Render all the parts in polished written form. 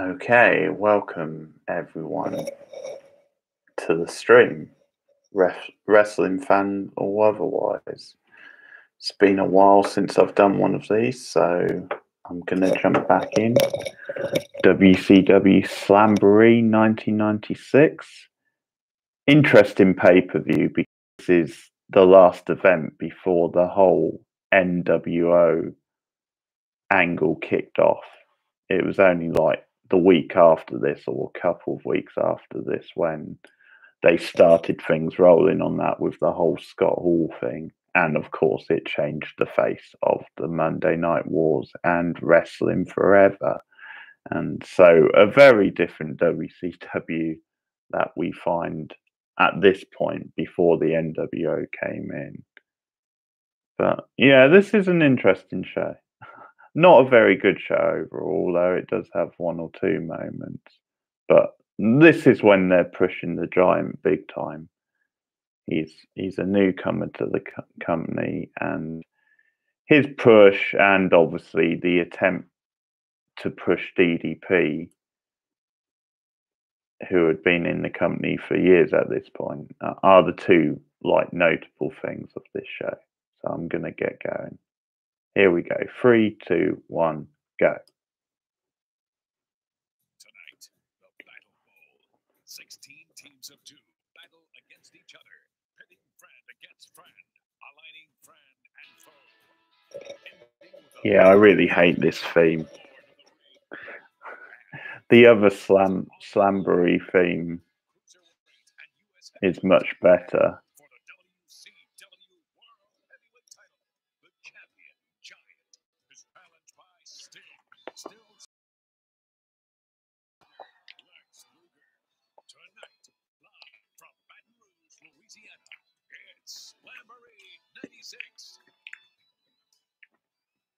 Okay, welcome everyone to the stream, wrestling fan or otherwise. It's been a while since I've done one of these, so I'm going to jump back in. WCW Slamboree 1996. Interesting pay-per-view because this is the last event before the whole NWO angle kicked off. It was only like the week after this, or a couple of weeks after this, when they started things rolling on that with the whole Scott Hall thing. And of course, it changed the face of the Monday Night Wars and wrestling forever. And so a very different WCW that we find at this point before the NWO came in. But yeah, this is an interesting show. Not a very good show overall, though it does have one or two moments. But this is when they're pushing the Giant big time. He's a newcomer to the company, and his push, and obviously the attempt to push DDP, who had been in the company for years at this point, are the two notable things of this show. So I'm gonna get going. Here we go. 3, 2, 1, go. Tonight, the Battle Bowl. 16 teams of 2 battle against each other, pitting friend against friend, aligning friend and foe. Yeah, I really hate this theme. The other Slamboree theme is much better. It's Slamboree 96.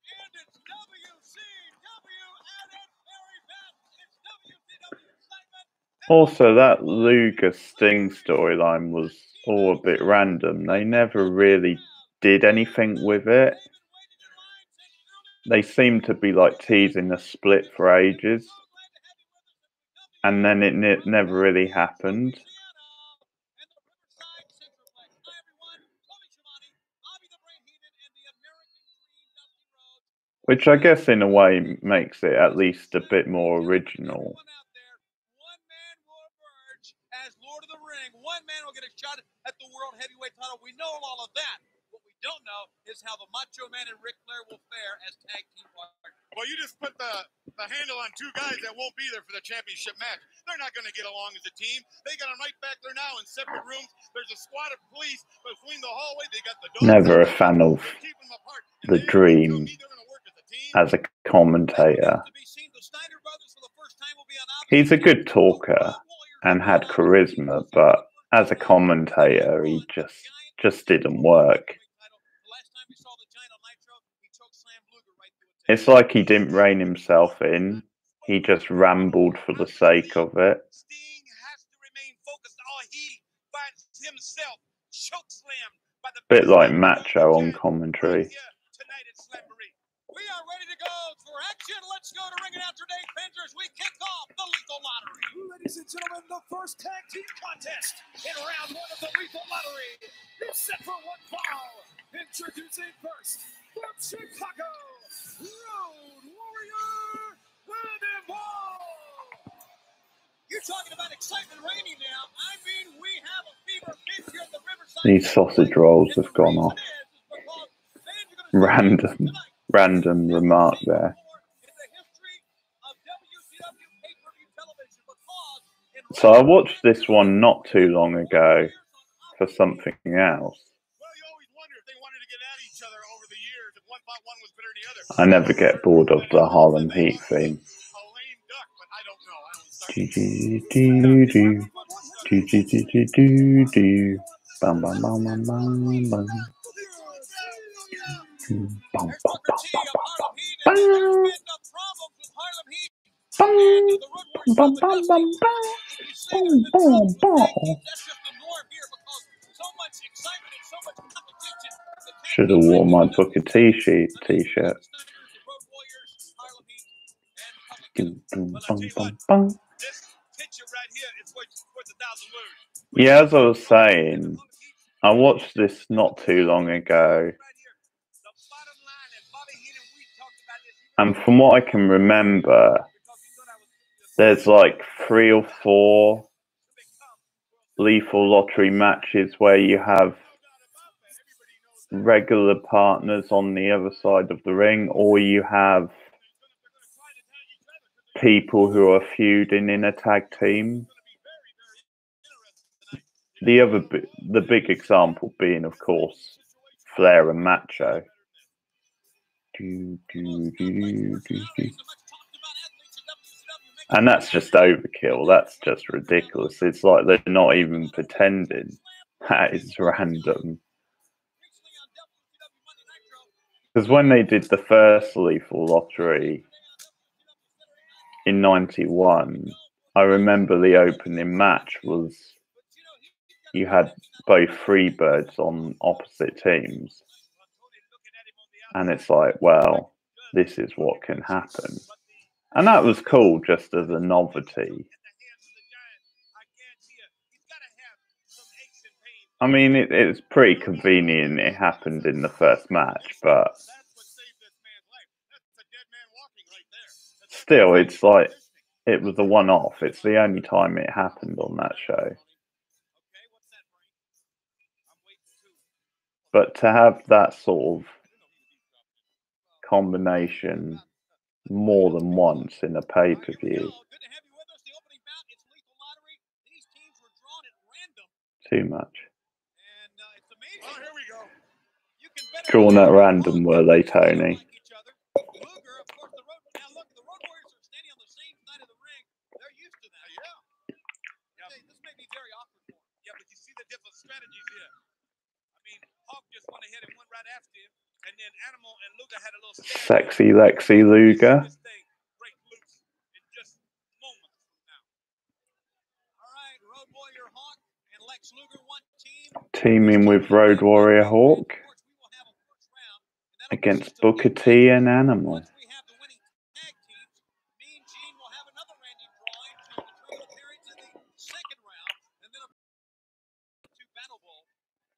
And it's WCW at its very best. It's WCW segment. Also, that Luger Sting storyline was all a bit random. They never really did anything with it. They seemed to be teasing a split for ages. And then it never really happened. Which I guess in a way makes it at least a bit more original. One man will emerge as Lord of the Ring. One man will get a shot at the World Heavyweight title. We know all of that. What we don't know is how the Macho Man and Ric Flair will fare as tag team partners. Well, you just put the handle on 2 guys that won't be there for the championship match. They're not going to get along as a team. They got them right back there now in separate rooms. There's a squad of police between the hallway. They got the dogs. Never a fan of the Dream as a commentator. He's a good talker and had charisma, but as a commentator, he just didn't work. It's like he didn't rein himself in. He just rambled for the sake of it. Sting has to remain focused. He finds himself choke slammed by the Bit like Macho on commentary. Tonight at Slamboree. We are ready to go for action. Let's go to Ring It Out today, Avengers. We kick off the Lethal Lottery. Ladies and gentlemen, the first tag team contest in round 1 of the Lethal Lottery is set for one fall. Introducing first from Chicago, Road Warrior, Cannonball. You're talking about excitement reigning now. I mean, we have a fever pitch here at the Riverside. These sausage rolls have gone off. Random remark there. So I watched this one not too long ago for something else. I never get bored of the Harlem Heat theme. Bum bum bum bum bum bum. Bum bum bum bum bum bum. Bum bum bum bum bum bum. Should have worn my Booker T-shirt. Well, I tell you what, this picture right here is worth 1,000 words. Yeah, as I was saying, I watched this not too long ago, and from what I can remember, there's like 3 or 4 lethal lottery matches where you have regular partners on the other side of the ring, or you have people who are feuding in a tag team. The big example being, of course, Flair and Macho. And that's just overkill. That's just ridiculous. It's like they're not even pretending. That is random. Because when they did the first Lethal Lottery in '91, I remember the opening match was you had both Freebirds on opposite teams. And it's like, well, this is what can happen. And that was cool just as a novelty. I mean, it's pretty convenient it happened in the first match, but still, it's like, it was a one-off. It's the only time it happened on that show. But to have that sort of combination more than once in a pay-per-view, too much. Drawn at random, were they, Tony? Sexy Lexi Luger. Teaming with Road Warrior Hawk against Booker T and Animal.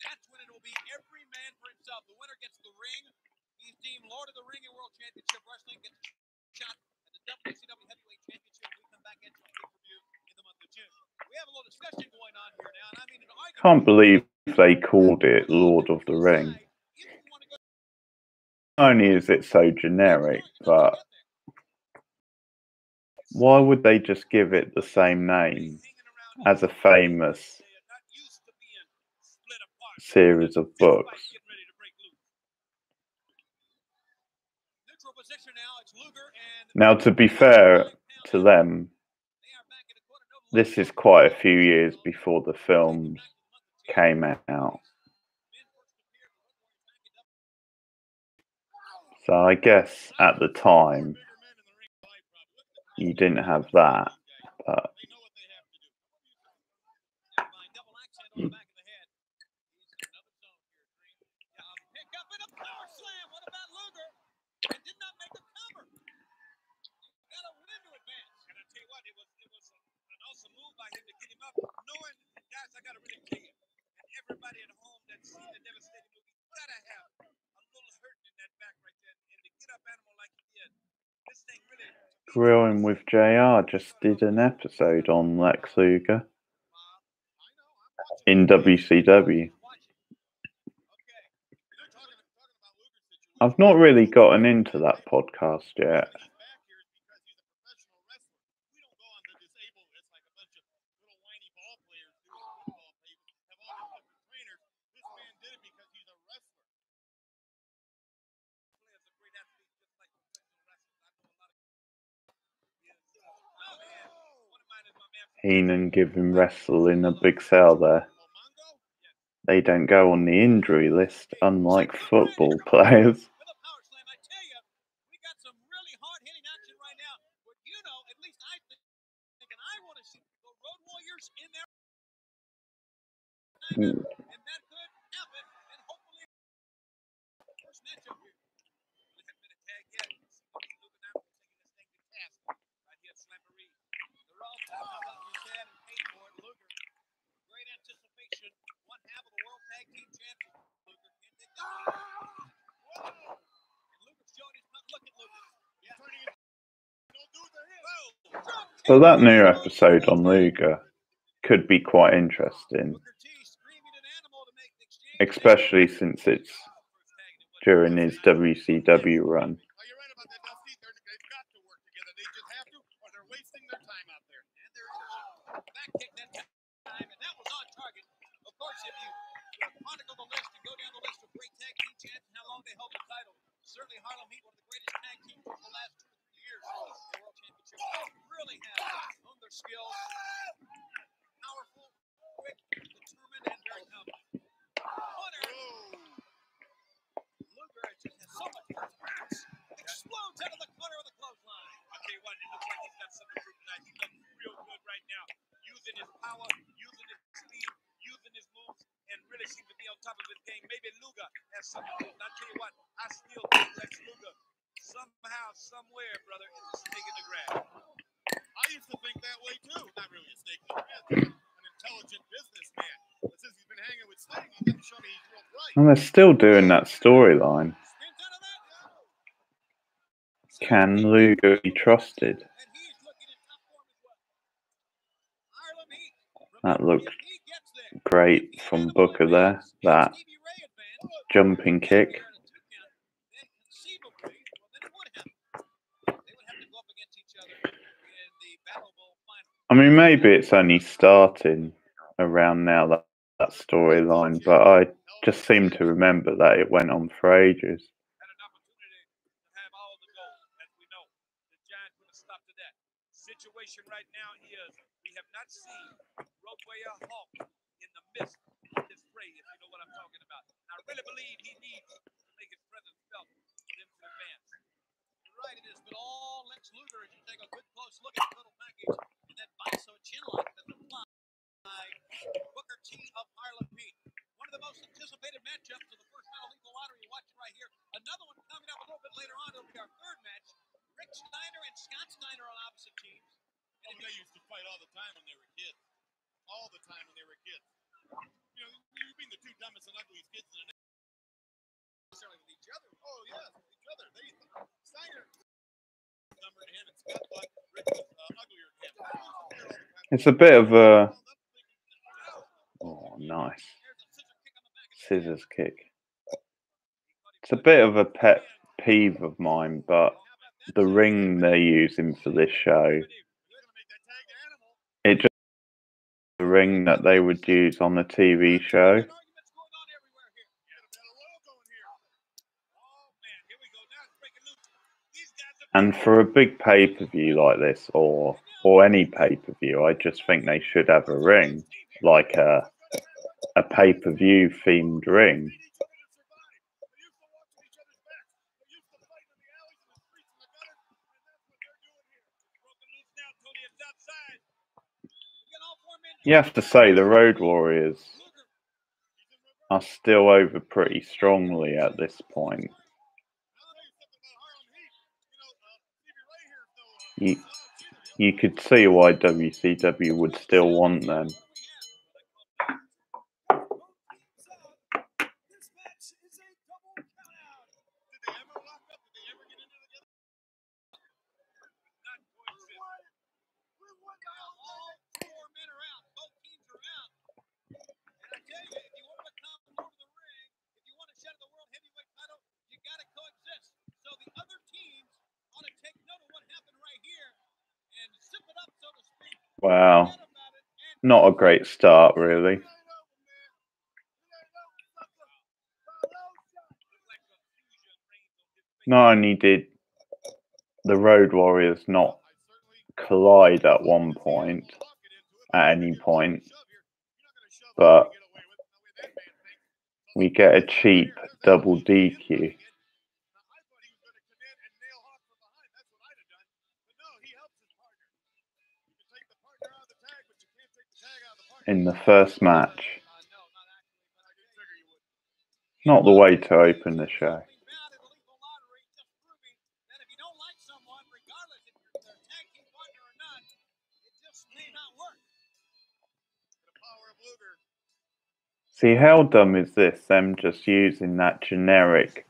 That's when it'll be every man for himself. The winner gets the ring. He's deemed Lord of the Ring and World Championship Wrestling. Gets shot at the WCW Heavyweight Championship. We come back into a pay-per-view in the month of June. We have a little discussion going on here now, and I mean an argument. Can't believe they called it Lord of the Ring. Not only is it so generic, but why would they just give it the same name as a famous series of books? Now, to be fair to them, this is quite a few years before the films came out. So I guess at the time, you didn't have that, but Everybody at home that's seen the devastating movie gotta have a little hurt in that back right there, and to get up Animal like he did, this thing really. Grilling with JR just did an episode on Lex Luger in WCW. I've not really gotten into that podcast yet. Heenan giving wrestling a big sell there. They don't go on the injury list, unlike football players. tag team champions. Luger can take that. Whoa! And Luger's showing his look at Luger. Yeah. Turning his don't do the hit. So that new episode on Luger could be quite interesting, especially since it's during his WCW run. You're right about that, Dusty. They've got to work together. They just have to, or they're wasting their time out there. And they're back kick that time, and that was on target. Of course, if you chronicle the list and go down the list of great tag team champs and how long they held the title, certainly Harlem Heat, one of the greatest tag teams of the last 2 or 3 years, the World Championship. They really have honed their skills. Powerful, quick, determined, and very confident. Luger just has so much bounce. Explodes out of the corner of the clothesline. I'll tell you what, it looks like he's got something to prove tonight. He looks real good right now. Using his power, using his speed, using his moves, and really seems to be on top of his game. Maybe Luger has something to do. I'll tell you what, I still think Lex Luger, somehow, somewhere, brother, is a snake in the grass. I used to think that way too. Not really a snake in the grass, but an intelligent businessman. But since he's been hanging with Sting, he's going to show me he's real bright. And they're still doing that storyline. Can Luger be trusted? That looked great from Booker there. That jumping kick. I mean, maybe it's only starting around now, that storyline, but I just seem to remember that it went on for ages. Had an opportunity to have all the gold, as we know. The Giants put a stop to that. Situation right now is we have not seen Road Warrior Hawk in the midst of this fray, if you know what I'm talking about. I really believe he needs to make his presence felt for them to advance. You're right, it is, but all Lex Luger, as you take a good close look at the total package, and that Biso chin lock that's applied by Booker T of Harlem Heat. One of the most anticipated matchups of the first round of Lethal Lottery. You're watching right here. Another one coming up a little bit later on. It'll be our third match. Rick Steiner and Scott Steiner on opposite teams. Oh, they used to fight all the time when they were kids. All the time when they were kids. You know, you've been the two dumbest and ugliest kids in the nation. Necessarily with each other. Oh, yes, with each other. Steiner dumber than him and Scott thought Rick was uglier than him. It's a bit of a... Oh, nice. Scissors kick. It's a bit of a pet peeve of mine, but the ring they're using for this show, it just the ring that they would use on the TV show. And for a big pay-per-view like this, or any pay-per-view, I just think they should have a ring, like a pay-per-view themed ring. You have to say the Road Warriors are still over pretty strongly at this point. You could see why WCW would still want them. Wow. Not a great start, really. Not only did the Road Warriors not collide at one point, at any point, but we get a cheap double DQ. In the first match. Not the way to open the show. See, how dumb is this? Them just using that generic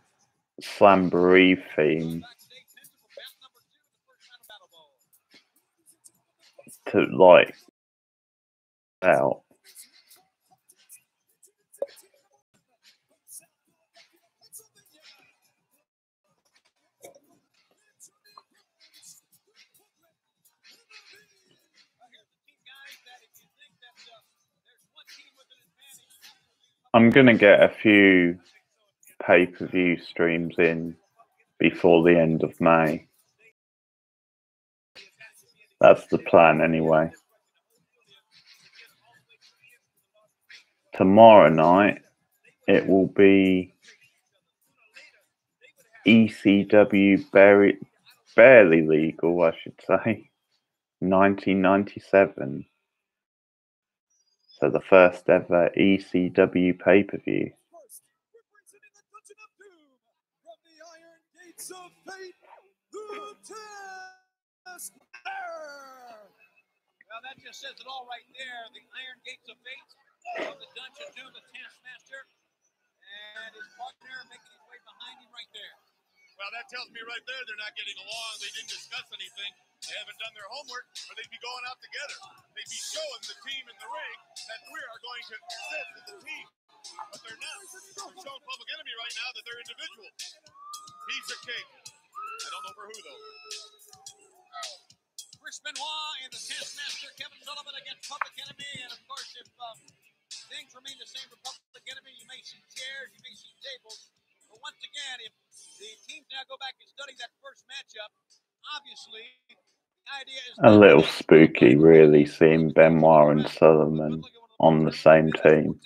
Slamboree theme to, like, out. I'm going to get a few pay-per-view streams in before the end of May. That's the plan anyway. Tomorrow night, it will be ECW barely legal, I should say, 1997. So the first ever ECW pay-per-view. Well, that just says it all right there. The Iron Gates of Fate of the Dungeon Doom, the Taskmaster, and his partner making his way behind him right there. Well, that tells me right there they're not getting along. They didn't discuss anything. They haven't done their homework, or they'd be going out together. They'd be showing the team in the ring that we are going to exist as a team. But they're not. They're showing Public Enemy right now that they're individuals. Piece of cake. I don't know for who, though. Chris Benoit and the Taskmaster, Kevin Sullivan against Public Enemy. And of course, if things remain the same for Public Enemy, you may see chairs, you may see tables. But once again, if the teams now go back and study that first matchup, obviously, the idea is a little spooky, really, seeing Benoit and Sullivan on the same team.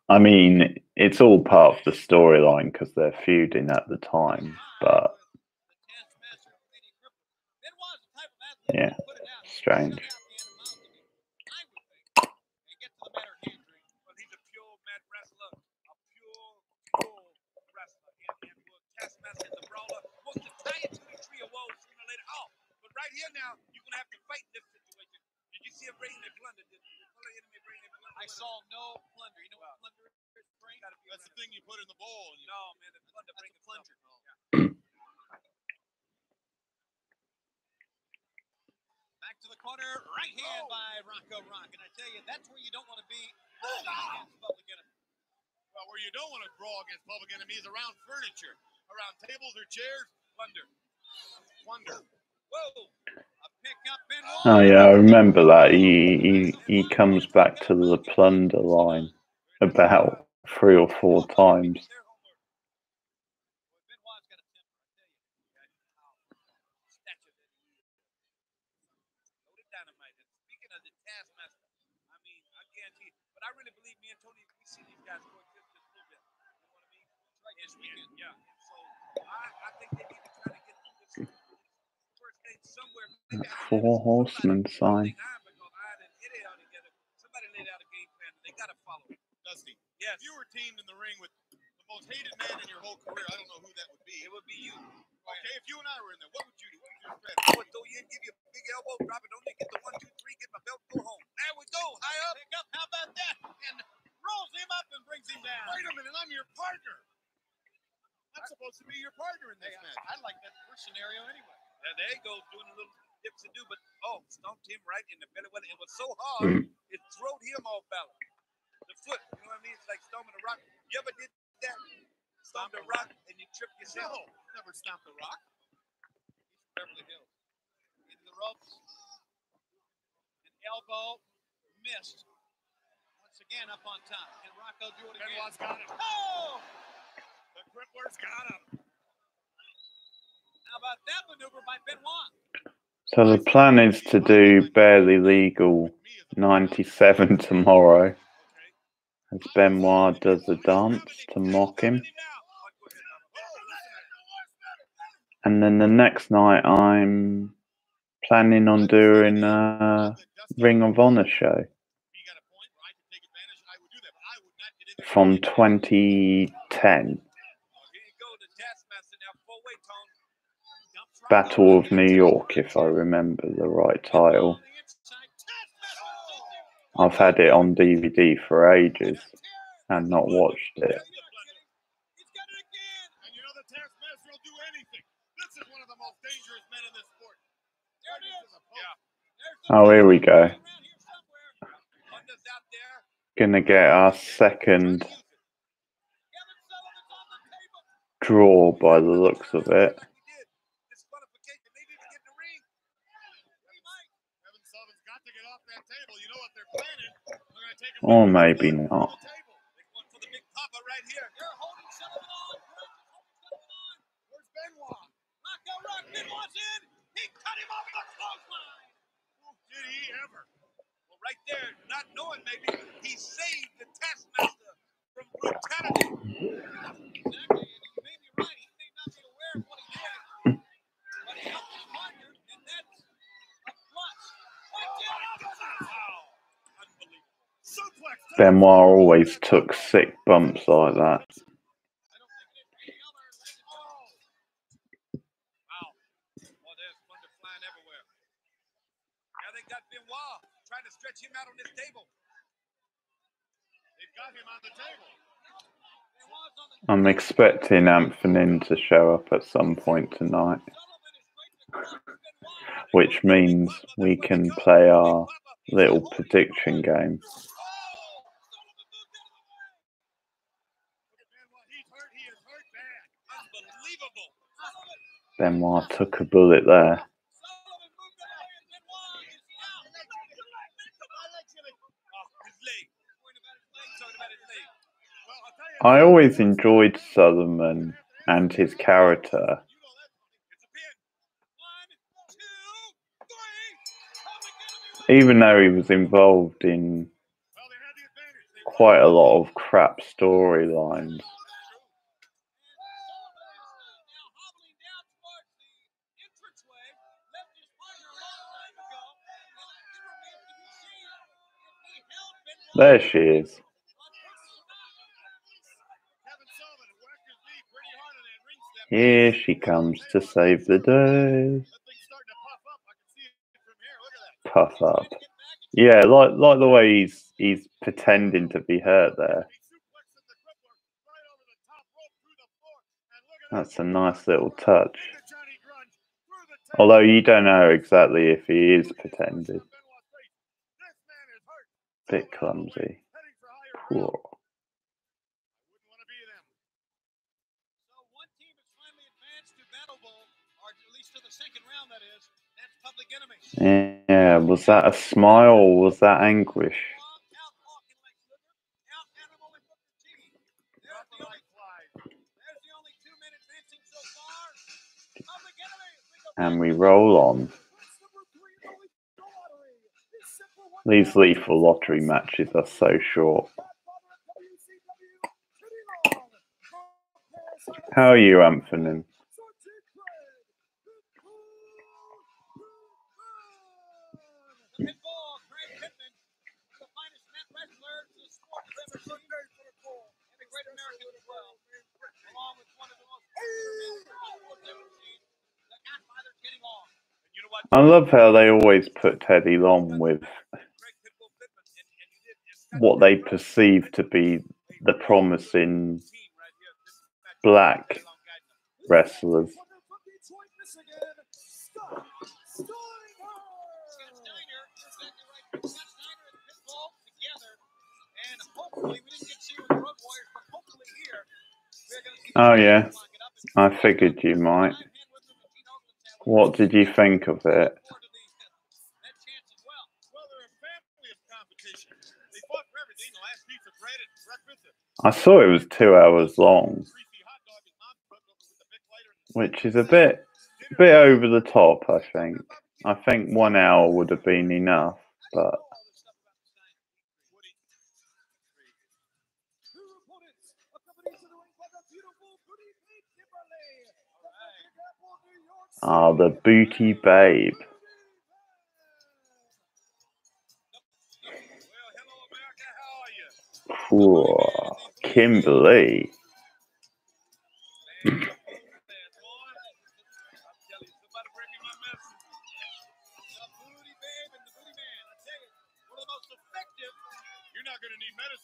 I mean, it's all part of the storyline because they're feuding at the time, but yeah, strange. Right here now, you're going to have to fight in this situation. Did you see him bringing the plunder? I saw no plunder. You know what plunder is? That's the thing you put in the bowl. And no, man, the plunder brings a plunger. Back to the corner, right hand by Rocco Rock. And I tell you, that's where you don't want to be against Public Enemy. Well, where you don't want to brawl against Public Enemy is around furniture, around tables or chairs. Plunder. Whoa! A pickup Benoit. Oh yeah, I remember that. He comes back to the plunder line about 3 or 4 times. Speaking of the Taskmaster, I mean, I guarantee. But I really believe me and Tony, we see these guys coexist just a little bit. You know what I mean? Right this weekend, yeah. So I think they need to try to get through this first date somewhere. Four Horsemen sign. Somebody laid out a game plan and they got to follow it. Dusty, yeah, if you were teamed in the ring with the most hated man in your whole career, I don't know who that would be. It would be you. Okay, if you and I were in there, what would you do? What would your strategy? I would throw you in, give you a big elbow, drop it on you, get the 1, 2, 3, get my belt, go home. There we go, high up. Pick up, how about that? And rolls him up and brings him down. Wait a minute, I'm your partner. I'm supposed to be your partner in this match. I like that first scenario anyway. Yeah, there you go, doing a little dips and do, but stomped him right in the belly. It was so hard, it throwed him off balance. The foot, you know what I mean? It's like stomping a rock. You ever did that? Stomped a rock and you trip yourself? No, never stomped a rock. He's from Beverly Hills. Into the ropes. An elbow missed. Once again up on top. Can Rocco do it again? Benoit's got him. Oh! The crippler's got him. How about that maneuver by Benoit? So the plan is to do Barely Legal 97 tomorrow, as Benoit does a dance to mock him. And then the next night I'm planning on doing a Ring of Honor show from 2010. Battle of New York, if I remember the right title. I've had it on DVD for ages and not watched it. He's got it again. And you know the Taskmaster will do anything. This is one of the most dangerous men in this sport. There it is. Yeah. Oh, here we go. Honda's out there. Gonna get our second draw by the looks of it. Disqualification. Maybe even get in the ring. Kevin Sullivan's got to get off that table. You know what they're planning. They're going to take him Or maybe not. Big one for the big papa right here. They're holding Sullivan on. Where's Benoit? Rock, Benoit's in. He cut him off the clothesline. Oh, did he ever? Well, right there, not knowing maybe, he saved the Taskmaster from brutality. Exactly, and he may be right. He may not be aware of what he did, but he helped his partner, and that's a plus. Wow. Unbelievable. Suplex. Benoit always took sick bumps like that. Got Benoit trying to stretch him out on this table. They've got him on the table. I'm expecting Anthony to show up at some point tonight, which means we can play our little prediction game. Benoit took a bullet there. I always enjoyed Sullivan and his character, even though he was involved in quite a lot of crap storylines. There she is. Here she comes to save the day. Puff up. Yeah, like the way he's pretending to be hurt there. That's a nice little touch. Although you don't know exactly if he is pretending. Bit clumsy. Poor. Yeah, was that a smile or was that anguish? And we roll on. These lethal lottery matches are so short. How are you, Anthony? I love how they always put Teddy Long with what they perceive to be the promising black wrestlers. Oh yeah, I figured you might. What did you think of it? I saw it was 2 hours long, which is a bit over the top, I think. I think 1 hour would have been enough, but the booty babe. Poor Kimberly.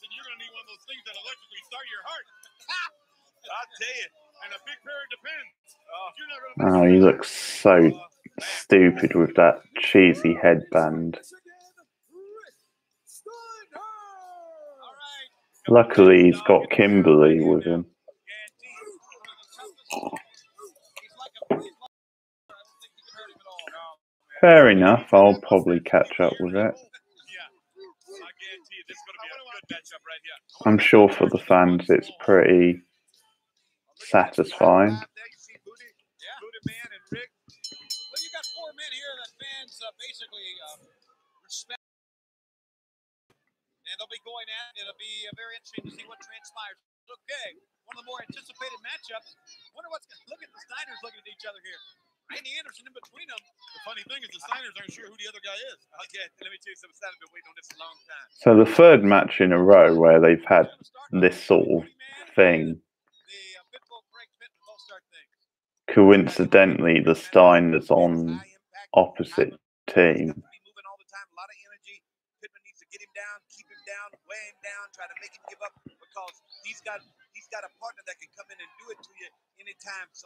Listen, you're going to need one of those things that electrically start your heart. I'll tell you. And a big pair of Depends. You're not gonna Oh, he looks so stupid with that cheesy headband. Luckily, he's got Kimberly with him. Fair enough, I'll probably catch up with it. I'm sure for the fans it's pretty satisfying. Well, you got four men here that fans basically respect, and they'll be going at it. It'll be very interesting to see what transpires. Okay, one of the more anticipated matchups. Wonder what's going to look at the Steiners looking at each other here. Randy Anderson in between them. The funny thing is the Steiners aren't sure who the other guy is. Okay, let me tell you something. Steiners been waiting on this a long time. So the third match in a row where they've had this sort of thing. Coincidentally, the Steiners on opposite team.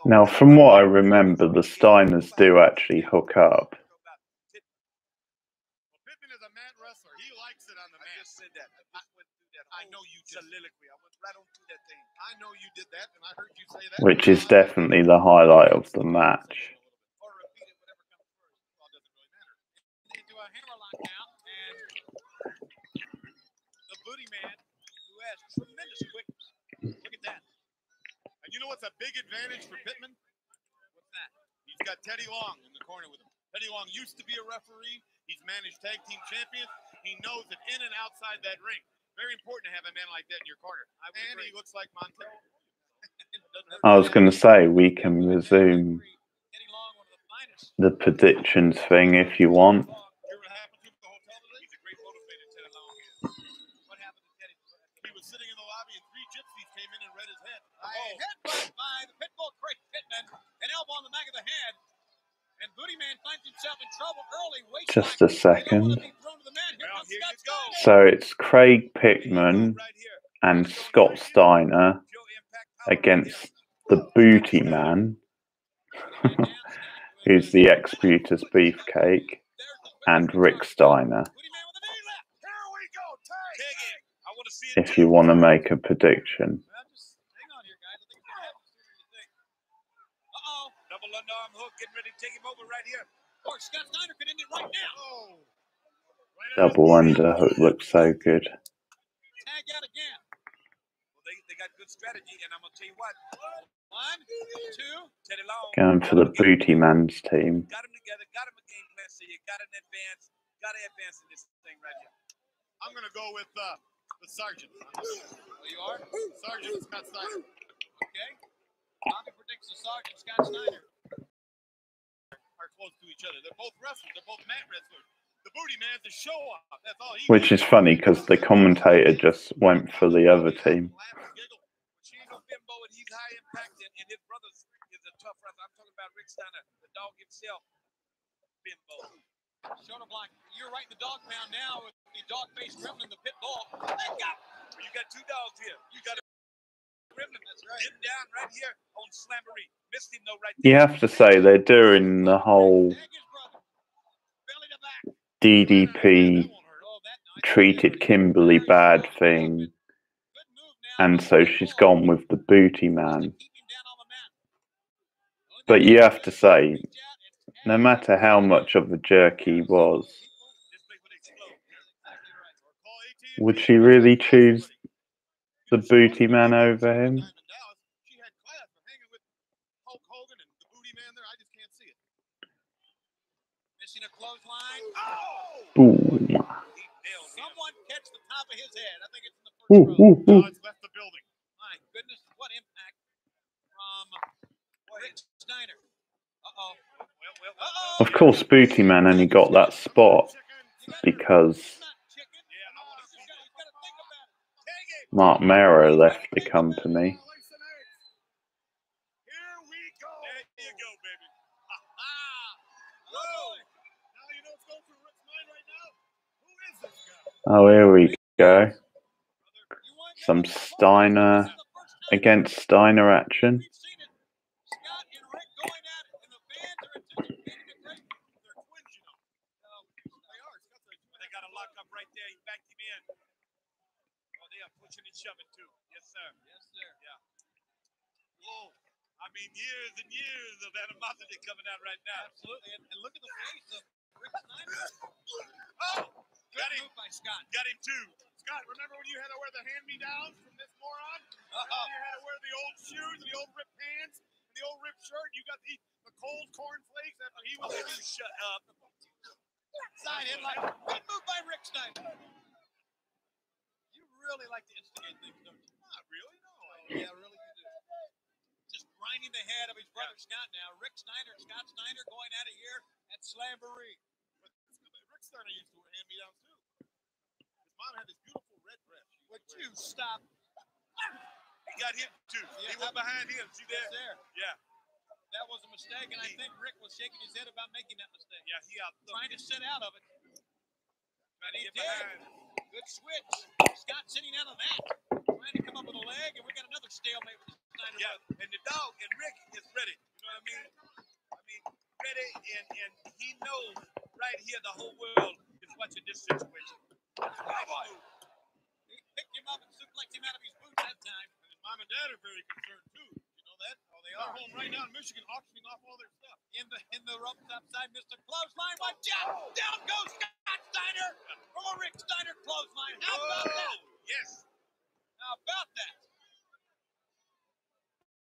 Now, from what I remember, the Steiners do actually hook up. Pittman is a mat wrestler. He likes it on the mat. I just said that. I just went through that. I know you soliloquy. I went right on through that thing. I know you did that, and I heard you say that. Which is definitely the highlight of the match. Or repeat it, whatever comes first. Well, it doesn't really matter. Into a hammerlock now, and the Booty Man, who has tremendous quickness. Look at that. And you know what's a big advantage for Pittman? What's that? He's got Teddy Long in the corner with him. Teddy Long used to be a referee. He's managed tag team champions. He knows it in and outside that ring. Very important to have a man like that in your corner. And he looks like Montez. I was going to say, we can resume the predictions thing if you want. He was sitting in the lobby and three gypsies came in and read his head. Headbutt by the Pitbull Craig Pittman. An elbow on the back of the head. And Booty Man finds himself in trouble early. Just a second. So it's Craig Pittman and Scott Steiner against the Booty Man, who's the ex-Brutus Beefcake, and Rick Steiner. If you want to make a prediction. Double underarm hook, getting ready to take him over right here. Or Scott Steiner could end it right now. Double underhook looks so good. Tag out again. Well, they got good strategy, and I'm going to tell you what. 1, 2, Teddy Long. Going for the Booty Man's team. Got them together, got them a game plan, so you got an advance. Got to advance in this thing right here. I'm going to go with the Sergeant. Oh, you are? Sergeant Scott Steiner. Okay. Bobby predicts the Sergeant Scott Steiner. Are close to each other. They're both wrestlers. They're both mat wrestlers. The Booty Man's a show off. That's all he Which is funny because the commentator just went for the other team. She ain't no bimbo, and he's high impact, and his brother is a tough wrestler. I'm talking about Rick Steiner, the dog himself. Bimbo. Shoulder block. You're right in the dog pound now with the dog face gremlin, the pit bull. You got two dogs here. You got a gremlin. That's right. Him down right here on Slamboree. Missed him though right there. You have to say they're doing the whole DDP treated Kimberly bad thing, and so she's gone with the Booty Man. But you have to say, no matter how much of a jerk he was, would she really choose the Booty Man over him? Boom. Someone catch the top of his head. I think it's in the first row. No, it's left the building. My goodness, what impact from Rick Steiner. Uh-oh. Of course, Booty Man only got that spot because Mark Mero left the company. Here we go. There you go, baby. Now you know what's going through Rick's mind right now? Who is this guy? Oh, here we go. some Steiner against Steiner action. We've seen it. Scott and Rick going at it, and the fans are anticipating a great. They're twins, you know. They are. But they got a lock up right there. He backed him in. Oh, they are pushing and shoving too. Yes, sir. Yes, sir. Yeah. Whoa. I mean, years and years of animosity coming out right now. Absolutely. And look at the face of Rick Snyder. Oh, Good move by Scott. got him too. Scott, remember when you had to wear the hand-me-downs from this moron? Remember you had to wear the old shoes, and the old ripped pants, and the old ripped shirt. You got the cold cornflakes after he was. You shut up. Side headline. Good move by Rick Snyder. You really like to instigate things, don't you? Not really, no. Yeah, really you do. Just grinding the head of his brother Scott now. Rick Snyder and Scott Steiner going at it here at Slamboree. But Rick Steiner used to wear hand-me-downs too. His mom had this beautiful red dress. Would you stop? He got him too. Yeah, He went behind him. See there? There. Yeah. That was a mistake, and I think Rick was shaking his head about making that mistake. Yeah, he out Trying to sit out of it. trying to He get did. behind. Good switch. Scott sitting out of that. Trying to come up with a leg, and we got another stalemate with the Snyder. Yeah, and the dog and Rick is ready. You know what I mean? Ready, and he knows right here the whole world is watching this situation. Nice move. He picked him up and suplexed him out of his boots that time. And his mom and dad are very concerned too. You know that? Oh, they They're are. home right now in Michigan auctioning off all their stuff. In the ropes upside, Mr. Clothesline. Watch out! Down goes Scott Steiner from a Rick Steiner clothesline. How about that? Yes. How about that?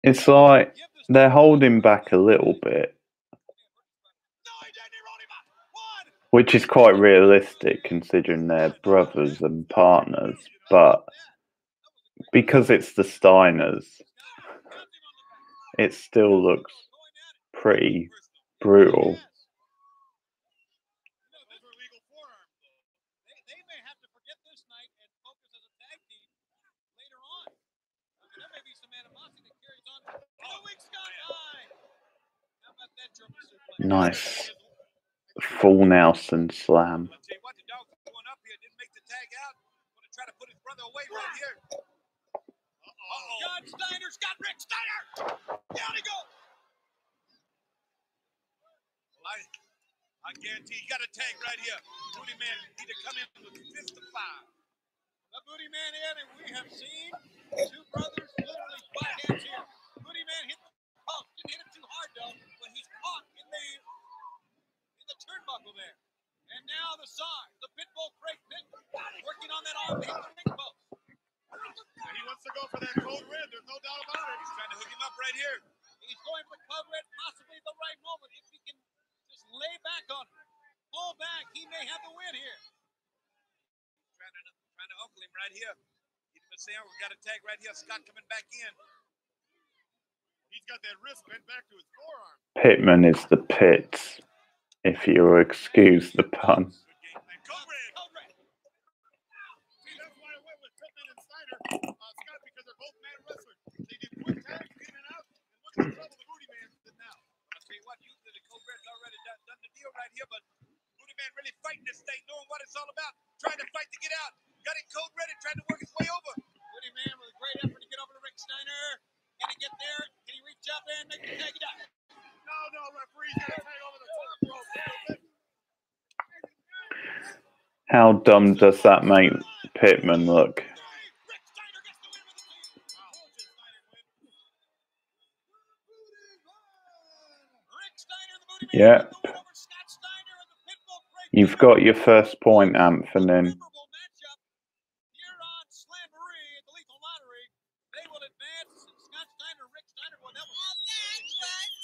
It's like they're holding back a little bit, No, he didn't. He rolled him up. One. which is quite realistic considering they're brothers and partners. But because it's the Steiners, it still looks pretty brutal. Those are legal forearms, though. They may have to forget this night and focus as a tag team later on. I mean, there may be some animosity that carries on. Oh, weak Scott high. How about that German suplex? Nice full Nelson slam. I'll tell you what, the dog's going up here. Didn't make the tag out. Going to try to put his brother away right here. Scott Steiner's got Rick Steiner. Down he goes. I guarantee you got a tag right here. Booty Man need to come in with a fist of fire. The Booty Man in, and we have seen two brothers literally butt heads here. Booty Man hit the post. Didn't hit it too hard, though, but he's caught in the turnbuckle there. And now the side, the Pitbull Crate Pit, working on that arm to hit the ring post. And he wants to go for that code red. There's no doubt about it. He's trying to hook him up right here. He's going for the code red, possibly the right moment. If he can just lay back on it, pull back, he may have the win here. Trying to uncle him right here. He's been saying we got a tag right here. Scott coming back in. He's got that wrist bent back to his forearm. Pittman is the pits, if you'll excuse the pun. Good game plan. Code red. Code red. See, that's why I went with Pittman and Steiner, Scott, because they're both man wrestlers. They did quick tags, in and out, and look at the trouble the Booty Man did now. I'll tell you what, usually the Code Red's already done the deal right here, but Booty Man really fighting this thing, knowing what it's all about, trying to fight to get out. Got it Code Red and trying to work his way over. Booty Man with a great effort to get over to Rick Steiner. Can he get there? Can he reach up and make the tag it out? No, referee's got to tag over the top rope. How dumb does that make Pittman look? Rick Steiner gets the win with the team. Rick Steiner, the Booty Man, Yeah. with the win over Scott Steiner and the Pitbull Crate. You've got your first point, Anthony. Memorable matchup here on Slamboree at the Lethal Lottery. They will advance. Scott Steiner, Rick Steiner. Well, that was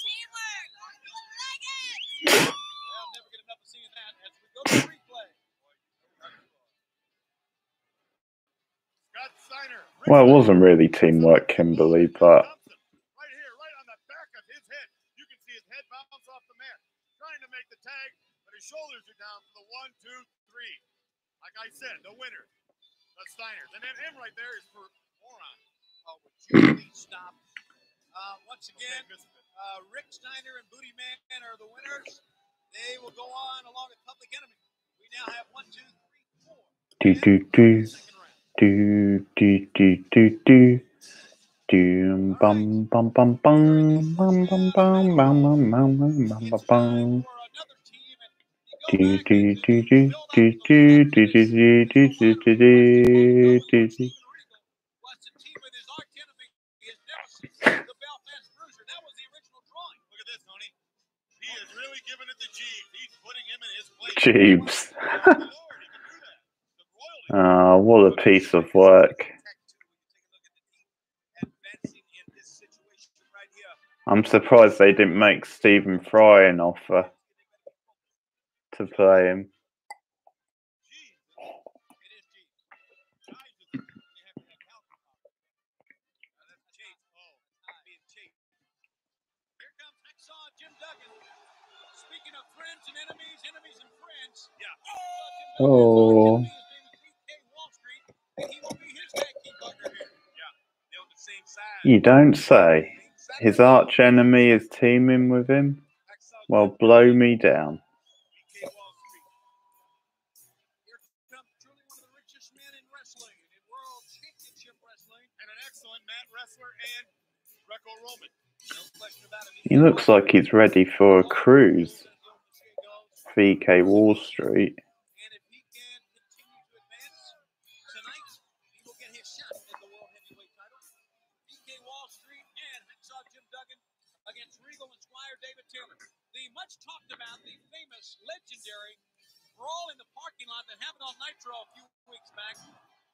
teamwork. Like it. I'll never get enough of seeing that as we go to the replay. Scott Steiner. Well, it wasn't really teamwork, Kimberly, but Right here, right on the back of his head. You can see his head bounce off the mat. Trying to make the tag, but his shoulders are down for the 1, 2, 3. Like I said, the winner, the Steiners. And then him right there is for moron. Oh, would you please stop? Once again, Rick Steiner and Booty Man are the winners. They will go on along with Public Enemy. We now have 1, 2, 3, 4. do. Second round. Do do do do do. Doom bum bum bum bum bum bum bum bum bum bum bum bum bum bum. Do do do do do do do do do do do do do do. Was to team with his arch enemy, his nemesis, the Belfast Bruiser. That was the original drawing. Look at this, Tony. He is really giving it to Jeeves. He's putting him in his place. Jeeves. Lord, he can do that. The royally. Ah, what a piece of work. Advancing in this situation right here. I'm surprised they didn't make Stephen Fry an offer to play him. It is Jeeves. Guys, you have to have help. That's Chase. Oh, being Chase. Here comes Hacksaw Jim Duggan. Speaking of friends and enemies, enemies and friends. Yeah. Oh, His name is BK Wall Street, and he will be his tag team partner here. Yeah. They're on the same side. you don't say. His arch enemy is teaming with him? Well, blow me down. BK Wall Street. Here comes truly one of the richest men in wrestling, in world championship wrestling, and an excellent mat wrestler and Greco-Roman. No question about it. He looks like he's ready for a cruise. VK Wall Street. And if he can continue to advance tonight, he will get his shot at the World Heavyweight title. BK Wall Street and Hacksaw Jim Duggan against Regal and Squire David Taylor. The much talked about, the famous, legendary brawl in the parking lot that happened on Nitro a few weeks back.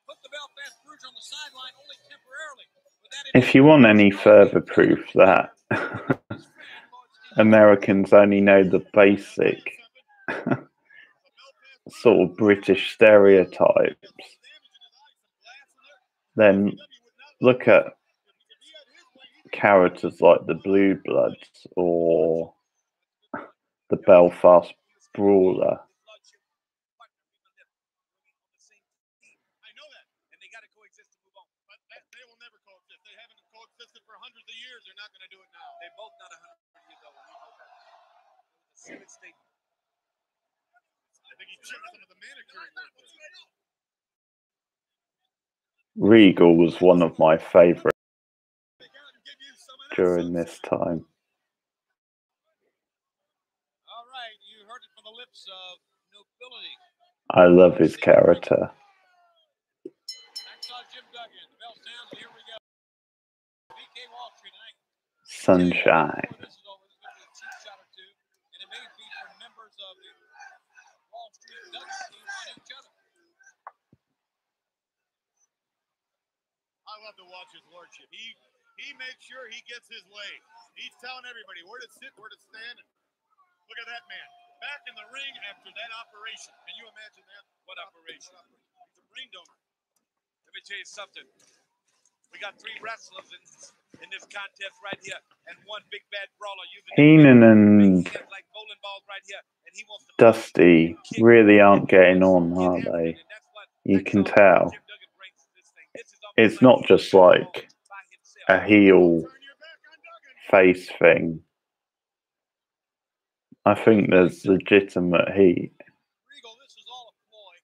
Put the Belfast Bruiser on the sideline only temporarily. If you want any further proof that Americans only know the basic sort of British stereotypes, then look at characters like the Blue Bloods or the Belfast Brawler. I know that, and they got to coexist to move on. But they will never coexist. They haven't coexisted for hundreds of years. They're not going to do it now. They're both not 100 years old. We know that. It was a silly statement. I think he chipped some of the manicuring work. Regal was one of my favourites during this time. All right, you heard it from the lips of nobility. I love his character. Hacksaw Jim Duggan, the bell sounds, and here we go. BK Wall Street tonight. Sunshine. This is over. There's going to be a cheap shot or two, and it may be for members of the Wall Street Duggan team on each other. I love to watch his lordship. He makes sure he gets his way. He's telling everybody where to sit, where to stand. And look at that man. Back in the ring after that operation. Can you imagine that? What operation? He's a brain donor. Let me tell you something. We got three wrestlers in this contest right here, and one big bad brawler using Heenan and like bowling balls right here, and he wants to Dusty really aren't getting on, are they? You can tell. It's not just like a heel face thing. I think there's legitimate heat. Regal, this is all a ploy.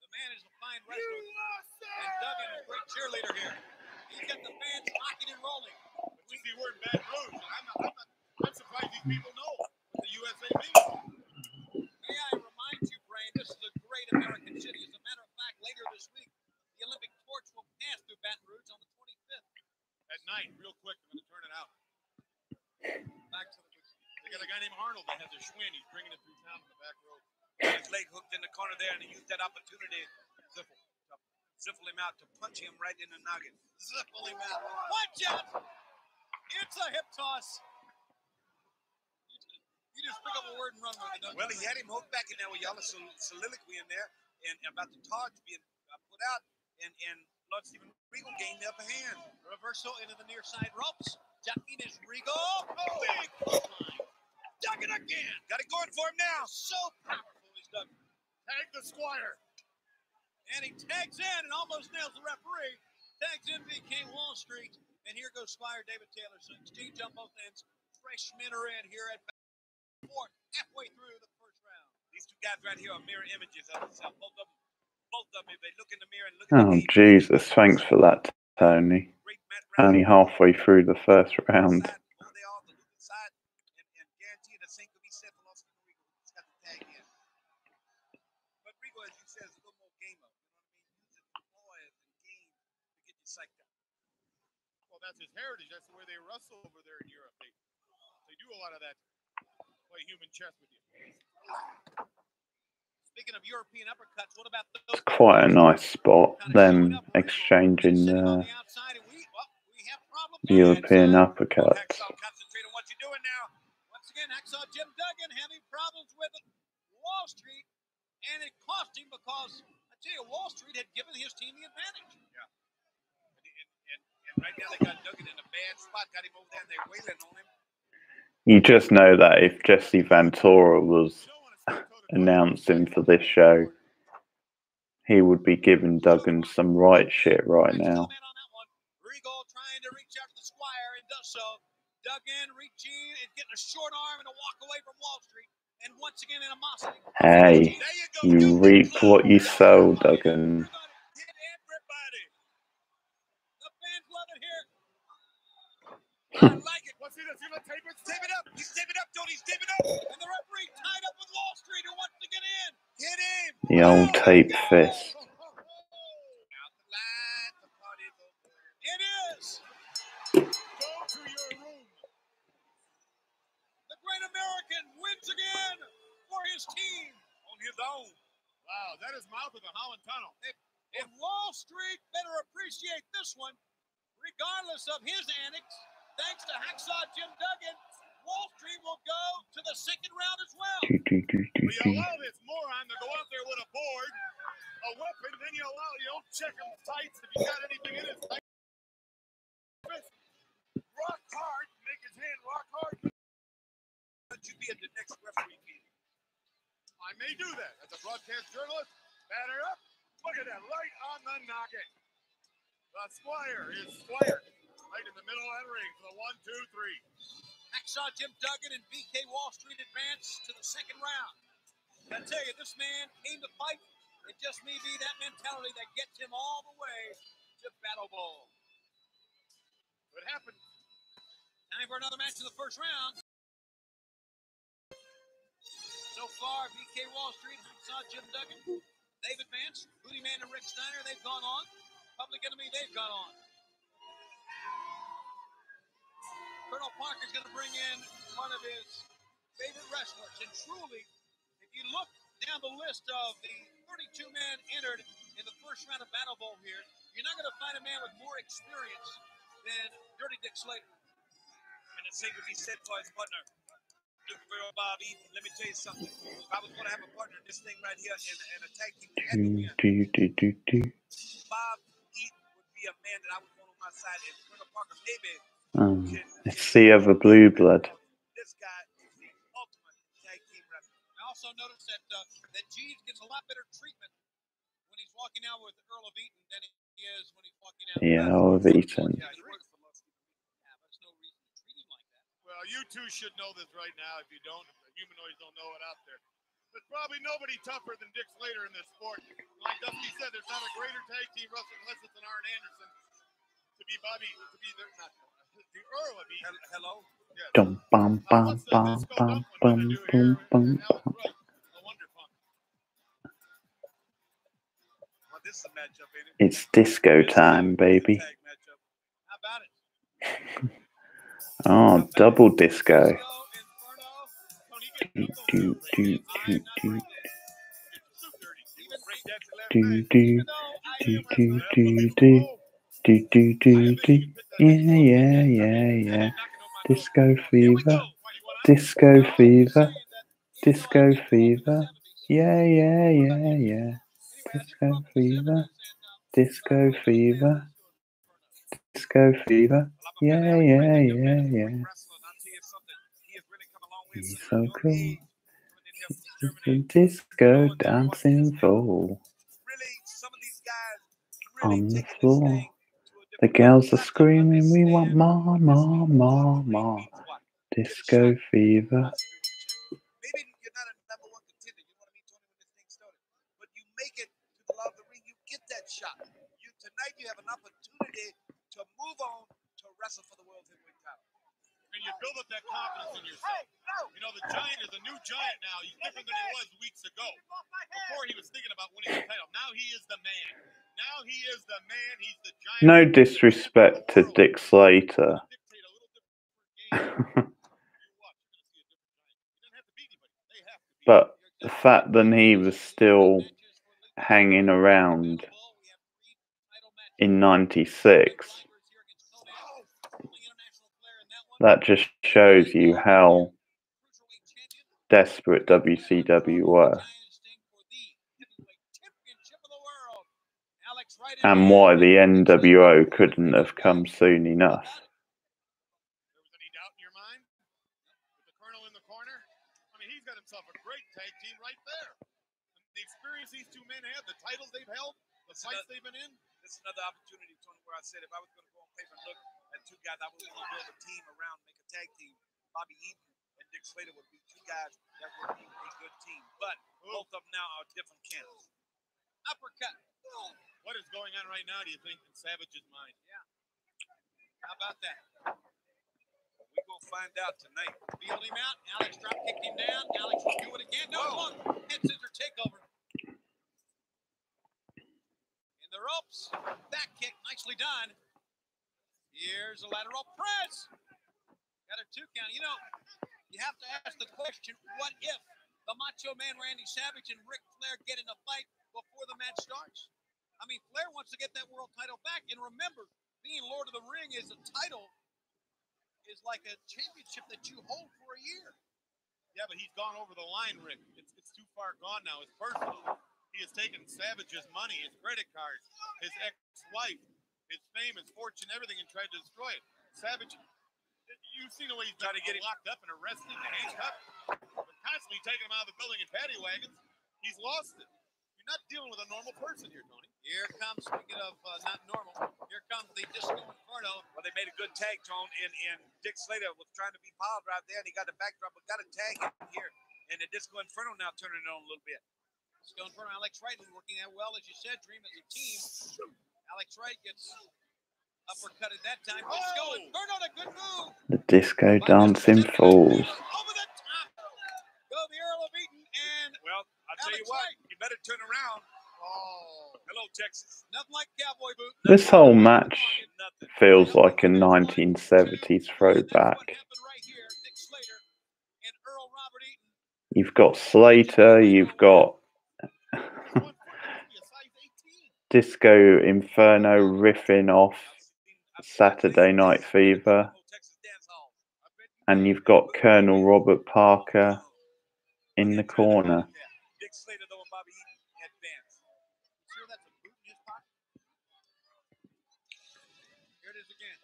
The man is a fine wrestler, and Duggan is a great cheerleader here. He's got the fans rocking and rolling. But we see we're in bad roads. I'm surprised these people know what the USA means. May I remind you, Brain, this is a great American city. As a matter of fact, later this week, the Olympic torch will pass through Baton Rouge on the 25th. At night, real quick, I'm going to turn it out. Back to the they got a guy named Arnold that has a Schwinn. He's bringing it through town on the back road. Got his leg hooked in the corner there, and he used that opportunity to ziffle him out, to punch him right in the noggin. Ziffle him out. Watch out! It's a hip toss. You just pick up a word and run with it. Well, he had him hooked back in there with y'all soliloquy in there, and about the charge being put out, and Lord Stephen Regal gained the upper hand. Reversal into the near side ropes. Ducking is Regal. Big clothesline. Duggan again. Got it going for him now. So powerful is Duggan. Tag the Squire. And he tags in and almost nails the referee. Tags in BK Wall Street. And here goes Squire David Taylor. So exchange on both ends. Freshmen are in here at fourth, halfway through the first round. These two guys right here are mirror images of themselves. Both of them both of them, if they look in the mirror and look at Oh, the game, Jesus. Thanks for that, Tony. great Matt Brown, Only halfway through the first round. side, over there on the losing side, and guarantee the same could be said for Los Rico. He's got the tag in. But Rico, as you said, is a little more gamer. You know what I mean? Using toys and games to get you psyched up. Well, that's his heritage. That's the way they wrestle over there in Europe. They do a lot of that. Play human chess with you. Speaking of European uppercuts, what about those? Quite a nice spot. Them exchanging the European uppercuts. Concentrate on what you're doing now. Once again, Hacksaw Jim Duggan having problems with Wall Street, and it cost him because I tell you, Wall Street had given his team the advantage. Yeah. And right now they got Duggan in a bad spot, got him over there, and they're wailing on him. You just know that if Jesse Ventura was announcing for this show, he would be giving Duggan some right shit right now. Regal trying to reach out to the Squire and does so. Duggan reaching and getting a short arm and a walk away from Wall Street. And once again, animosity. Hey, you reap what you sow, Duggan. Hit everybody. The fans love it here. I like it. What's he gonna tape it? Tape it up. He's taping up, Tony. He's taping up. And the referee tied up with Wall Street who wants to get in. Hit him. The old tape fist. Out the line. The party's over. It is. Go to your room. The Great American wins again for his team on his own. Wow, that is mouth of the Holland Tunnel. And Wall Street better appreciate this one, regardless of his antics. Thanks to Hacksaw Jim Duggan, Wall Street will go to the second round as well. Well, you allow this moron to go out there with a board, a weapon, then you don't check him tights if you got anything in his tights. Rock hard, make his hand rock hard. But you be at the next referee meeting. I may do that as a broadcast journalist. Batter up. Look at that, right on the noggin. The Squire is squired. Right in the middle of that ring for the 1, 2, 3. Hacksaw Jim Duggan and BK Wall Street advance to the second round. I tell you, this man came to fight. It just may be that mentality that gets him all the way to Battle Bowl. What happened? Time for another match in the first round. So far, BK Wall Street, Hacksaw Jim Duggan, they've advanced. Booty Man and Rick Steiner, they've gone on. Public Enemy, they've gone on. Colonel Parker's going to bring in one of his favorite wrestlers. And truly, if you look down the list of the 32 men entered in the first round of Battle Bowl here, you're not going to find a man with more experience than Dirty Dick Slater. And the same would be said for his partner. Well, Bobby, let me tell you something. If I was going to have a partner in this thing right here in a tag team, Bob Eaton would be a man that I would want on my side. And Colonel Parker, maybe. It's Sea of a Blue Blood. This guy is the ultimate tag team wrestler. I also noticed that Jeeves gets a lot better treatment when he's walking out with Earl of Eaton than he is when he's walking out with Earl of Eaton. Yeah, he works for Los Angeles. Yeah, there's no reason to treat him like that. Well, you two should know this right now. If you don't, if the humanoids don't know it out there. There's probably nobody tougher than Dick Slater in this sport. Like Dusty said, there's not a greater tag team wrestler unless it's an Arn Anderson. To be Bobby, to be the Earl of Eaton. Hello? Yes. Dum bum bum bum bum bum bum bum. Well, this is a matchup, ain't it? It's disco time, baby. Tag matchup. How about it? Oh, double disco. Do do do do do do do do do do. Do do do do, yeah yeah yeah yeah. Disco fever, disco fever, disco fever, yeah yeah yeah yeah. Disco fever, disco fever, disco fever, yeah yeah yeah yeah. He's so cool. It's a disco dancing fool on the floor. The girls are screaming, we want more, more, more, more. Disco fever. Maybe you're not a number one contender, you know what I mean, Tony, when this thing started. But you make it to the Love of the tonight you have an opportunity to move on to wrestle for the World Heavyweight title. And you build up that confidence in yourself. You know, the Giant is a new Giant now. He's different than he was weeks ago. Before he was thinking about winning the title. Now he is the man. Now he is the man. He's the Giant. No disrespect to Dick Slater. But the fact that he was still hanging around in 96, that just shows you how desperate WCW were. And why the NWO couldn't have come soon enough. There was any doubt in your mind? With the Colonel in the corner? I mean, he's got himself a great tag team right there. And the experience these two men have, the titles they've held, the fights they've been in. This is another opportunity, Tony, where I said if I was going to go on paper and look at two guys I would want to build a team around, make a tag team, Bobby Eaton and Dick Slater would be two guys that would be a good team. But both of them now are different camps. Uppercut. What is going on right now, do you think, in Savage's mind? Yeah. How about that? We're going to find out tonight. Feeled him out. Alex drop kicked him down. Alex will do it again. No, look. Head scissor takeover. In the ropes. Back kick. Nicely done. Here's a lateral press. Got a 2 count. You know, you have to ask the question, what if the Macho Man Randy Savage and Ric Flair get in a fight before the match starts? I mean, Flair wants to get that world title back. And remember, being Lord of the Ring is a title, is like a championship that you hold for a year. Yeah, but he's gone over the line, Rick. It's too far gone now. It's personal. He has taken Savage's money, his credit cards, his ex-wife, his fame, his fortune, everything, and tried to destroy it. Savage, you've seen the way he's trying to get him locked up and arrested and handcuffed. But constantly taking him out of the building in paddy wagons. He's lost it. You're not dealing with a normal person here, Tony. Here comes, speaking of not normal, here comes the Disco Inferno. Well, they made a good tag, Tone, and Dick Slater was trying to be piled right there, and he got the backdrop, but got a tag in here. And the Disco Inferno now turning it on a little bit. Disco Inferno, Alex Wright working out well, as you said, Dream as a team. Alex Wright gets uppercut at that time. Disco Inferno, a good move. The Disco Dancing Fools. Over the top. Go the Earl of Eaton, and well, I'll tell you what, you better turn around. Oh, hello, Texas. Nothing like cowboy boot. This whole match feels like a 1970s throwback. You've got Slater, you've got Disco Inferno riffing off Saturday Night Fever, and you've got Colonel Robert Parker in the corner.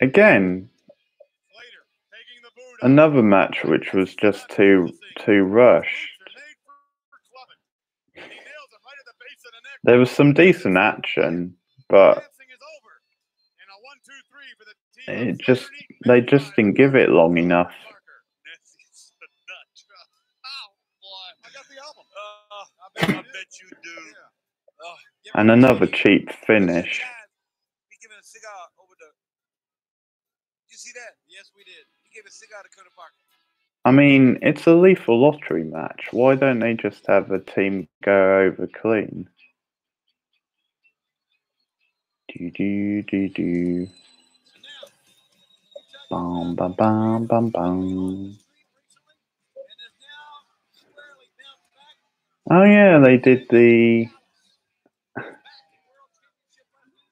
Again, another match which was just too rushed. There was some decent action, but they just didn't give it long enough. And another cheap finish. You see that? Yes, we did. He gave a cigar to Colonel Parker. I mean, it's a lethal lottery match. Why don't they just have a team go over clean? Do. Bum bum bum bum bum. Oh yeah, they did the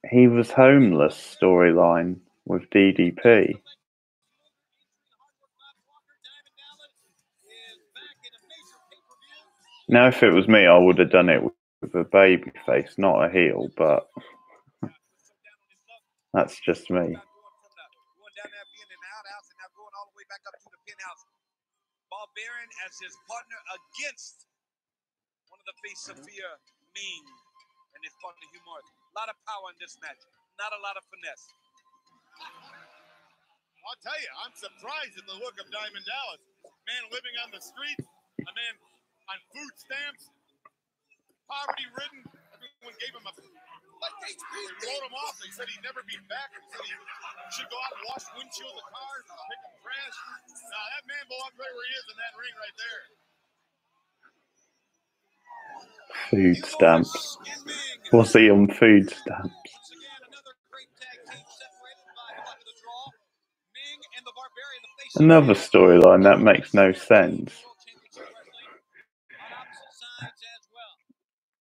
he was homeless storyline with DDP. Now, if it was me, I would have done it with a baby face, not a heel, but that's just me. Bob Baron as his partner against one of the face Sophia Ming and his partner Hugh Morris. A lot of power in this match, not a lot of finesse. I'll tell you, I'm surprised at the look of Diamond Dallas. Man living on the streets, a man on food stamps, poverty-ridden. Everyone gave him a They wrote him off. They said he'd never be back. They said he should go out and wash windshields of cars, pick up trash. Now that man belongs right where he is in that ring right there. Food stamps. Was he on food stamps? Once again, another great tag team separated by the luck of the draw. Ming and the Barbarian, the face Another storyline that makes no sense. World Championship Wrestling on opposite sides as well.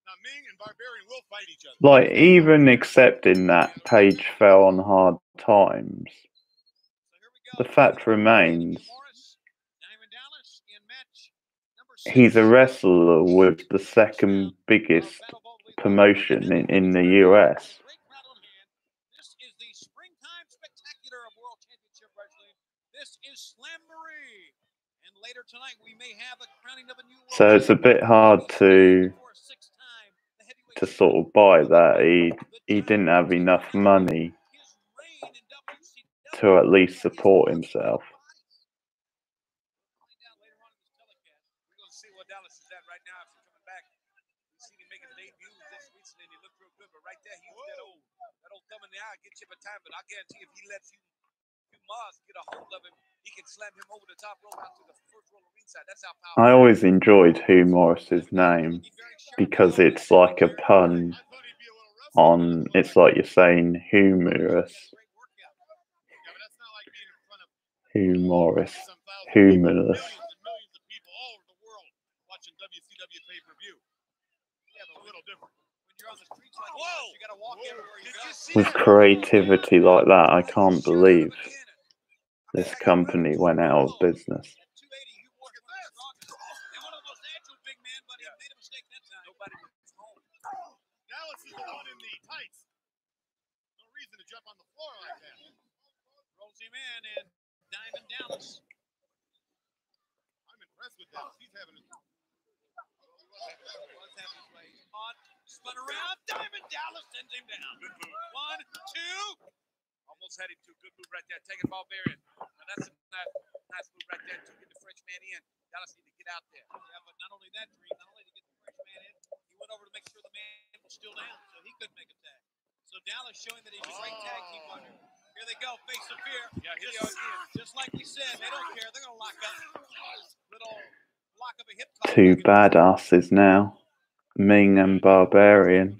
Now Ming and Barbarian will fight each other. Like, even accepting that Page fell on hard times, So here we go. the fact remains Morris, Diamond Dallas in match number 6. he's a wrestler with the second biggest promotion in the US. Great crowd on hand. This is the springtime spectacular of World Championship Wrestling. This is Slamboree. And later tonight we may have the crowning of a new world. So it's a bit hard to sort of buy that he didn't have enough money to at least support himself. Find out later on in this telecast. We're going to see what Dallas is at right now. If he's coming back, we've seen him make his debut just recently, and he looked real good. But right there, he's that old thumb in the eye, gets you every time. But I guarantee if he lets you Mars get a hold of him, he can slam him over the top rope out to the first roll of ringside. That's how powerful. I always enjoyed Hugh Morris's name because it's like a pun on, it's like you're saying humorous. Hugh Morris, humorous. Millions and millions of people all over the world watching WCW pay-per-view. Yeah, but a little different. When you're on the streets like this, you got to walk everywhere you go. With creativity like that, I can't believe this company went out of business. At 280, Hugh Morris was the strongest. And one of the most agile big men, but he made a mistake that time. Nobody was home. Dallas is the one in the tights. No reason to jump on the floor like that. Rolls him in, and Diamond Dallas. I'm impressed with Dallas. He's having his way. On, spun around. Diamond Dallas sends him down. Good move. 1, 2. Almost had him to a good move right there. Taking Barbarian. Now that's a nice move right there to get the French man in. Dallas need to get out there. Yeah, but not only that, Dream, not only to get the French man in, he went over to make sure the man was still down, so he couldn't make a tag. So Dallas showing that he's a great tag team partner. Here they go, face of fear. Yeah, here they are again. Just like we said, they don't care. They're going to lock up. Little lock up a hip toss. Two badasses now, Ming and Barbarian.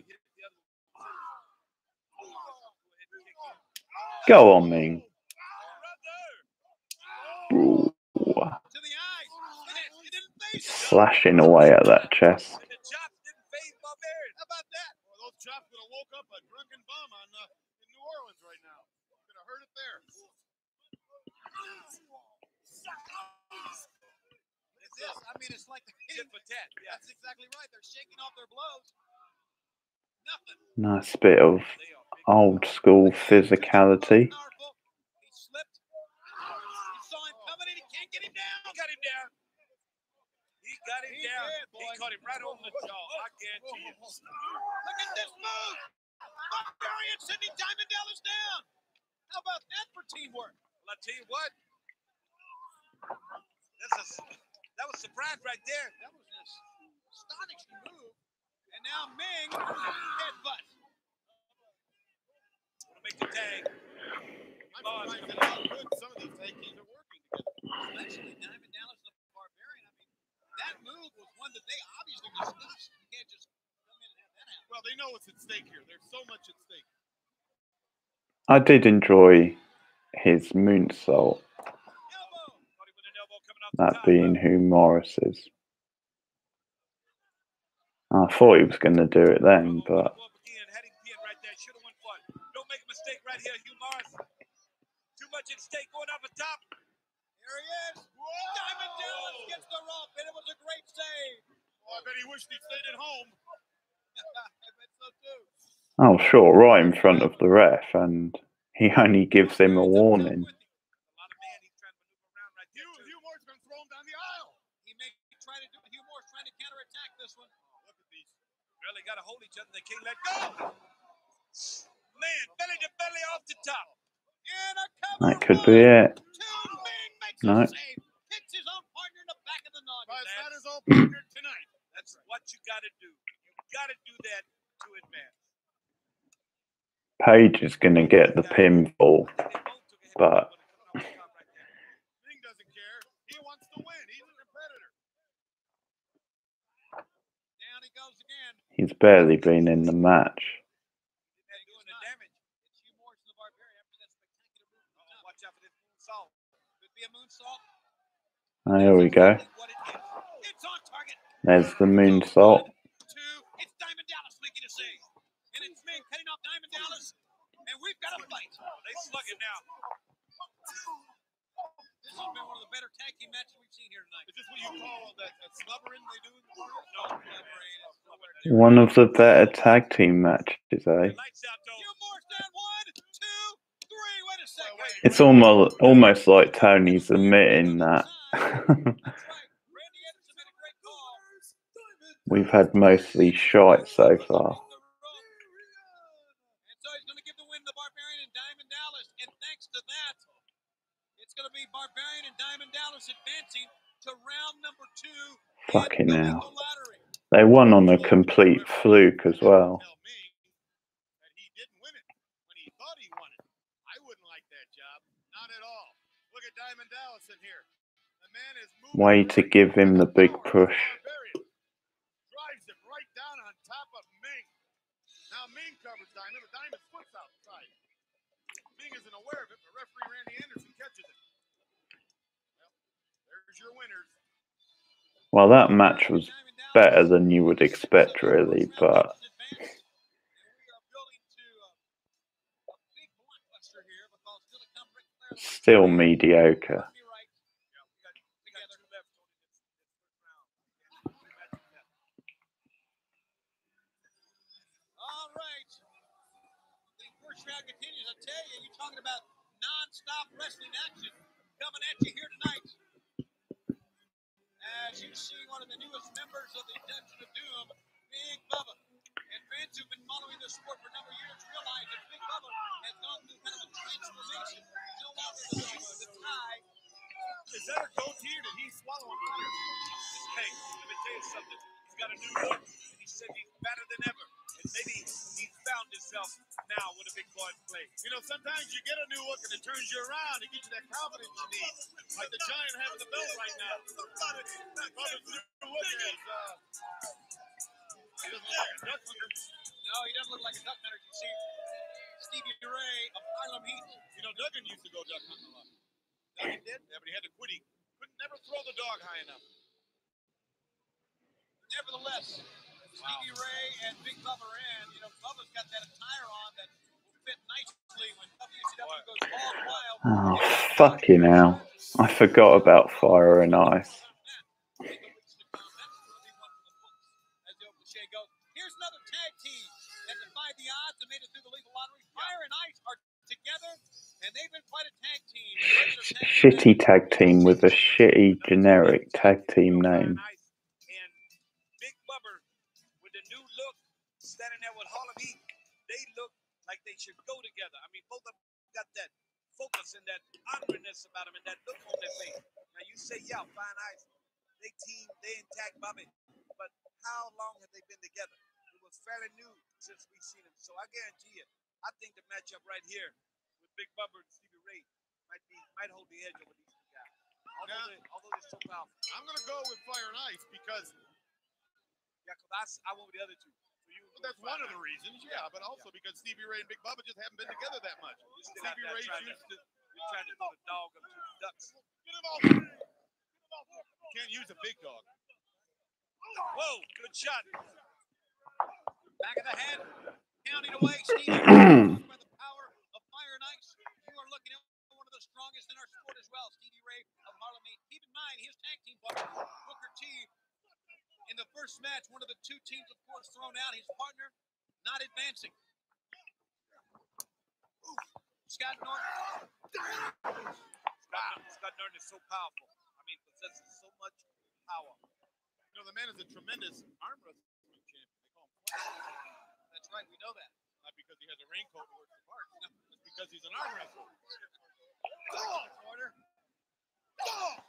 Go on, Ming. Ooh. To the eyes. He didn't face it. Slashing away at that chest. And the chops didn't phase Barbarian. How about that? Well, those chops would have woke up a drunken bum in New Orleans right now. Could have heard it there. I mean, it's like Tit for tat. Yeah. That's exactly right. They're shaking off their blows. Nothing. Nice bit of old school physicality. Powerful. He slipped. He saw him coming and he can't get him down. He got him down. He got him He down. did, boy. He caught him right on the jaw. I guarantee you. Look at this move. Barbarian sending Diamond Dallas down. How about that for teamwork? Well, I tell you what. That was surprise right there. That was an astonishing move. And now Ming headbutt. Make the tag. I'm surprised at how good some of these tag teams are working together. Especially Diamond Dallas and the Barbarian. I mean, that move was one that they obviously discussed. You can't just come in and have that happen. Well, they know what's at stake here. There's so much at stake. I did enjoy his moonsault, Elbow. Caught him with an elbow coming off the that top. being Hugh Morris's. I thought he was going to do it then, but Had him pinned right there. Should have went for it. Don't make a mistake right here, Hugh Morris. Too much at stake going off the top. Here he is. Diamond Dallas gets the rope, and it was a great save. Oh, I bet he wished he'd stayed at home. I bet so too. oh sure, right in front of the ref, and he only gives him a warning. A lot of man he's trying to maneuver around right there. too. Hugh Moore's been thrown down the aisle. He may try to do it. Hugh Moore's trying to counterattack this one. Look at these. Really got to hold each other. They can't let go. Man, belly to belly off the top. And a cover. That could be it. Ming makes No. a save. Hits his own partner in the back of the noggin. But it's not his own partner tonight. That's what you got to do. You got to do that to advance. Page is going to get the pinfall, but Ming doesn't care. He wants to win. He's a competitor. Down he goes again. he's barely been in the match. Doing the damage. It's Hugh Morrison, the Barbarian, after that spectacular move. Watch out for this moonsault. Could be a moonsault. Oh, here we go. What it is. It's on target. There's the moonsault. 2. It's Diamond Dallas making a save. And it's Ming cutting off Diamond Dallas. And we've got a fight. They slug it now. This has been one of the better tag team matches we've seen here tonight. Is this what you call that slubbering they do in the corner? No, Barbarian is nowhere near. One of the better tag team matches, eh? Lights out, though. Hugh Morrison, 1, 2, 3. Wait a second. It's almost like Tony's admitting that. That's right. Randy Anderson made a great call. We've had mostly shite so far. And so he's going to give the win to Barbarian and Diamond Dallas. And thanks to that, it's going to be Barbarian and Diamond Dallas advancing to round number 2 Fucking in the hell. legal lottery. They won on a complete fluke as well. Tell Ming that he didn't win it when he thought he won it. I wouldn't like that job. Not at all. Look at Diamond Dallas in here. The man is moving. Way to give him the big push. Drives him right down on top of Ming. Now Ming covers Diamond, but Diamond's foot's outside. Ming isn't aware of it, but referee Randy Anderson catches it. Well, there's your winners. Well, that match was better than you would expect, really, but still mediocre. All right. The first round continues. I tell you, you're talking about non-stop wrestling action coming at you here tonight. As you see, one of the newest members of the Dungeon of Doom, Big Bubba. And fans who've been following the sport for a number of years realize that Big Bubba has gone through kind of a transformation. No longer the tie. Is that a goatee or did he swallow a water? Hey, let me tell you something. He's got a new look, and he said he's better than ever. And maybe he's found himself now with a big boy play. You know, sometimes you get a new look and it turns you around. It gives you that confidence you need. Like the Giant having the belt right now. Bubba's new look is, he doesn't look like a duck hunter. No, he doesn't look like a duck hunter. You see, Stevie Ray of Harlem Heat. You know, Duggan used to go duck hunting a lot. Duggan did? Yeah, but he had to quit. He couldn't never throw the dog high enough. Nevertheless, Stevie Ray and Big Bubba are in. You know, Bubba's got that attire on that will fit nicely when WCW goes all wild. Oh, fucking hell. I forgot about Fire and Ice. Here's another tag team that defied the odds and made it through the legal lottery. Fire and Ice are together, and they've been quite a tag team. Shitty tag team with a shitty generic tag team name. And Big Bubba with the new look, standing there with Harlem Heat, they look like they should go together. I mean, both of them got that focus and that honoriness about them and that look on their face. Now you say, yeah, Fine Ice, they team, they in tag Bobby, but how long have they been together? It was fairly new since we've seen them. So I guarantee you, I think the matchup right here with Big Bubba and Stevie Ray might hold the edge over these two guys. Although they're so powerful. I'm going to go with Fire and Ice because I went with the other two. So that's one of the reasons, but also because Stevie Ray and Big Bubba just haven't been together that much. Stevie Ray used to... You're trying to throw the dog up to the ducks. Get him off! You can't use a big dog. Whoa, good shot. Back of the head, counting away. Stevie Ray by the power of Fire and Ice. You are looking at one of the strongest in our sport as well. Stevie Ray of Harlem Heat. Keep in mind, his tag team partner, Booker T. In the first match, one of the two teams, of course, thrown out. His partner not advancing. Ooh. Scott Norton. Scott Norton is so powerful. I mean, possesses so much power. You know, the man is a tremendous arm wrestling champion. They call him Flash. That's right, we know that. Not because he has a raincoat that works the part. It's because he's an arm wrestler.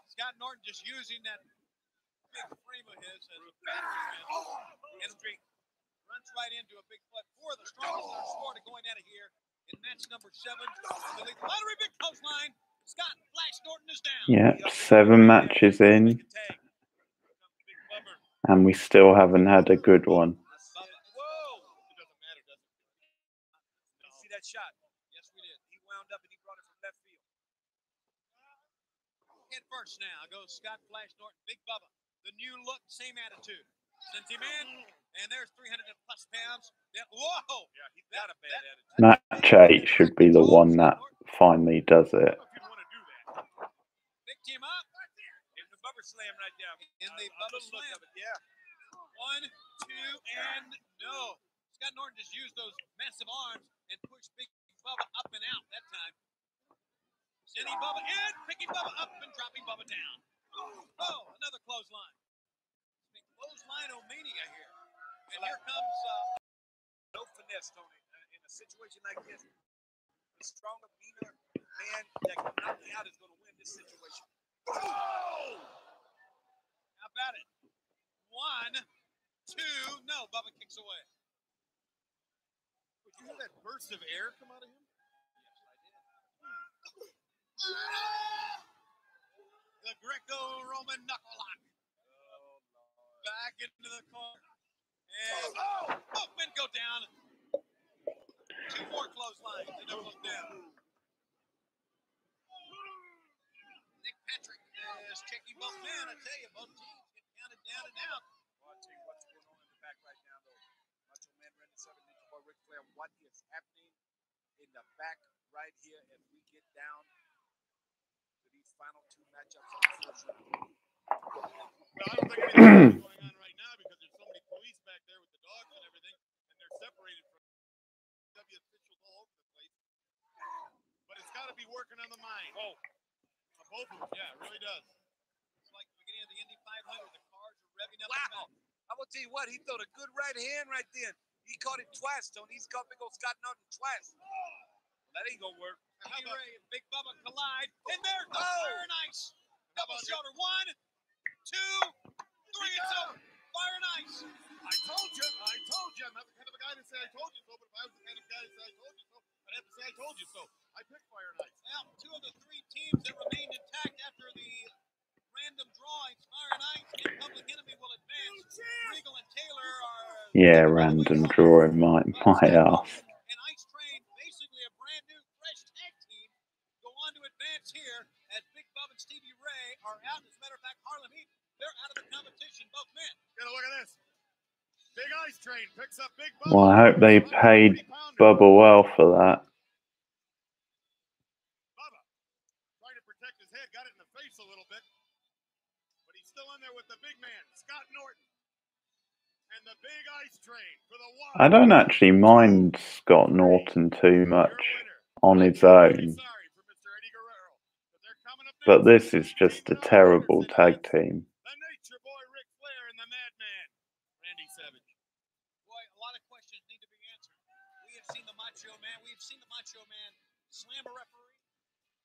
Scott Norton just using that big frame of his as a battery man. And runs right into a big foot. Four of the strongest in the sport are going out of here in match number 7 of the league lottery big clothesline. Scott Flash Norton is down. Yep, 7 matches in, and we still haven't had a good one. Whoa! It doesn't matter, does it? Did you see that shot? Yes, we did. He wound up and he brought it from left field. Head first now goes Scott Flash Norton, Big Bubba. The new look, same attitude. Sends him in, and there's 300 plus pounds. Whoa! Yeah, he's got a bad attitude. Match 8 should be the one that finally does it. Picked him up. In the Bubba Slam right there. In the Bubba Slam. Yeah. 1, 2, and no. Scott Norton just used those massive arms and pushed Big Bubba up and out that time. Sending Bubba in, picking Bubba up and dropping Bubba down. Oh, another clothesline. Clothesline-omania here. And here comes no finesse, Tony. In a situation like this, the stronger, meaner man that can knock you out is going to win this situation. Oh! How about it? 1, 2, no. Bubba kicks away. Did you hear that burst of air come out of him? Yes, I did. The Greco-Roman knuckle lock. Back into the corner. And both men go down. 2 more clotheslines. They don't look down. Nick Patrick is checking both men. I tell you, both teams get counted down and out. Well, I'll tell you what's going on in the back right now, though. Macho Man Randy Savage, Ninja Boy Ric Flair. What is happening in the back right here as we get down to these final 2 matchups of the first round? Well, I don't think anything's going on right now because there's so many police back there with the dogs and everything, and they're separated from W officials all over the place. But it's got to be working on the mind. Oh, on both of them. Yeah, it really does. It's like the beginning of the Indy 500. The cars are revving up. Wow. I'm going to tell you what, he threw a good right hand right then. He caught him twice, Tony. He's caught big old Scott Norton twice. That ain't going to work. Eddie Ray and Big Bubba collide. And there's the fire and ice. Double shoulder. 1, 2, 3. It's over. Fire and ice. I told you. I'm not the kind of a guy to say I told you so, but if I was the kind of guy to say I told you so, I'd have to say I told you so. I picked Fire and Ice. Now, 2 of the 3 teams that remained intact after the random drawings, Fire and Ice and Public Enemy will advance. Regal and Taylor are... Yeah, random drawing my ass. And Ice Train, basically a brand new, fresh tag team, go on to advance here as Big Bub and Stevie Ray are out. As a matter of fact, Harlem Heat, they're out of the competition, both men. Get a look at this. Big Ice Train picks up Big Bubba. Well, I hope they paid Bubba well for that. Bubba trying to protect his head, got it in the face a little bit, but he's still in there with the big man, Scott Norton, and the Big Ice Train for the one. I don't actually mind Scott Norton too much on his own, but this is just a terrible tag team. The Nature Boy Ric Flair and the Madman Randy Savage. Boy, a lot of questions need to be answered. We have seen the Macho Man. We've seen the Macho Man slam a referee,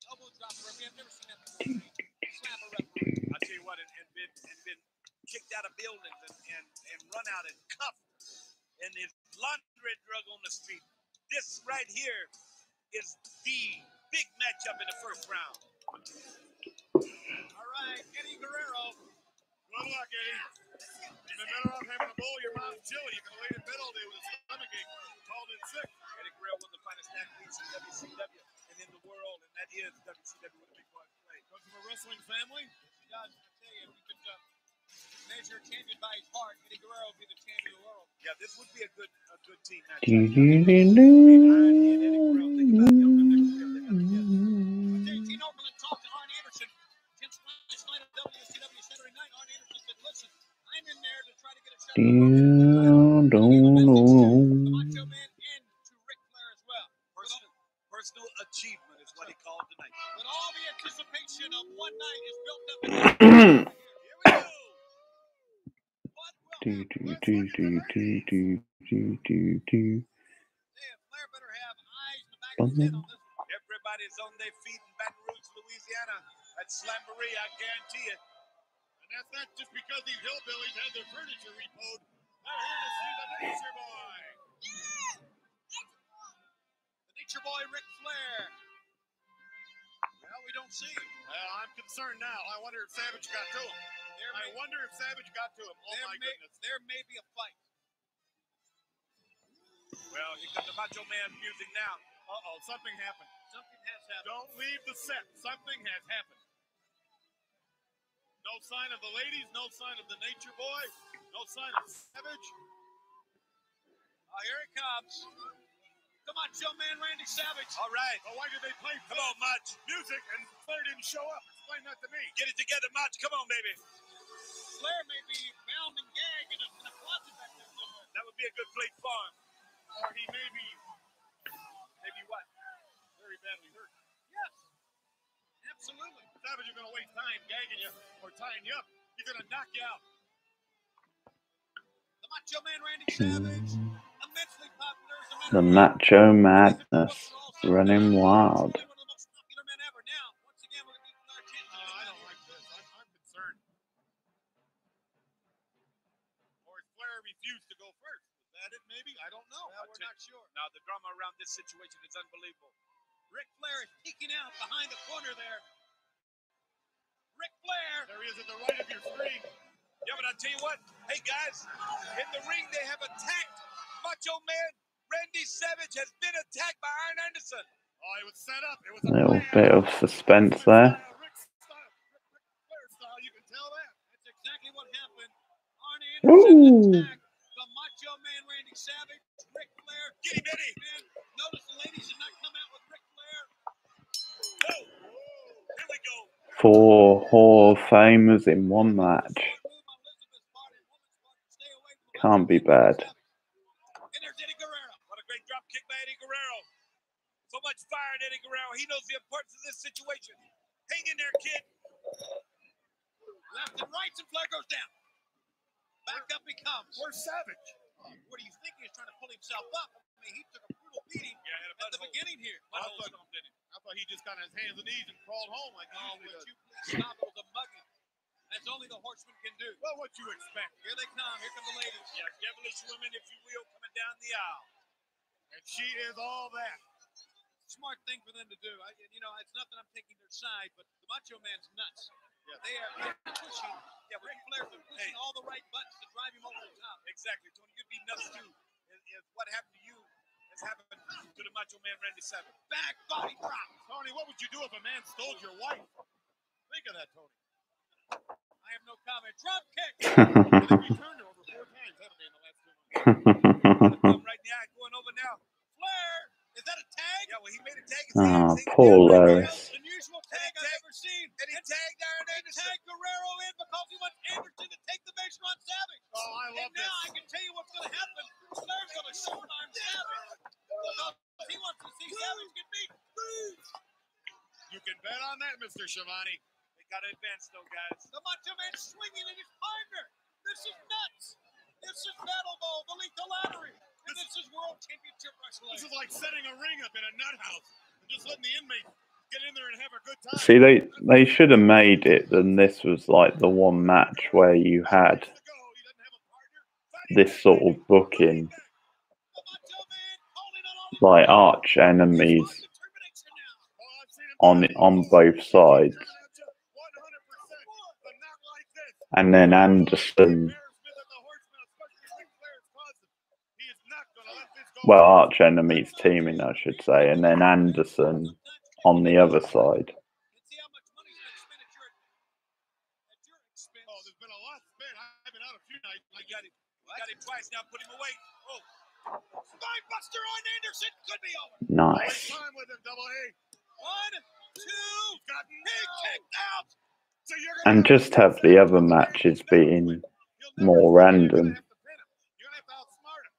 elbow drop a referee. I've never seen that before. Slap a referee. I tell you what, and been kicked out of buildings and run out and cuffed and is laundry drug on the street. This right here is the big matchup in the first round. All right, Eddie Guerrero. Good luck, Eddie. You've been better off having a bowl of your mom's chili. You can lay in bed all day with a stomach ache. Called in sick. Eddie Guerrero, one of the finest athletes in WCW and in the world, and that is WCW with a big boy play. Comes from a wrestling family. He does. I tell you, if we could measure a champion by his heart, Eddie Guerrero would be the champion of the world. Yeah, this would be a good team match. Gene Okerlund talked to Arn Anderson. Since last night on WCW Saturday night, Arn Anderson said, listen, I'm in there to try to get a shot. The Macho Man and to Ric Flair as well. Personal achievement is what he called tonight. But all the anticipation of one night is built up. Here we go. What will Flair better have eyes in the back of his head on this. Everybody's on their feet in Baton Rouge, Louisiana. At Slamboree, I guarantee it. And that's not just because these hillbillies had their furniture repoed. They're here to see the Nature Boy. The Nature Boy Ric Flair. Well, we don't see. I'm concerned now. I wonder if Savage got to him. Oh, my goodness. There may be a fight. Well, here comes the Macho Man music now. Uh-oh, something happened. Something has happened. Don't leave the set. Something has happened. No sign of the ladies, no sign of the Nature Boy, no sign of Savage. Here it comes. The Macho Man Randy Savage. All right. Well, why did they play Come on, Mach. music and Flair didn't show up? Explain that to me. Get it together, Mach. Come on, baby. Flair may be bound and gagged in a closet back there somewhere. That would be a good place for him. Or he may be Maybe what? very badly hurt. Yes. Absolutely. Savage is going to waste time gagging you or tying you up. He's going to knock you out. The Macho Man Randy Savage. Immensely popular as a matter The of Macho Madness running wild. One of the most popular men ever. Now, once again, we're going to be our chance to I don't like this. I'm concerned. Or if Flair refused to go first. Is that it, maybe? I don't know. Well, we're not sure. Now, the drama around this situation is unbelievable. Ric Flair is peeking out behind the corner there. Ric Flair. There he is at the right of your screen. Yeah, but I'll tell you what. Hey, guys, in the ring, they have attacked Macho Man. Randy Savage has been attacked by Arn Anderson. Oh, it was set up. It was A little bit of suspense there. Ric Flair style, you can tell that. That's exactly what happened. Arn Anderson attacked the Macho Man Randy Savage. Ric Flair. Get him, Eddie. Notice the ladies did not come out with Ric Flair. Whoa. Here we go. 4 Hall of Famers in one match. Can't be bad. And there's Eddie Guerrero. What a great drop kick by Eddie Guerrero. So much fire in Eddie Guerrero. He knows the importance of this situation. Hang in there, kid. Left and right, and Flair goes down. Back up he comes. Where's Savage? What do you think? He's trying to pull himself up. I mean, he took a brutal beating at the beginning here. I thought he just got on his hands and knees and crawled home like he Oh, usually would does. you please stop? It was a mugging. That's only the Horseman can do. Well, what you expect? Here they come. Here come the ladies. Yeah, devilish women, if you will, coming down the aisle. And she is all that. Smart thing for them to do. It's not that I'm taking their side, but the Macho Man's nuts. Yeah. They're pushing. Yeah, Ric Flair's been pushing all the right buttons to drive him over the top. Exactly, Tony. You'd be nuts too. If what happened to you has happened to the Macho Man Randy Savage. Back body drop. Tony, what would you do if a man stole your wife? Think of that, Tony. I have no comment. Drop kick. They've returned her over 4 times, haven't they, in the last 2 months? Right now, going over now. Flair. Is that a tag? Yeah, well, he made a tag. Ah, Paul Harris. Unusual tag I've ever seen. And he tagged Arn Anderson. Tagged Guerrero in because he wants Anderson to take the measure on Savage. Oh, I love and now this. I can tell you what's going to happen. Flair's going to short arm Savage because he wants to see Savage get beat. You can bet on that, Mr. Schiavone. They got to advance, though, guys. The Macho Man swinging in his partner. This is nuts. This is Battle Bowl, the Lethal Lottery. And this is World Championship Wrestling. This is like setting a ring up in a nut house and just letting the inmate get in there and have a good time. See, they should have made it, and this was like the one match where you had this sort of booking, like arch enemies on both sides, and then Anderson. Well, arch enemies teaming, I should say, and then Anderson on the other side. See how much money's been spent at your expense. Oh, there's been a lot spent. I've been out a few nights. I got him. Got him twice now. Put him away. Oh. Spinebuster on Anderson. Could be over. Nice. Time with him, Double A. 1, 2. Got He kicked out. So you're And just have the other matches being more random. You're gonna have to outsmart him.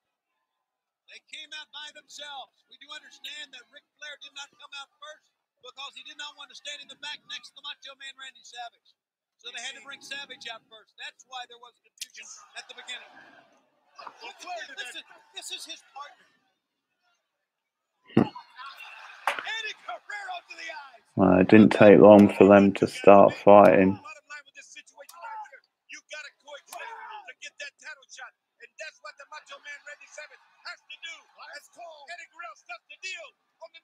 They came out by themselves. We do understand that Ric Flair did not come out first because he did not want to stand in the back next to the Macho Man Randy Savage. So they had to bring Savage out first. That's why there was confusion at the beginning. This is his partner. Eddie Guerrero to the eyes. Well, it didn't take long for them to start fighting. Bottom line with this situation right here, you got to coexist to get that title shot. And that's what the Macho Man Randy Savage has to do. That's called Eddie Guerrero stuff the deal on the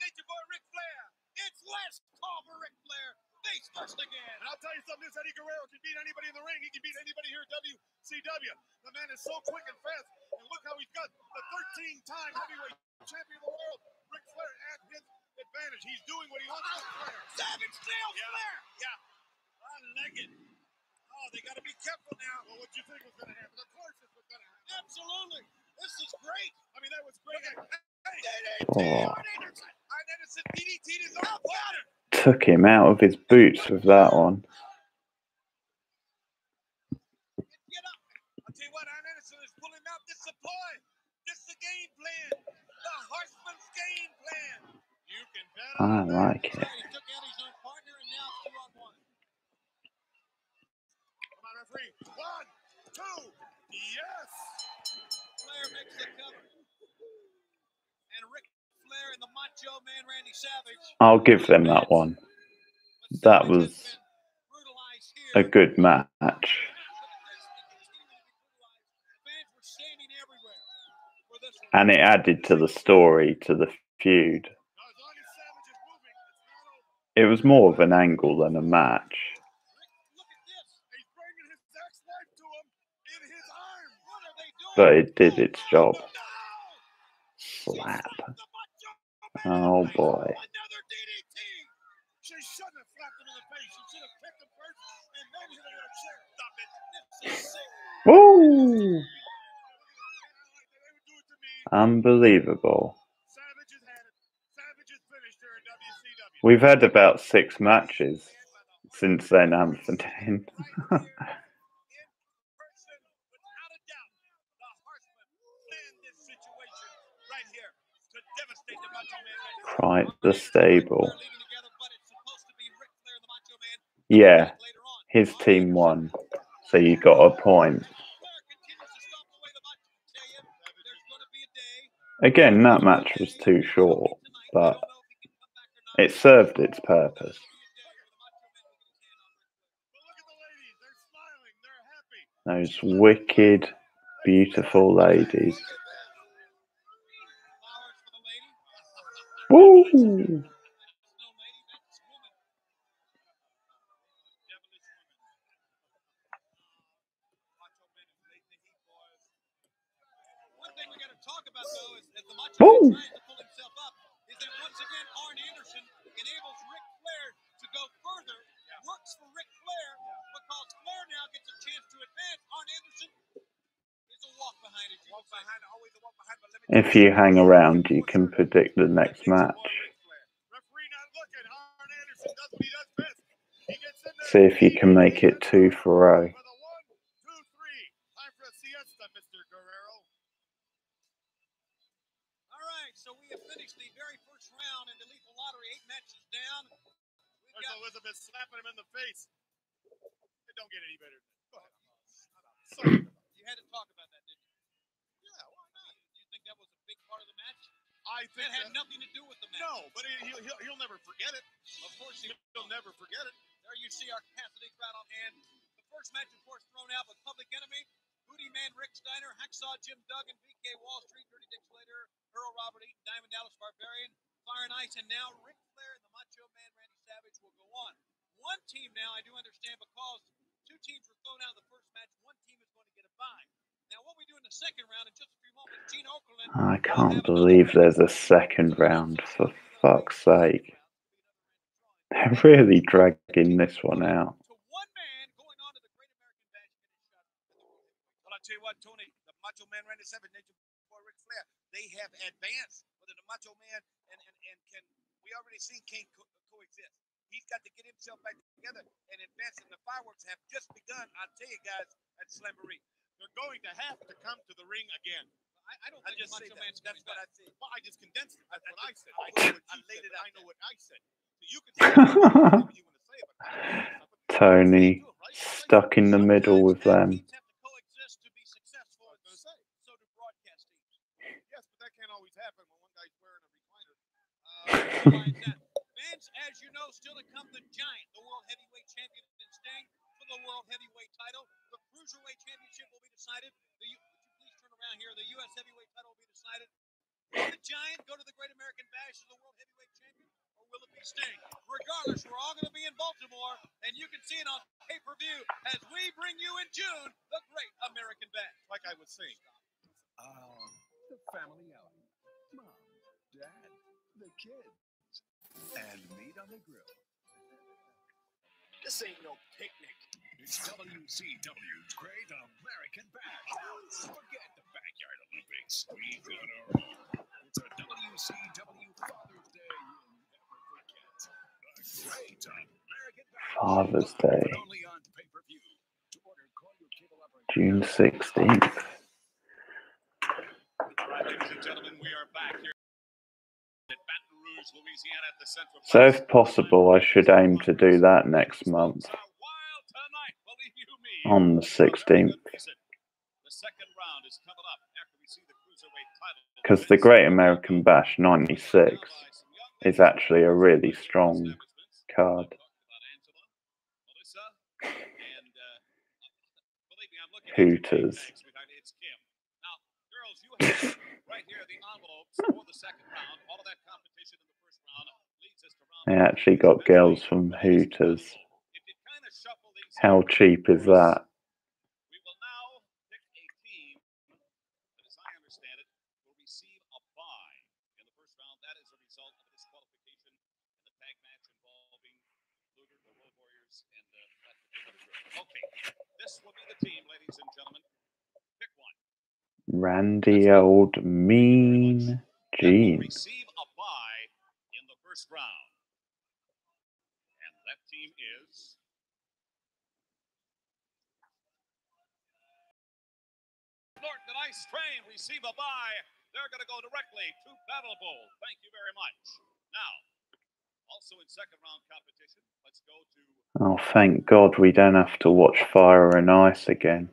Last call for Ric Flair. Face first again. And I'll tell you something, this Eddie Guerrero can beat anybody in the ring. He can beat anybody here at WCW. The man is so quick and fast. And look how he's got the 13-time heavyweight champion of the world, Ric Flair, at his advantage. He's doing what he wants with Flair. Savage nails Flair. Yeah. I like it. Oh, they got to be careful now. Well, what do you think was going to happen? Of course it's going to happen. Absolutely. This is great. I mean, that was great. Oh. Arn Anderson DDT'd his own partner. Took him out of his boots with that one. Get up. I'll tell you what, Arn Anderson is pulling out. This is a ploy. This is the game plan. The Horseman's game plan. You can bet I on that. like it. He took out his own partner and now it's 2-on-1. Come on, referee. 1, 2. Yes. Flair makes the cover. And Ric Flair and the Macho Man Randy Savage. I'll give them that one. That was a good match. And it added to the story, to the feud. Now, as long as Savage is moving, it's not over. It was more of an angle than a match. Look at this. He's bringing his ex-wife to him in his arms. What are they doing? But it did its job. No! Slap. The Macho Man Oh boy. Another DDT. She shouldn't have slapped him in the face. She should have kicked him first and then hit him with a chair. Stop it. This is sick. Woo! They would do it to me. Unbelievable. Savage has had it. Savage is finished here in WCW. We've had about 6 matches since then, Anthony. Right here, in person, without a doubt, the Horseman planned this situation right here to devastate the Macho Man. Quite the stable. They're leaving together, but it's supposed to be Ric Flair and the Macho Man. Yeah, Later on. his team won. So you got a point. Flair continues to stomp away the Macho Man. Tell you, there's going to be a day. Again, that match was too short, but it served its purpose. But look at the ladies. They're smiling. They're happy. Those wicked, beautiful ladies. Woo! One thing we got to talk about, though, is as the Macho Man Woo! tries to pull himself up, is that once again Arn Anderson enables Ric Flair to go further, works for Ric Flair, because Flair now gets a chance to advance. Arn Anderson is a walk behind it. Walk behind, always a walk behind, but let me If you hang around, you can predict the next match. Referee not looking. Arn Anderson does what he does best. He gets in there. See if you can make it 2 for 0. For the 1, 2, 3. Time for a siesta, Mr. Guerrero. All right, so we have finished the very first round in the Lethal Lottery. 8 matches down. We've There's got Elizabeth slapping him in the face. It don't get any better than that. Go ahead. Sorry. You had to talk about that, didn't you? Yeah, why not? Do you think that was a big part of the match? I think That had that, nothing to do with the match. no, but he'll never forget it. Of course, He'll never forget it. there you see our Cassidy crowd on hand. The first match, of course, thrown out with Public Enemy, Booty Man Rick Steiner, Hacksaw Jim Duggan, BK Wall Street, Dirty Dick Slater, Earl Robert Eaton, Diamond Dallas Barbarian, Fire and Ice, and now Ric Flair and the Macho Man Randy Savage will go on. One team now, I do understand, because 2 teams were thrown out in the first match, one team is going to get a bye. Now, what we do in the second round in just a few moments, Gene Okerlund. I can't believe there's a second round, for fuck's sake. They're really dragging this one out. To one man going on to the Great American Bash and getting shot. Well, I'll tell you what, Tony, the Macho Man Randy Savage, Nature Boy Ric Flair, they have advanced. Whether the Macho Man and can, we already seen King coexist. He's got to get himself back together and advance, and the fireworks have just begun, I'll tell you guys, at Slamboree. They're going to have to come to the ring again. I don't I think just the say Macho that. Man's That's coming what back. I said. Well, I just condensed it. That's what I said. I laid it out. I know what I said. So you can say whatever you want to say, but Tony stuck in the middle with them. Teams have to coexist to be successful, and so do broadcast teams. Yes, but that can't always happen when one guy's wearing a recliner. Realize that. Vince, as you know, still to come, the Giant, the World Heavyweight Champion, and Sting for the World Heavyweight title. The Cruiserweight Championship will be decided. Would you please turn around here? The U.S. Heavyweight title will be decided. Will the Giant go to the Great American Bash as the World Heavyweight Champion, or will it be Sting? Regardless, we're all going to be in Baltimore, and you can see it on pay-per-view as we bring you in June the Great American Bash. Like I was saying. The family outing. Mom, Dad, the kids, and meat on the grill. This ain't no picnic. It's WCW's Great American Bash. Forget the Backyard Olympics. We've got our own. It's a WCW Father's Day you'll never forget. The Great American Bash. Father's Day, Only on pay-per-view. To order, call your cable operator. June 16th. All right, ladies and gentlemen, we are back here at Baton Rouge, Louisiana at the Central. So if possible, I should aim to do that next month on the 16th. The second round is coming up after we see the cruiserweight title. Because the Great American Bash 96 is actually a really strong card. Hooters. Now, girls, you have right here the envelopes for the second round. All of that competition in the first round leads us to round. They actually got girls from Hooters. How cheap is that? We will now pick a team that, as I understand it, will receive a bye in the first round. That is a result of a disqualification in the tag match involving Luger, the Road Warriors, and that particular group. Okay, this will be the team, ladies and gentlemen. Pick one. Randy Old Mean Gene. Receive a bye in the first round. And that team is Norton and Ice Train receive a bye. They're going to go directly to Battle Bowl. Thank you very much. Now, also in second round competition, let's go to... Oh, thank God we don't have to watch Fire and Ice again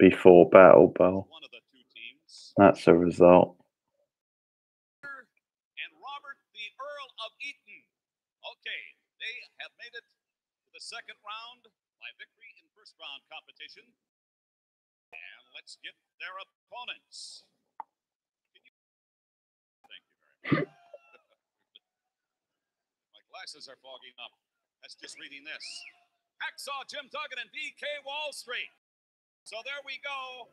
before Battle Bowl. One of the two teams. That's a result. And Robert, the Earl of Eaton. Okay, they have made it to the second round by victory in first round competition. And let's get their opponents. Thank you very much. My glasses are fogging up. That's just reading this. Hacksaw Jim Duggan and BK Wall Street. So there we go.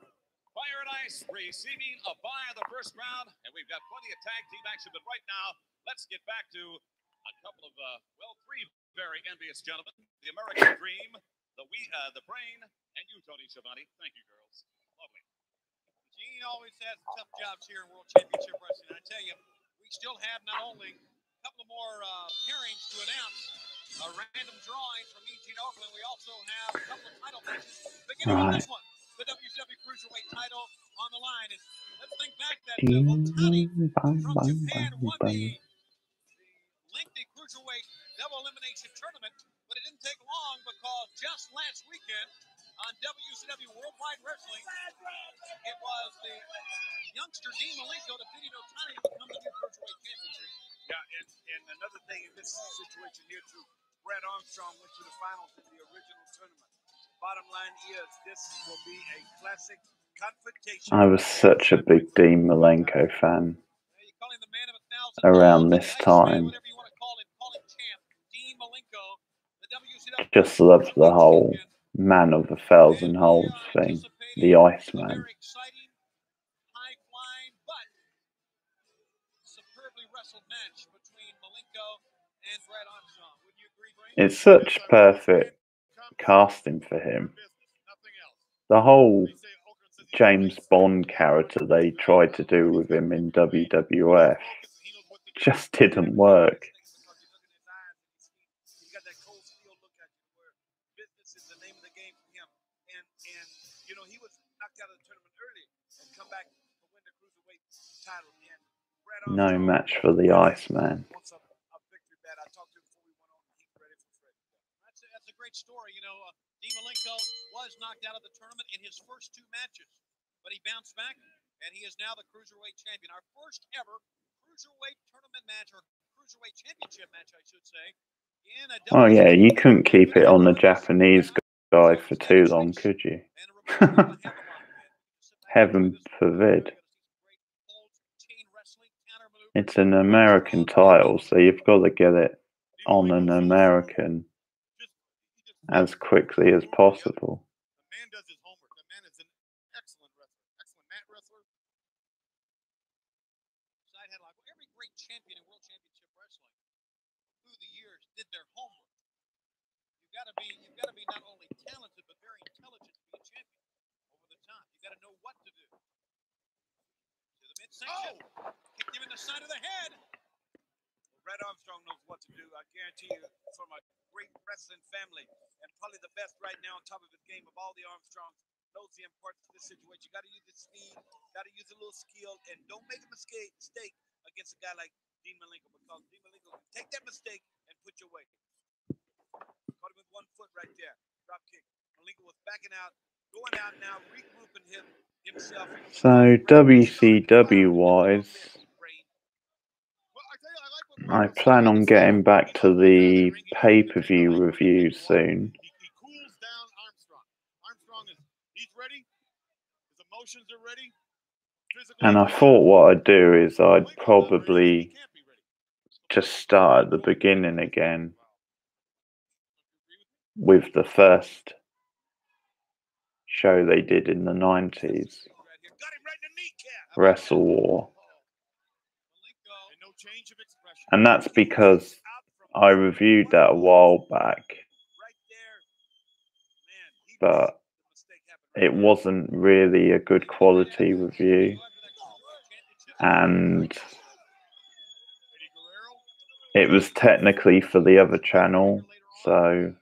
Fire and Ice receiving a bye in the first round. And we've got plenty of tag team action. But right now, let's get back to a couple of, three very envious gentlemen. The American Dream, the Brain, and you, Tony Schiavone. Thank you, girls. Lovely. Gene always has tough jobs here in World Championship Wrestling. I tell you, we still have not only a couple more pairings to announce, random drawings from Eugene, Oakland. We also have a couple of title matches. Beginning with this one, the WCW Cruiserweight title on the line. And let's think back that Otani from Japan won the lengthy Cruiserweight double elimination tournament, but it didn't take long because just last weekend on WCW Worldwide Wrestling, it was the youngster Dean Malenko defeating Otani to become the new Cruiserweight Championship. Yeah, and another thing in this situation here too, Brad Armstrong went to the finals in the original tournament. Bottom line is, this will be a classic confrontation. I was such a big Dean Malenko fan around this time. Just loved the whole Man of 1,000 Holes thing, the Iceman. It's such perfect casting for him. The whole James Bond character they tried to do with him in WWF just didn't work. He's got that cold steel look at you where business is the name of the game for him. And you know, he was knocked out of the tournament early and come back to win the Cruiserweight title. And Brad Armstrong, No match for the Iceman. wants a victory bet. I talked to him before we went on. He's ready for Fred. That's a great story. You know, Dean Malenko was knocked out of the tournament in his first two matches, but he bounced back, and he is now the Cruiserweight champion. Our first ever Cruiserweight tournament match, or Cruiserweight championship match, I should say. Oh yeah, you couldn't keep it on the Japanese guy for too long, could you? Heaven forbid. It's an American title, so you've got to get it on an American as quickly as possible. The man does his homework. The man is an excellent wrestler. Excellent mat wrestler. Side headlock. Well, every great champion in World Championship Wrestling through the years did their homework. You've got to be not only talented but very intelligent to be a champion over the top. You got to know what to do. To the midsection. Oh! Kicked him in the side of the head. Brad Armstrong knows what to do. I guarantee you, from a great wrestling family, and probably the best right now on top of his game of all the Armstrongs, knows the importance of this situation. You got to use the speed, got to use a little skill, and don't make a mistake against a guy like Dean Malenko, because Dean Malenko can take that mistake and put you away. Caught him with one foot right there. Drop kick. Malenko was backing out, going out now, regrouping himself. So WCW wise, I plan on getting back to the pay-per-view reviews soon. He cools down Armstrong. Armstrong he's ready. His emotions are ready. And I thought what I'd do is I'd probably just start at the beginning again with the first show they did in the 90s, Wrestle War. And that's because I reviewed that a while back, but it wasn't really a good quality review, and it was technically for the other channel, so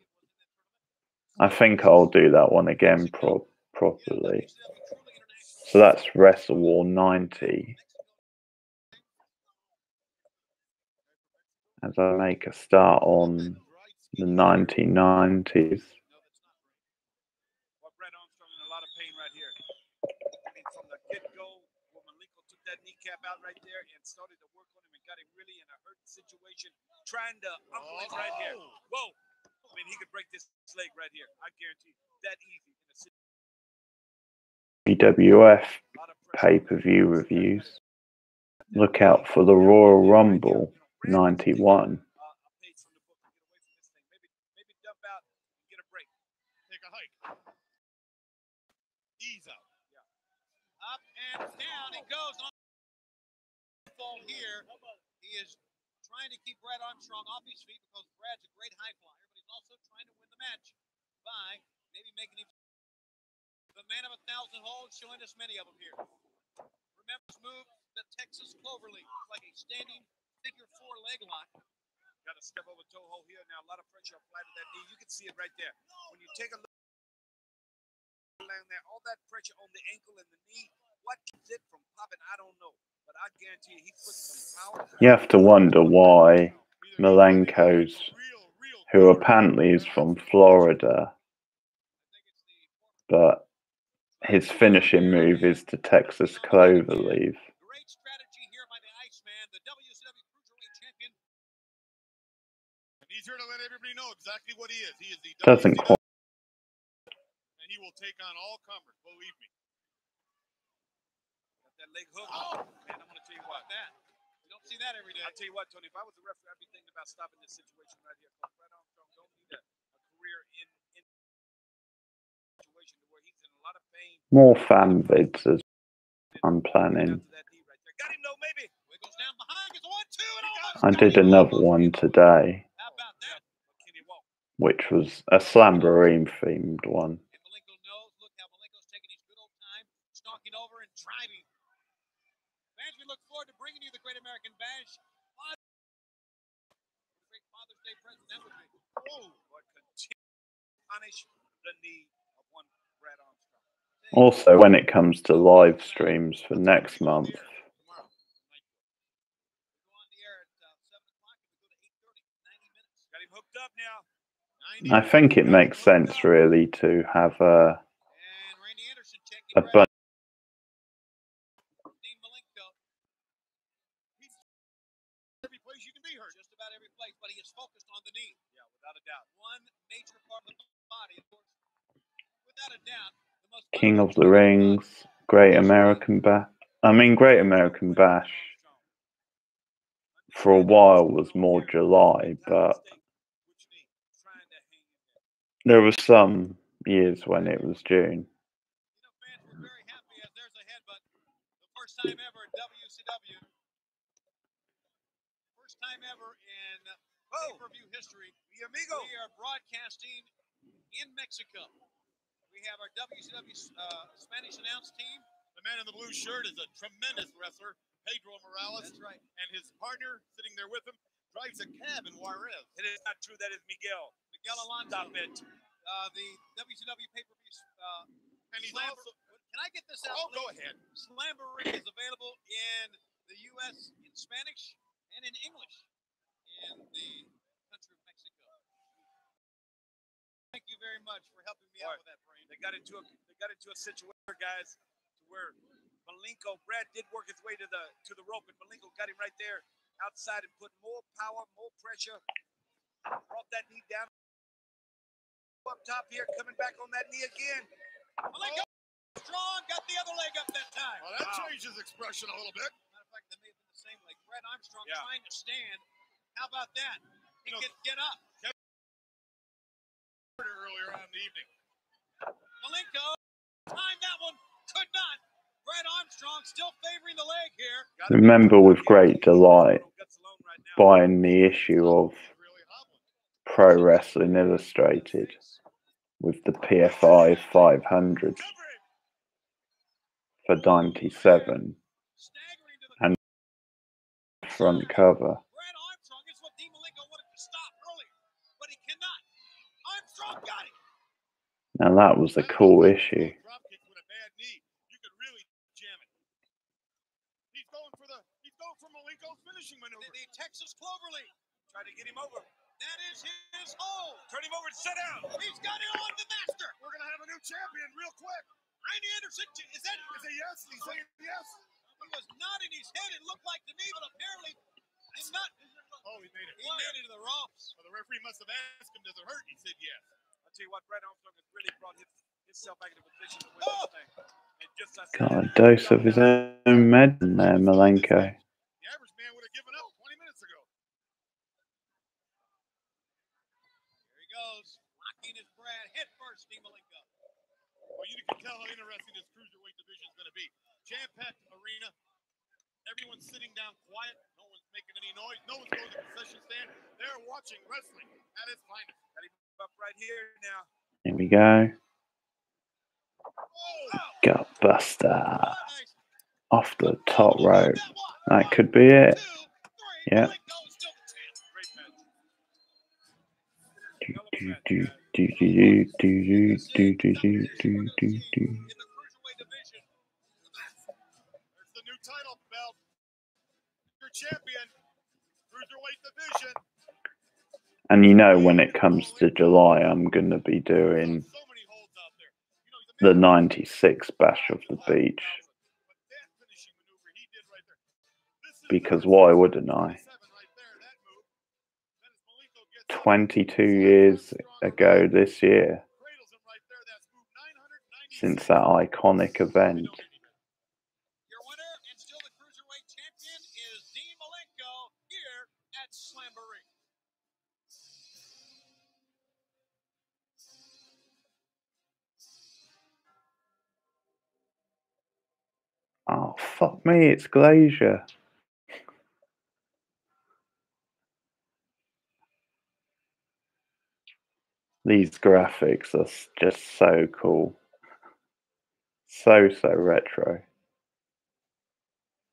I think I'll do that one again properly. So that's Wrestle War 90. As I make a start on the 1990s. Brad Armstrong in a lot of pain right here. I mean, from the get-go, when Malenko took that kneecap out right there and started to work on him and got him really in a hurt situation, trying to uncle him right here. Whoa! I mean, he could break this leg right here. I guarantee you. That easy. WWF pay-per-view reviews. Look out for the Royal Rumble 91. Maybe dump out and get a break. Take a hike. Ease out. Yeah. Up and down he goes on fall here. He is trying to keep Brad Armstrong off his feet because Brad's a great high flyer, but he's also trying to win the match by maybe making him the man of 1,000 holds, showing us many of them here. Remember his move, the Texas Cloverleaf, like a standing figure 4 leg lock. Got to step over toe hold here now. A lot of pressure applied to that knee. You can see it right there. When you take a look down there, all that pressure on the ankle and the knee, what keeps it from popping, I don't know. But I guarantee you, he put some power. You have to wonder why Malenko's, who apparently is from Florida, but his finishing move is the Texas Cloverleaf. Great strategy here by the Iceman, the WCW Cruiserweight Champion. And he's here to let everybody know exactly what he is. He is the Doesn't quite. And he will take on all comers, believe me. Got that leg hook. Oh, man, I'm going to tell you what. You don't see that every day. I'll tell you what, Tony, if I was a referee, I'd be thinking about stopping this situation right here. Brad Armstrong don't need a career in situation where he's in a lot of pain. More fan vids as I'm planning. Got him though, maybe. Wiggles down behind, gets 1, 2, and I did another one today, how about that? which was a Slamboree themed one. And Malenko knows. Look how Malenko's taking his good old time, stalking over and driving. Fans, we look forward to bringing you the Great American Bash. Great Father's Day present that would be. Oh, what continue punish the knee of one Brad Armstrong. Also, when it comes to live streams for next month, I think it makes sense really to have a bunch. Every place you can be hurt. Just about every place, but he is focused on the knee. Yeah, without a doubt. One major part of the body, of course. Without a doubt, the most King of the Rings, Great American Bash. for a while was more July, but there were some years when it was June. Fans were very happy as there's a headbutt. The first time ever in WCW. First time ever in pay-per-view history. We are broadcasting in Mexico. We have our WCW Spanish announce team. The man in the blue shirt is a tremendous wrestler, Pedro Morales. That's right. And his partner sitting there with him drives a cab in Juarez. It is not true. That is Miguel. Miguel Alonso. Stop it. The WCW pay-per-view. And he's also... Can I get this out? Oh, go ahead. Slamboree is available in the U.S. in Spanish and in English in the country of Mexico. Thank you very much for helping me out with that, Brain. They got into a situation, guys, to where Brad did work his way to the rope, and Malenko got him right there outside and put more power, more pressure. Brought that knee down. Up top here, coming back on that knee again. Malenko strong, got the other leg up that time. Well, that changed his expression a little bit. Matter of fact, they may have been the same leg. Brad Armstrong trying to stand. How about that? He can get up. Earlier on in the evening. Malenko timed that one, could not. Brad Armstrong still favoring the leg here. Remember with great delight buying the issue of Pro Wrestling Illustrated with the PFI 500 for 97 and front cover. Brad Armstrong is what Dean Malenko wanted to stop earlier, but he cannot. Armstrong got him. Now that was a cool issue. You could really jam it. He's going for Malenko's finishing maneuver. The Texas Cloverleaf. Trying to get him over. That is his hold. Turn him over and sit down. He's got it on the master. We're going to have a new champion real quick. Randy Anderson, is that? Is it yes? He's saying yes. He was nodding his head. It looked like to me, but apparently did not. Oh, he made it. He made it to the ropes. Well, the referee must have asked him, does it hurt? He said yes. I'll tell you what, Brad Armstrong has really brought himself back into position to win this thing. And just Got a dose of his own medicine there, Malenko. The average man would have given up 20 minutes ago. Here he goes. Locking his Brad head first, Dean Malenko. Well, you can tell how interesting this cruiserweight division is going to be. Jam-packed arena. Everyone's sitting down quiet. No one's making any noise. No one's going to the concession stand. They're watching wrestling at its finest. Got him up right here now. Here we go. Gutbuster. Off the top rope. That could be it. Yeah. Title belt. Your champion, cruiserweight division. And you know, when it comes to July, I'm going to be doing the 96 Bash of the Beach. Because why wouldn't I? 22 years ago this year, since that iconic event. Slamboree. Oh, fuck me, it's Glacier. These graphics are just so cool. So retro.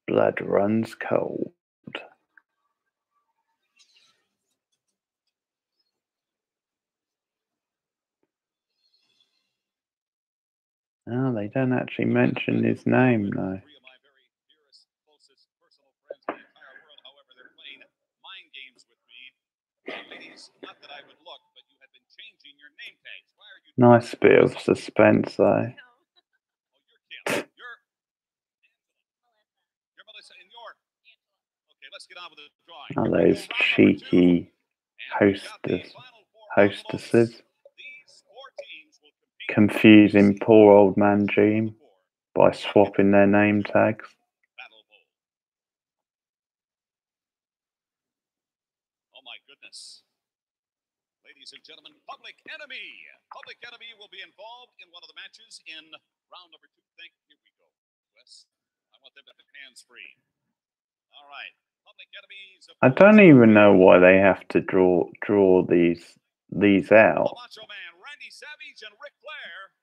Blood runs cold. Oh, they don't actually mention his name, though. Three of my very dearest, closest personal friends in the entire world. However, they're playing mind games with me. Ladies, not that I would look, but you have been changing your name tags. Why are you? Nice bit of suspense, though. Oh, you're Kim. You're Melissa, and you're. Okay, let's get on with the drawing. Oh, those cheeky hostesses. Confusing poor old man Gene by swapping their name tags. ladies and gentlemen, Public Enemy. Public Enemy will be involved in one of the matches in round number 2. Here we go, Wes. I want them to have hands free. All right. Public Enemies. I don't even know why they have to draw these out. Macho Man, Randy Savage, and Ric Flair.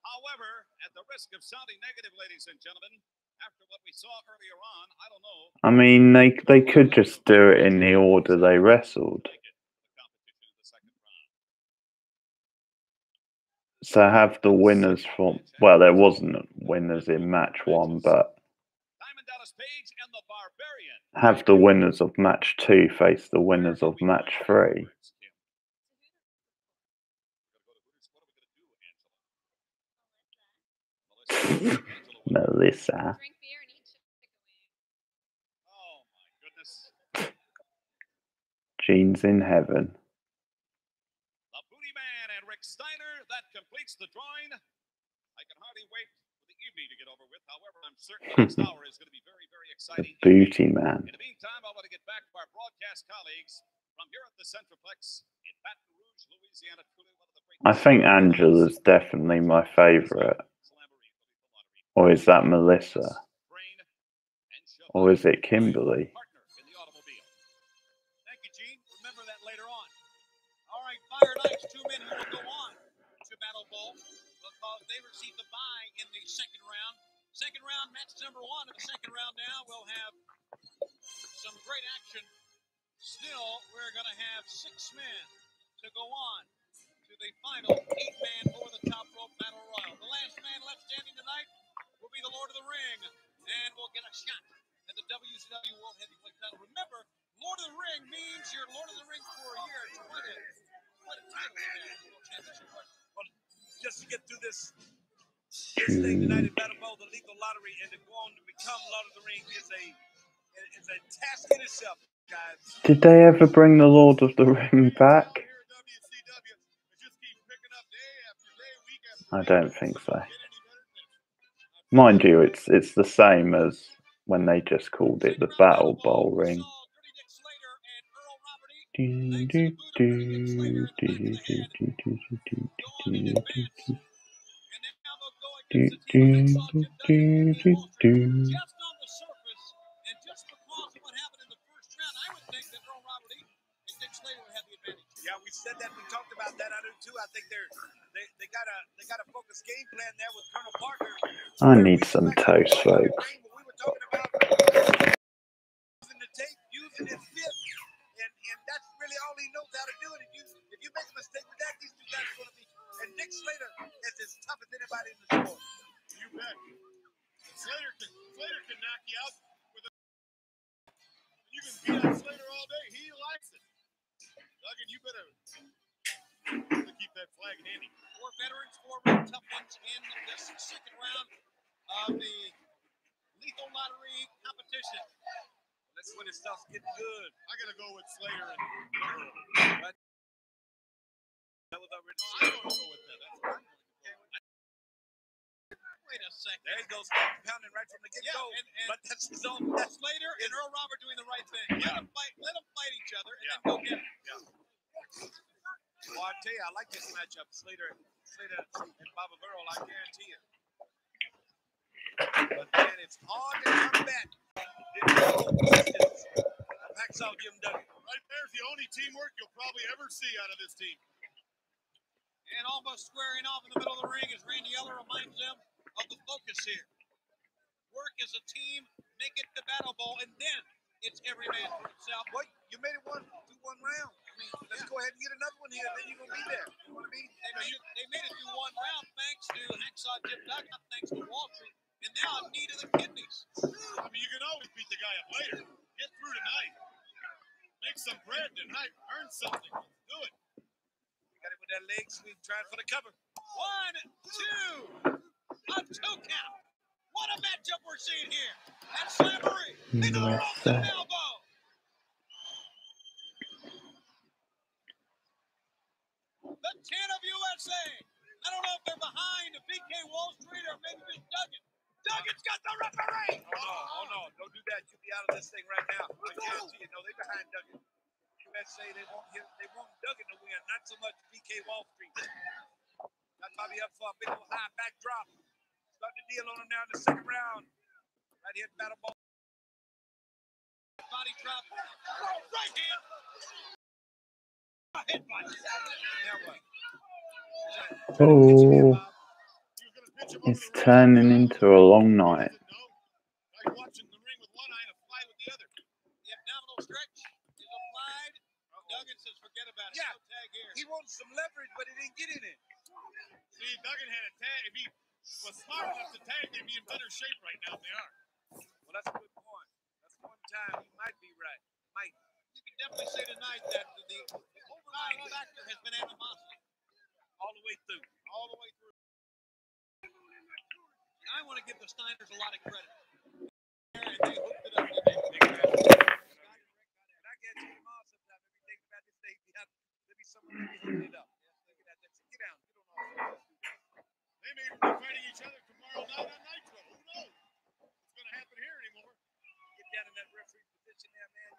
However, at the risk of sounding negative, ladies and gentlemen, after what we saw earlier on, I don't know. I mean, they could just do it in the order they wrestled. So have the winners from, well, there wasn't winners in match 1, but have the winners of match 2 face the winners of match 3. Melissa. Drink beer and eat chicken wings. Oh my goodness. Gene's in heaven. The Booty Man and Rick Steiner, that completes the drawing. I can hardly wait for the evening to get over with. However, I'm certain the next hour is going to be very, very exciting. The Booty Man. In the meantime, I want to get back to our broadcast colleagues from here at the Centroplex in Baton Rouge, Louisiana. Truly one of the great. I think Angela's definitely my favorite. Or is that Melissa? Or is it Kimberly? Thank you, Gene. Remember that later on. All right, Fire Knight's 2 men who will go on to Battle Bowl because they received the bye in the second round. Second round, match number 1 of the second round now. We'll have some great action. Still, we're going to have 6 men to go on to the final 8-man over the top rope battle royal. The last man left standing tonight will be the Lord of the Ring, and we'll get a shot at the WCW World Heavyweight title. Remember, Lord of the Ring means you're Lord of the Ring for a year. It's quite a title in that World Championship. Well, just to get through this thing tonight in Battle Bowl, the legal lottery, and to go on to become Lord of the Ring is a task in itself, guys. Did they ever bring the Lord of the Ring back? I don't think so. Mind you, it's the same as when they just called it the Battle Bowl ring. Yeah, we said that. We talked about that. I do too. I think they got a focused game plan there with Colonel Parker. I need some toast, folks. We were talking about using the tape, using his fist, and that's really all he knows how to do it. If you make a mistake with that, these 2 guys are going to be. And Dick Slater is as tough as anybody in the sport. You bet. Slater can knock you out with a. You can beat up Slater all day. He likes it. Duggan, you better keep that flag handy. 4 veterans, 4 real tough ones in this second round of the Lethal Lottery competition. That's when it starts getting good. I gotta go with Slater and But that was already. I don't go with that. That's right. Wait a second. There he goes, pounding right from the get-go. Yeah, but that's his own. That's Slater and Earl Robert doing the right thing. Let them fight each other, and then go get it. Well, I tell you, I like this matchup, Slater and Baba Earl. I guarantee you. But man, it's hard to come back. Hacksaw Jim Duggan. Right there's the only teamwork you'll probably ever see out of this team. And almost squaring off in the middle of the ring as Randy Eller reminds them of the focus here. Work as a team, make it to Battle Bowl, and then it's every man for himself. What? You made it through one round. I mean, let's go ahead and get another one here, then you're going to be there. You know what I mean? They made it through 1 round thanks to Hacksaw Jim Duggan, thanks to Walter, and now I'm knee to the kidneys. I mean, you can always beat the guy up later. Get through tonight. Make some bread tonight. Earn something. Do it. Got it with that leg sweep, trying for the cover. 1, 2. A 2 count. What a matchup we're seeing here. At Slamboree. They go off the elbow. The 10 of USA. I don't know if they're behind BK Wall Street or maybe just Duggan. Duggan's got the referee. Oh no, don't do that. You'll be out of this thing right now. I guarantee you. No, they're behind Duggan. best say they want Duggan to win, not so much BK Wall Street. That's probably up for a big old high backdrop. Starting to deal on him now in the second round. Right here, battle ball. Body drop. Right hand. Headbutt. Now what? Oh, it's turning into a long night. Watching the ring with one eye and a fly with the other. The abdominal stretch is applied. Duggan says, forget about it. Yeah. No tag here. He wanted some leverage, but he didn't get in it. See, Duggan had a tag. If he was smart enough to tag, they'd be in better shape right now than they are. Well, that's a good point. That's one time. You might be right. Might. You can definitely say tonight that the overriding factor has been animosity. All the way through. All the way through. And I want to give the Steiners a lot of credit. And they hooked it up. And I get you tomorrow sometime. If you think about this, there'll be someone that be hooking it up. Yes, look at that. Get down. Get on off. They may be fighting each other tomorrow night on Nitro. Who knows what's going to happen here anymore? Get down in that referee position there, man.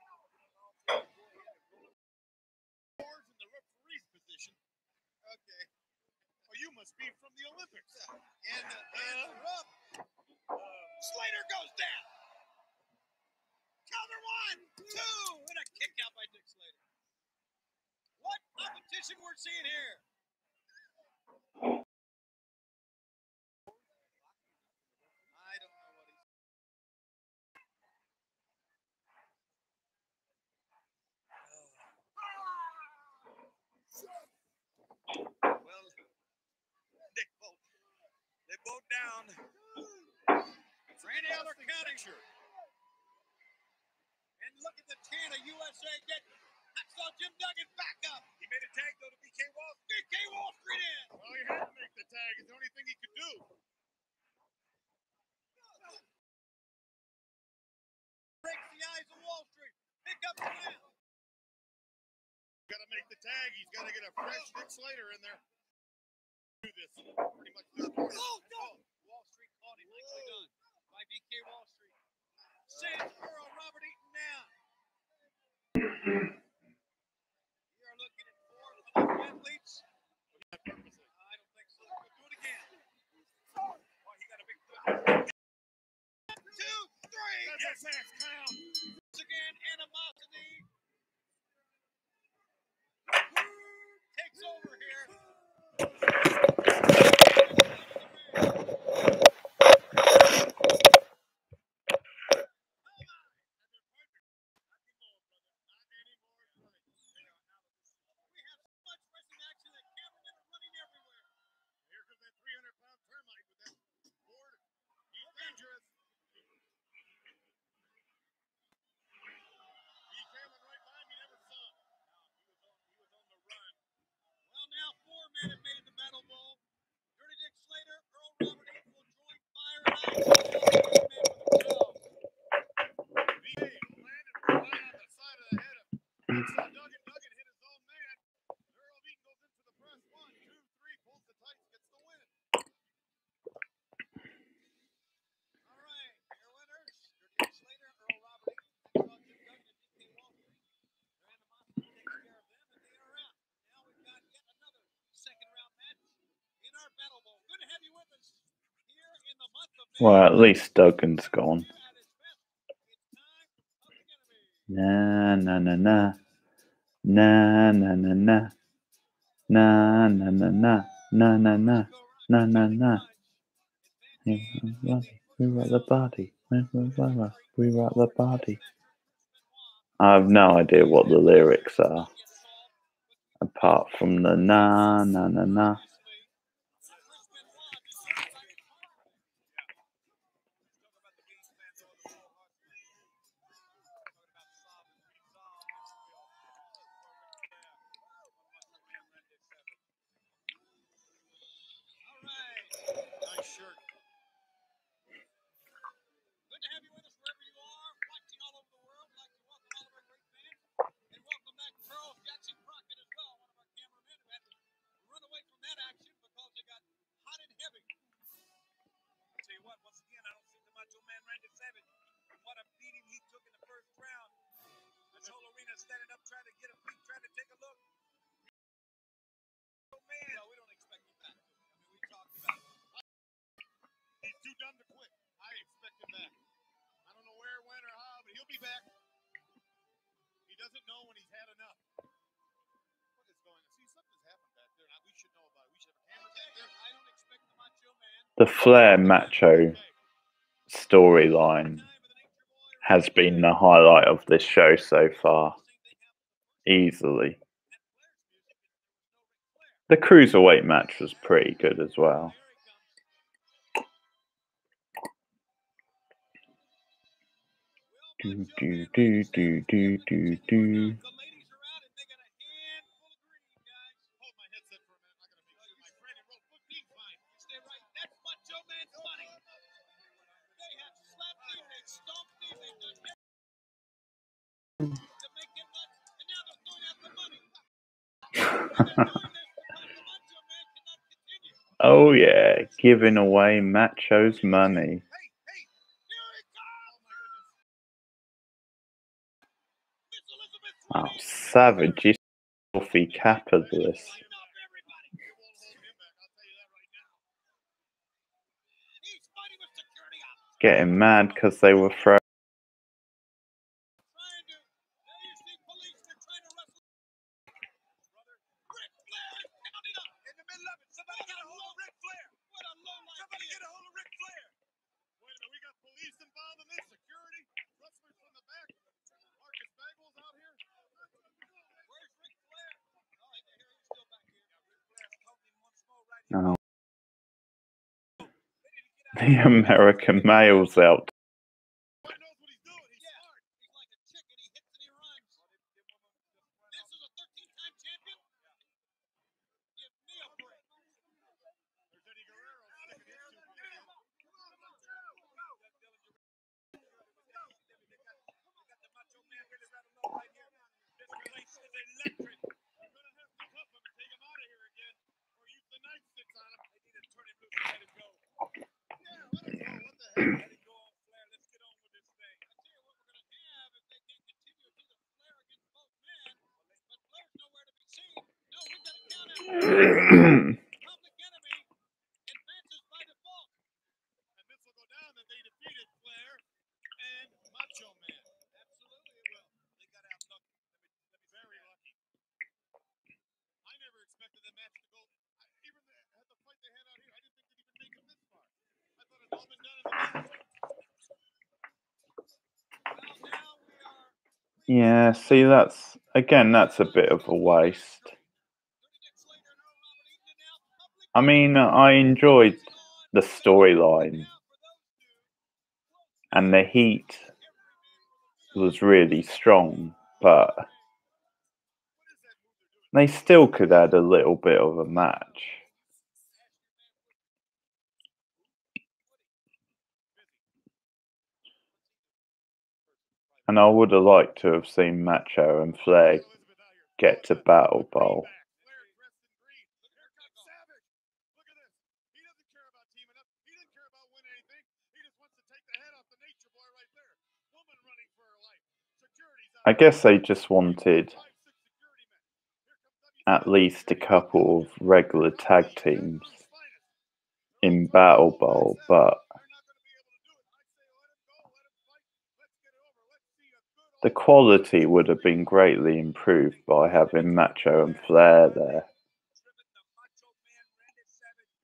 Boards in the referee's position. Okay. Oh, you must be from the Olympics. And the hands are up. Slater goes down. Counter 1, 2, and a kick out by Dick Slater. What competition we're seeing here? I don't know what he's. Well, they both down. Randy Eller counting. And look at the chant of USA get. I saw Jim Duggan back up. He made a tag though to BK Wall Street. BK Wall Street in. Well, he had to make the tag. It's the only thing he could do. Breaks the eyes of Wall Street. Pick up the win. Got to make the tag. He's got to get a fresh Dick Slater in there. Do this. Pretty much this point. Wall Street caught him. Nicely done by BK Wall Street. Sends Earl Robert Eaton down. We are looking at 4 athletes. I don't think so. We'll do it again. Oh, he got a big foot. 1, 2, 3. Yes, count. Once again, animosity takes over here. Well, at least Duggan's gone. Na na na na. Na na na na. Na na na na. Na na na. Na na na. We rock the body. We rock the body. I have no idea what the lyrics are. Apart from the na na na na. this whole arena standing up, trying to get a peek, trying to take a look. Oh man, well, we don't expect him back. I mean, we talked about it. He's too dumb to quit. I expect him back. I don't know where, when, or how, but he'll be back. He doesn't know when he's had enough. What is going on? See, something's happened back there. We should know about it. We should have a camera back there. I don't expect the Macho Man. The Flair Macho storyline has been the highlight of this show so far. Easily. The Cruiserweight match was pretty good as well. Do, do, do, do, do, do, do. The ladies are out and they got a handful of green, guys. Hold my headset for a minute. I'm not going to make sure my friend and roll. He's fine. Stay right. That's Macho Man's money. They have slapped him, they've stomped him, they've done everything to make him nuts, and now they're throwing out the money. And they're doing this because the Macho Man cannot continue. Oh yeah, giving away Macho's money. Hey, here he comes! Miss Elizabeth Oh, Sweeney. savage, he's filthy capitalist. Fighting off everybody. It won't hold him back. I'll tell you that right now. He's fighting with security officers. Getting mad because they were throwing. Trying to. Now you see policemen trying to wrestle. Brother, Ric Flair is pounding up in the middle of it. Somebody get a hold of Ric Flair. What a low life. Somebody get a hold of Ric Flair. Wait a minute. We got police involved in this. Security. Wrestlers from the back. Marcus Bagwell's out here. Where's Ric Flair? Oh, he's still back here. Ric Flair's holding him once more right here. Oh. The American male's out. Boy knows what he's doing. He's smart. He's like a chicken. He hits and he runs. This is a 13-time champion. Give me a break. There's Eddie Guerrero sticking his two feet in. They got the Macho Man really rattled up right here. This place is electric. You're going to have to cuff him and take him out of here again, or use the nightsticks on him. They need to turn him loose and let him go. Yeah, let him go. What the heck? Let him go on Flair. Let's get on with this thing. I tell you what we're going to have if they can't continue. It's either Flair against both men, but Flair's nowhere to be seen. No, we've got a count out. Public Enemy advances by default. And this will go down that they defeated Flair and Macho Man. Absolutely it will. They got out lucky. Let me Very lucky. I never expected the match to go. Even the fight they had out here, I didn't think they'd even make it this far. I thought it'd all been done in the middle. Well, now we are Yeah, see, that's a bit of a waste. 30 minutes later, no Robert Eaton now. Public I mean, I enjoyed the storyline, now for those two. and the heat was really strong, but they still could add a little bit of a match. And I would have liked to have seen Macho and Flair get to Battle Bowl. Flair dressed in green. Here comes Savage. Look at this. He doesn't care about teaming up. He didn't care about winning anything. He just wants to take the head off the Nature Boy right there. Woman running for her life. Security's out. I guess they just wanted 5, 6 security men. Here comes at least a couple of regular tag teams in Battle Bowl, but the quality would have been greatly improved by having Macho and Flair there. Driven the Macho Man, Randy Savage,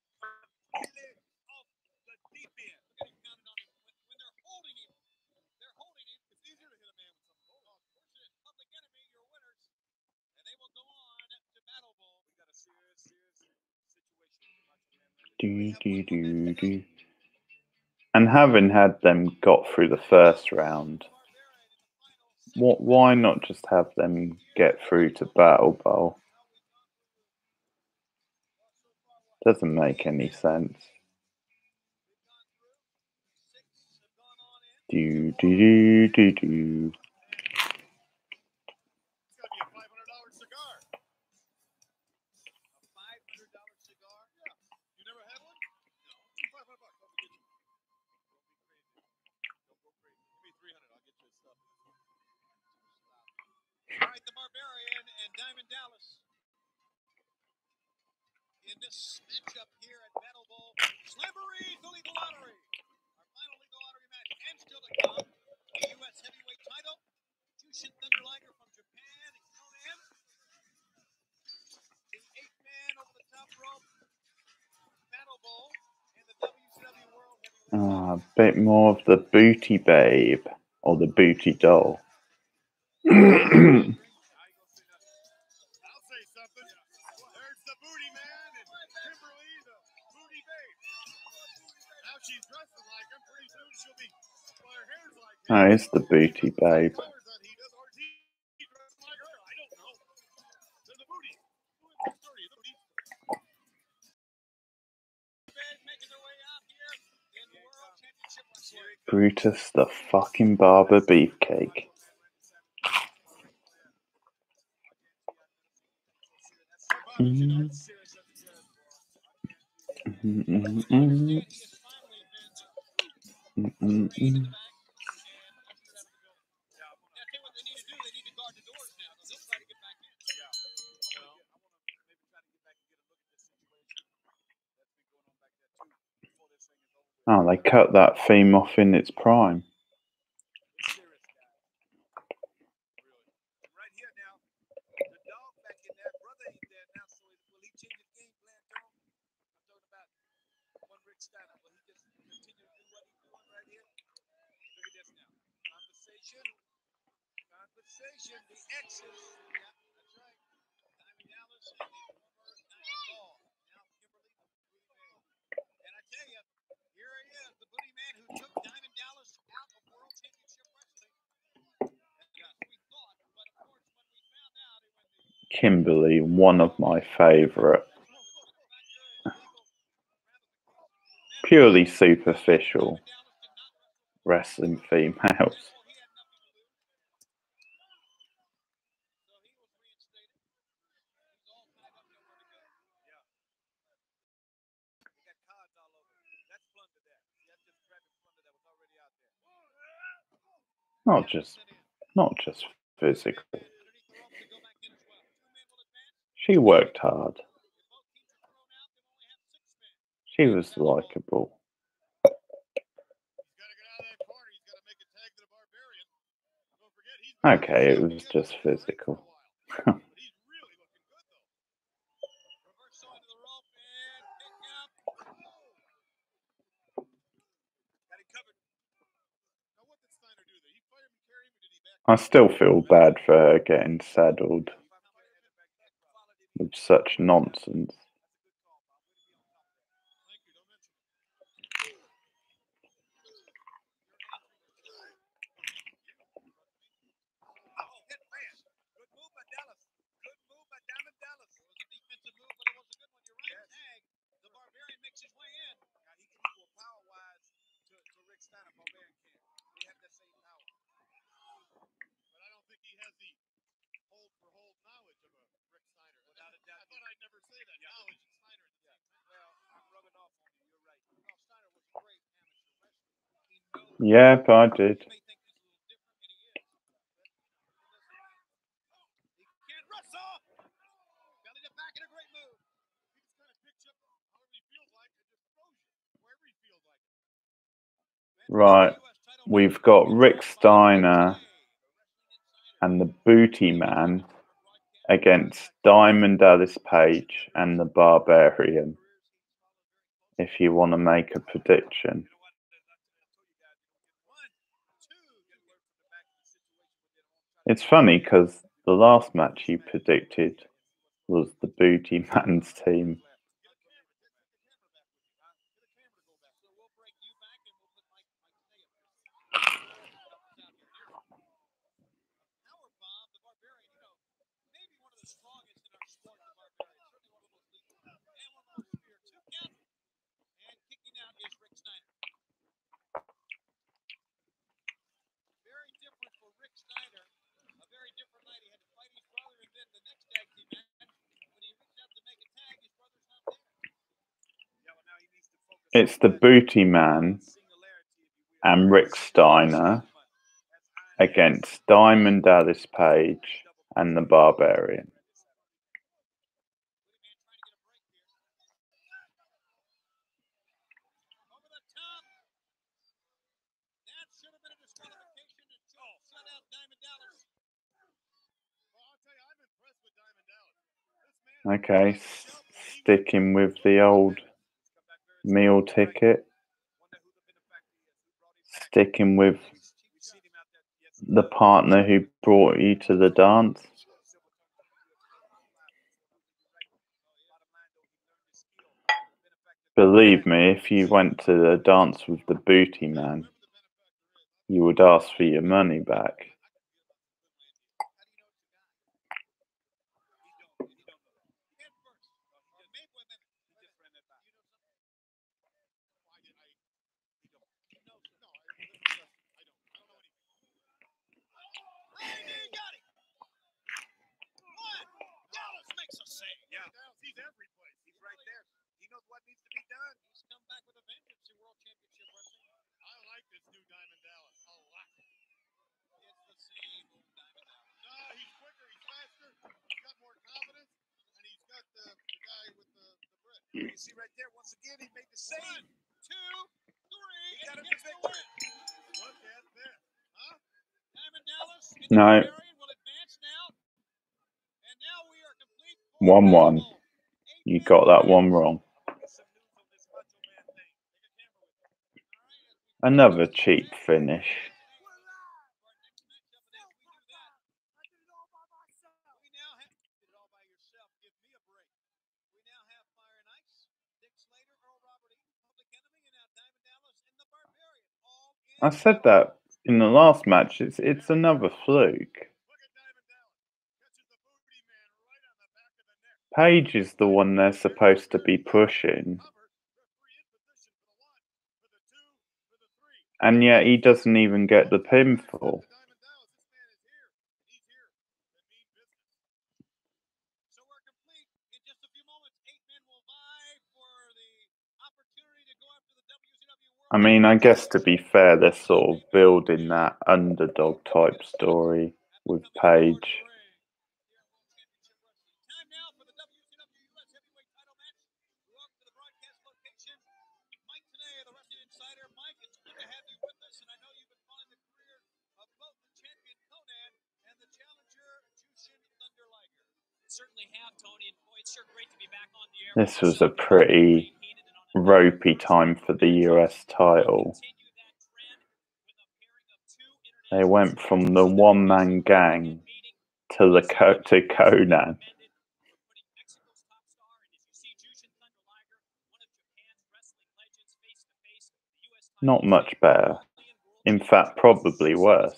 completely off the deep end. Look at him counting on him. When they're holding him, it's easier to hit a man with something. Oh, of course it is. Public Enemy, your winners. And they will go on to Battle Bowl. We got a serious situation with Macho Man. And having had them got through the first round, why not just have them get through to Battle Bowl? Doesn't make any sense. Do do do do do. It's got to be a $500 cigar. A $500 cigar? Yeah. You never had one? No. $500. I'll get you. Don't be crazy. Don't go crazy. Give me $300. I'll get you his stuff. in this matchup here at Battle Bowl Slamboree, the legal lottery. Our final legal lottery match, and still to come, the U.S. heavyweight title. Jushin Thunder Liger from Japan, Conan. The 8-man over the top rope Battle Bowl and the WCW World Heavyweight A bit more of the booty babe or the booty doll. I'll say something. There's the booty man and Kimberly, the booty babe. Now she's dressing like him. Pretty soon she'll be, well, her hair's like him. Oh, it's the booty babe. Colors that he does, or is he dressing like her? I don't know. So the booty. The story, the booty. making their way out here in the World Championship Wrestling. Brutus the fucking barber beefcake. Oh, they cut that theme off in its prime. Right here now, the dog back in there, brother ain't there now, so will he change his game plan, Tom? I'm talking about one Rick Steiner. Will he just continue to do what he's doing right here? Look at this now. Conversation, the X's. Yeah, that's right. Diamond Dallas and the former Diamond Ball. Now Kimberly, the Booty Man. And I tell you, here he is, the Booty Man who took Diamond Dallas out of World Championship Wrestling. We thought, but of course, when we found out, Kimberly, one of my favourite. Purely superficial wrestling females. Not just physically. She worked hard. She was likable. Okay, it was just physical. I still feel bad for her getting saddled with such nonsense. Yep, I did. Right, we've got Rick Steiner and the Booty Man against Diamond Dallas Page and the Barbarian. If you want to make a prediction. It's funny because the last match you predicted was the Booty Man's team. It's the Booty Man and Rick Steiner against Diamond Dallas Page and the Barbarian. Okay, sticking with the old meal ticket. Sticking with the partner who brought you to the dance. Believe me, if you went to the dance with the booty man, you would ask for your money back. Yeah, he's every place. He's right there. He knows what needs to be done. He's come back with a vengeance in World Championship Wrestling. I like this new Diamond Dallas a lot. It's the same old Diamond Dallas. No, he's quicker, he's faster, he's got more confidence, and he's got the guy with the brick. You see right there, once again, he made the save. 1, 2, 3, he got him the victory. Look at this, huh? Diamond Dallas in the No. Barbarian will advance now. And now we are complete. 1-1. You got that one wrong. Another cheap finish. I said that in the last match. It's another fluke. Page is the one they're supposed to be pushing. And yet he doesn't even get the pinfall. I mean, I guess to be fair, they're sort of building that underdog type story with Page. This was a pretty ropey time for the US title. They went from the one-man gang to Conan. Not much better. In fact, probably worse.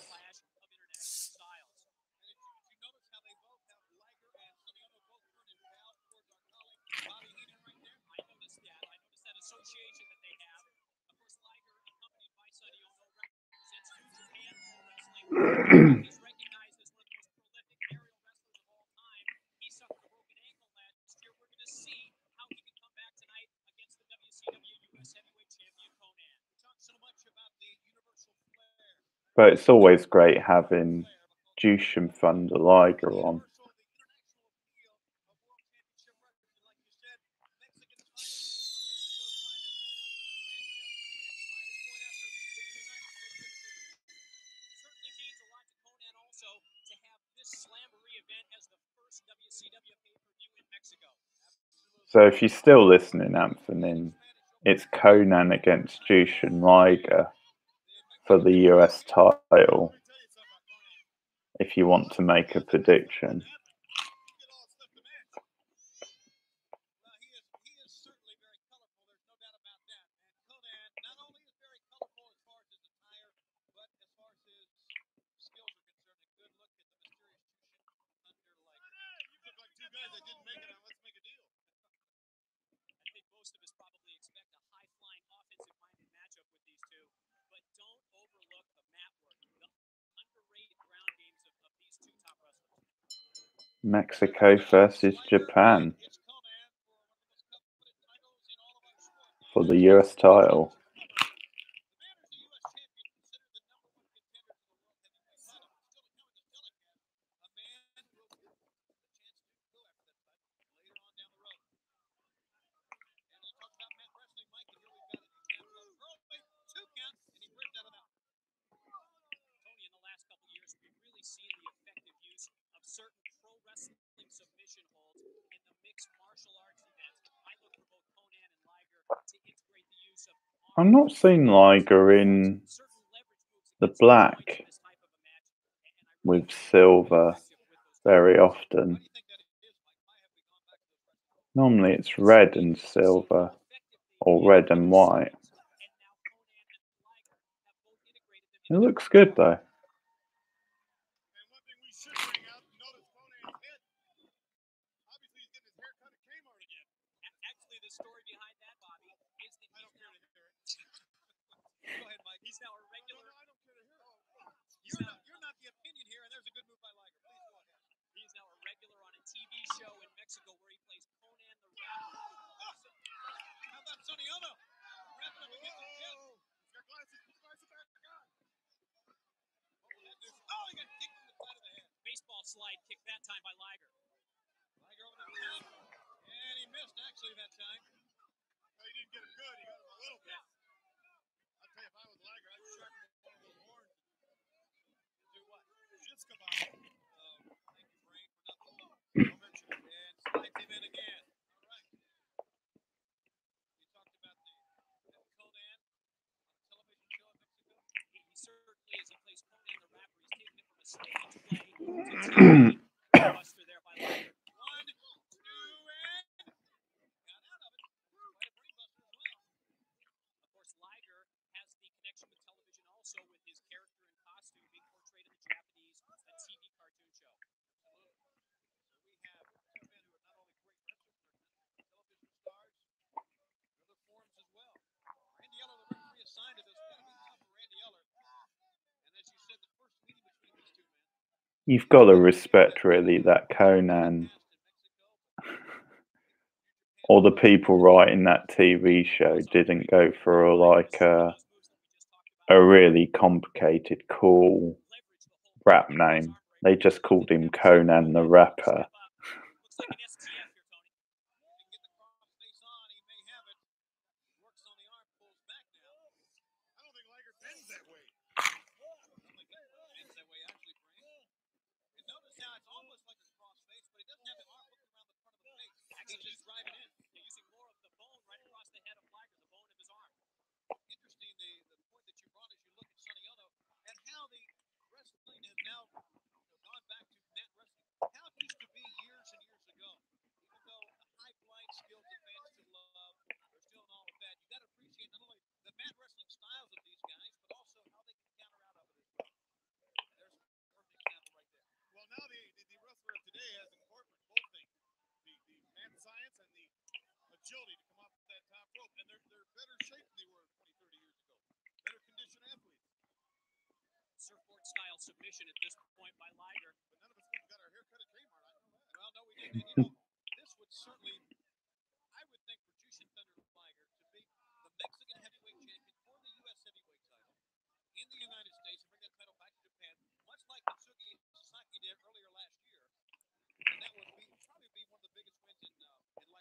But it's always great having Jushin Thunder Liger on. So if you're still listening, Anthony, it's Conan against Jushin Liger for the US title. If you want to make a prediction. Mexico versus Japan for the US title. I'm not seeing Liger in the black with silver very often. Normally it's red and silver, or red and white. It looks good though. And one thing we should bring out, notice Conan's head. Obviously, he's getting his hair cut at Kmart again. Actually, the story behind that, Bobby, is that I don't care to hear it. go ahead, Mike. He's now a regular. No, I don't care to hear it. You're not the opinion here, and there's a good move by Liger. Please go ahead. He is now a regular on a TV show in Mexico where he plays Conan the Rapper. How about Sonny Ono? Wrapping up against his chest. He's got glasses. Put glasses back on. Oh, he got kicked in the side of the head. Baseball slide kick that time by Liger. Liger over the top. And he missed, actually, that time. No, he didn't get him good. He got him a little bit. I'll tell you, if I was Liger, I'd sharpen one of those horns. Do what? Just come on. Thank you, Brain, for nothing. Don't mention it. And slides him in again. All right. You talked about the Conan on a television show in Mexico. He certainly is. He plays Conan the Rapper. He's taken it from a stage play to TV. Buster there by Liger. 1, 2, and got out of it. Quite a brain buster as well. Of course, Liger has the connection with television also with his character in costume being portrayed in the Japanese TV cartoon show. Absolutely. So we have two men who are not only great wrestlers, but television stars in other forms as well. Randy Eller, the referee assigned to this, got to be tough for Randy Eller. And as you said, the first meeting between these two men. You've got to respect really that Conan, or the people writing that TV show didn't go for a really complicated, cool rap name. They just called him Conan the Rapper. Looks like an STF here, Tony. He can get the cross face on. He may have it. Works on the arm, pulls back now. I don't think Liger bends that way. Bends that way, actually, Brain. And notice how it's almost like a cross face, but he doesn't have the arm hooked around the front of the face. Actually, he's driving in. He's using more of the bone right across the head of Liger, the bone of his arm. Interesting, the point that you brought as you look at Sonny Ono and how the wrestling has now gone back to mat wrestling. How it used to be years and years ago. Even though the high flying skills that fans still love, they're still in all of that. You got to appreciate not only the mat wrestling styles of these guys, but also how they can counter out of it as well. There's a perfect example right there. Well, now the wrestler of today has incorporated both things. The mat science and the agility to come off that top rope. And they're better shape than they were 20, 30 years ago. Better conditioned athletes. Surfboard style submission at this point by Liger. But none of us got our hair cut at Kmart. I know that. Well, no, we didn't. And, you know, this would certainly, I would think, for Jushin Thunder Liger to be the Mexican heavyweight champion for the U.S. heavyweight title in the United States and bring that title back to Japan, much like Katsuki Sasaki did earlier last year. And that would probably be one of the biggest wins in Liger's career.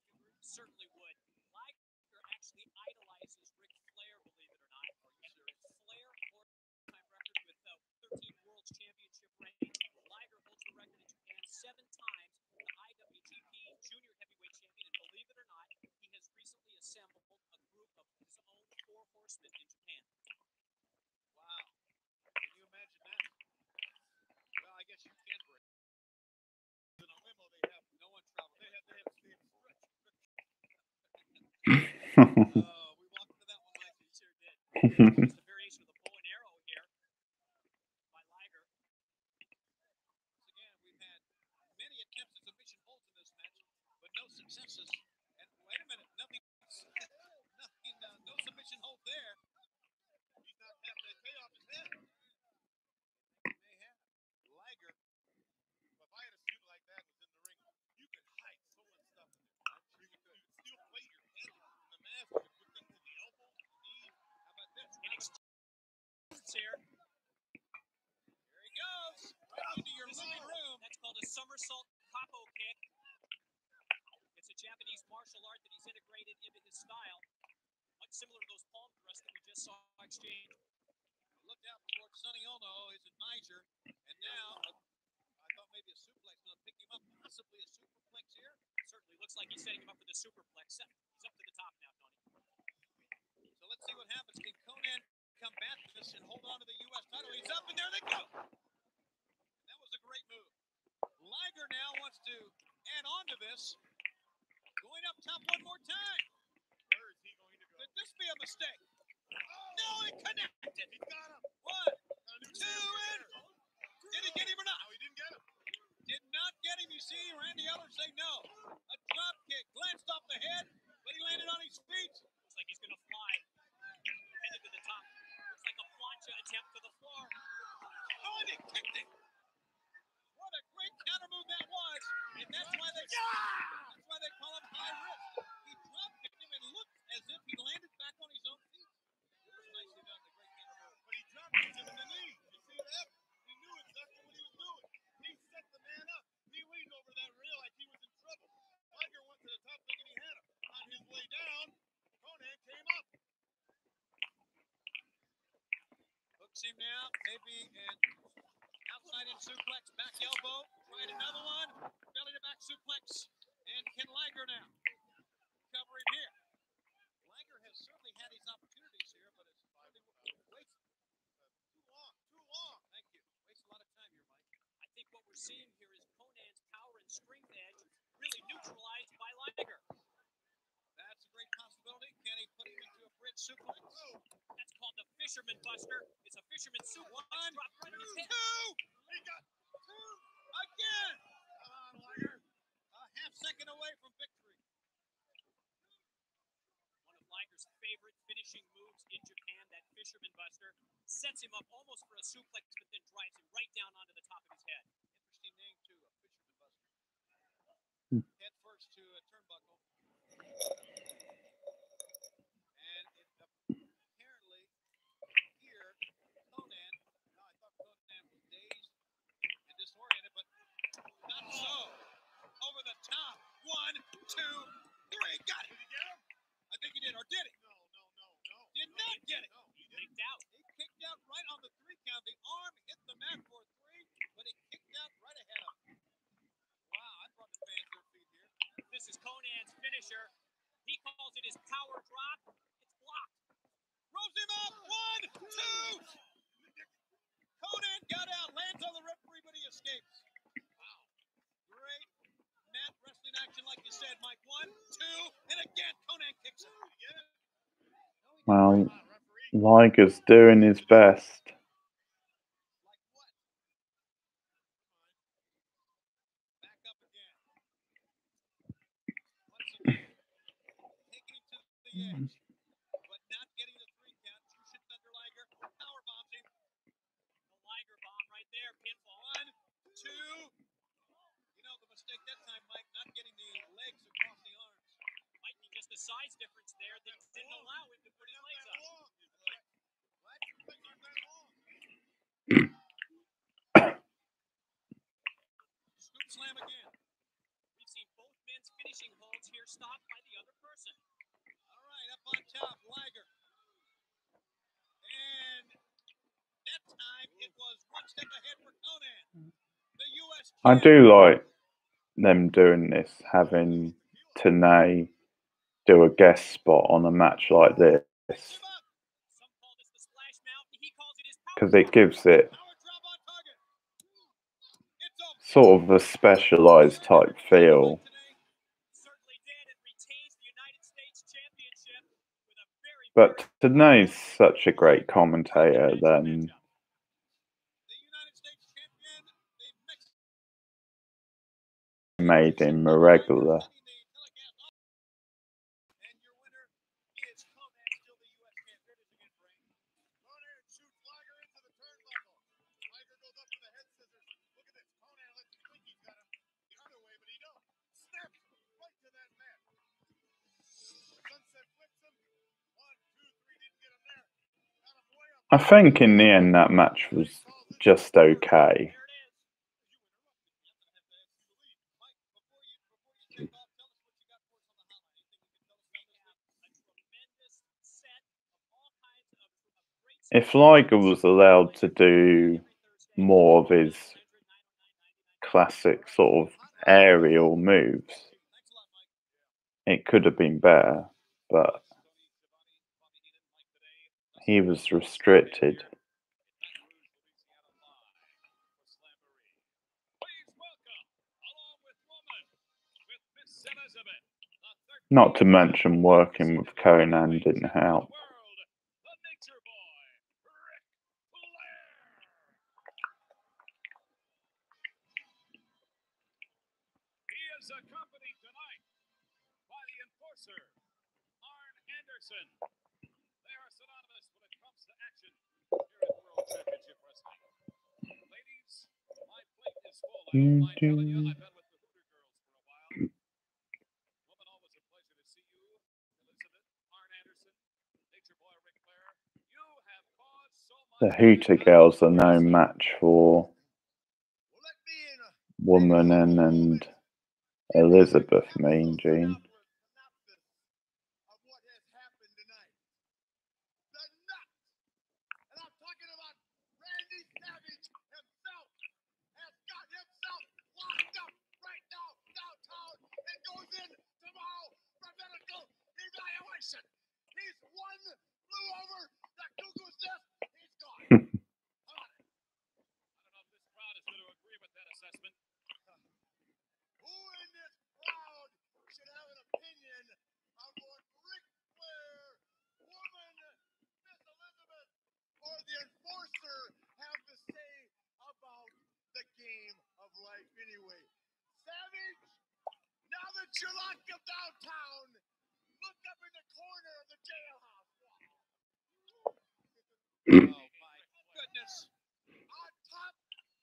Would you agree? Certainly would. Liger actually idolizes Ric Flair, believe it or not. Are you serious? Flair, all-time record with 13 World Championship reigns. Liger holds the record in Japan 7 times, the IWGP Junior Heavyweight Champion, and believe it or not, he has recently assembled a group of his own 4 horsemen in Japan. Wow. Can you imagine that? Well, I guess you can break. In a limo, they have No one travels. they have stretch. We walked into that one, Mike. You sure did. Just a variation of the bow and arrow here by Liger. Once again, we've had many attempts at submission holds in this match, but no successes. And wait a minute, nothing, no submission hold there. He's not tapping that K off his head. May have. Liger, if I had a suit like that was in the ring, you could hide so much stuff in there. You could still play your head in the mask. You could put things in the elbow, knee. How about this? Here. Here he goes. Right into your living room. That's called a somersault capo kick. It's a Japanese martial art that he's integrated into his style. Much similar to those palm thrusts that we just saw exchange. Looked out towards Sonny Ono, his advisor. And now, I thought maybe a suplex going to pick him up. Possibly a superplex here. Certainly looks like he's setting him up for the superplex. He's up to the top now, Tony. So let's this and hold on to the U.S. title. He's up, and there they go. That was a great move. Liger now wants to add on to this. Going up top one more time. Where is he going to go? Could this be a mistake? No, he connected. He got him. 1, 2, and did he get him or not? No, he didn't get him. Did not get him. You see Randy Orton say no. A drop kick, glanced off the head, but he landed on his feet. Looks like he's going to fly. Headed to the top. Looks like a plancha attempt to the floor. Oh, and he kicked him. What a great counter move that was. And that's why they call him high risk. He drop kicked him and looked as if he landed back on his own feet. It was nicely done, the great counter move. But he drop kicked him in the knee. You see that? He knew exactly what he was doing. He set the man up. He leaned over that rail like he was in trouble. Liger went to the top thinking he had him. On his way down, Conan came up. Hooks him now, maybe an outside in suplex, back elbow. Tried another one, belly to back suplex. And can Liger now cover him here? Liger has certainly had his opportunities here, but it's finally wasted. Too long. Thank you. Wastes a lot of time here, Mike. I think what we're seeing here is Conan's power and strength edge really neutralized by Liger. That's a great possibility. Can he put him into a bridge suplex? That's called the Fisherman Buster. It's a Fisherman suplex. One, Drop right on his head. two, He got again. come on, Liger. A half second away from victory. One of Liger's favorite finishing moves in Japan, that Fisherman Buster, sets him up almost for a suplex, but then drives him right down onto the top of his head. Interesting name, too, a Fisherman Buster. Head first to a turnbuckle. And apparently here, Conan, no, I thought Conan was dazed and disoriented, but not so. Over the top. 1, 2, 3. Got it. Did he get him? I think he did, or did he? No. Did not get it. No, he didn't. Kicked out. He kicked out right on the 3 count. The arm hit the mat for a 3, but he kicked out right ahead of him. Wow, I brought the fans their feet here. This is Conan's finisher. He calls it his power drop. It's blocked. Rolls him up. 1, 2. Conan got out, lands on the referee, but he escapes. Wow. Great mat wrestling action, like you said, Mike. 1, 2, and again, Conan kicks him. Did he get it? Well, Liger's doing his best. Like what? Back up again. Once again, taking him to the edge, but not getting the 3 count. Jushin Thunder Liger power bombs him. The Liger bomb right there. Pinfall. 1, 2. You know the mistake that time, Mike, not getting the legs across the arms. Might be just a size difference there that didn't allow him to put his legs up. What? Things aren't that long. Scoop slam again. We've seen both men's finishing holds here stopped by the other person. All right, up on top, Liger. And that time it was one step ahead for Conan. The U.S. I do like them doing this, having Tenay do a guest spot on a match like this, Some call this the Splash Mountain. He calls it his power because it drop. gives it Power drop on target. It's over. sort of a specialized type feel. Certainly did and retains the United States Championship with a very, But Tenay's such a great commentator, then The United States champion, the Mexican made him a regular. And your winner is Conan, still the U.S. champion. It is again, Brain. Conan shoots Liger into the turnbuckle. Liger goes up to the head scissors. Look at this. Conan lets him think he's got him the other way, but he don't. Snaps right to that mat. Sunset flips him. 1, 2, 3. Didn't get him there. Got him way up. I think in the end that match was just okay. there it is. Mike, before you take off, tell us what you got for us on the hotline. Anything you can tell us about this week? A tremendous set of all kinds of great If Liger was allowed to do more of his classic sort of aerial moves, Thanks a lot, Mike. it could have been better. But He was restricted. Not to mention working with Conan didn't help. He is accompanied tonight by the enforcer, Arn Anderson. They are synonymous when it comes to action here at World Championship Wrestling. Ladies, my plate is full. I don't mind telling you, I've been with the Hooter Girls for a while. Woman, always a pleasure to see you. Elizabeth, Arn Anderson, Nature Boy Ric Flair. You have caused so much. The Hooter Girls are no match for Woman and Elizabeth, Mean Gene. He's one flew over the cuckoo's nest. He's gone. Come on. I don't know if this crowd is going to agree with that assessment. Who in this crowd should have an opinion on what Ric Flair, Woman, Miss Elizabeth, or the enforcer have to say about the game of life anyway? Savage, now that you're locked up downtown, look up in the corner of the jailhouse wall. Oh my goodness. On top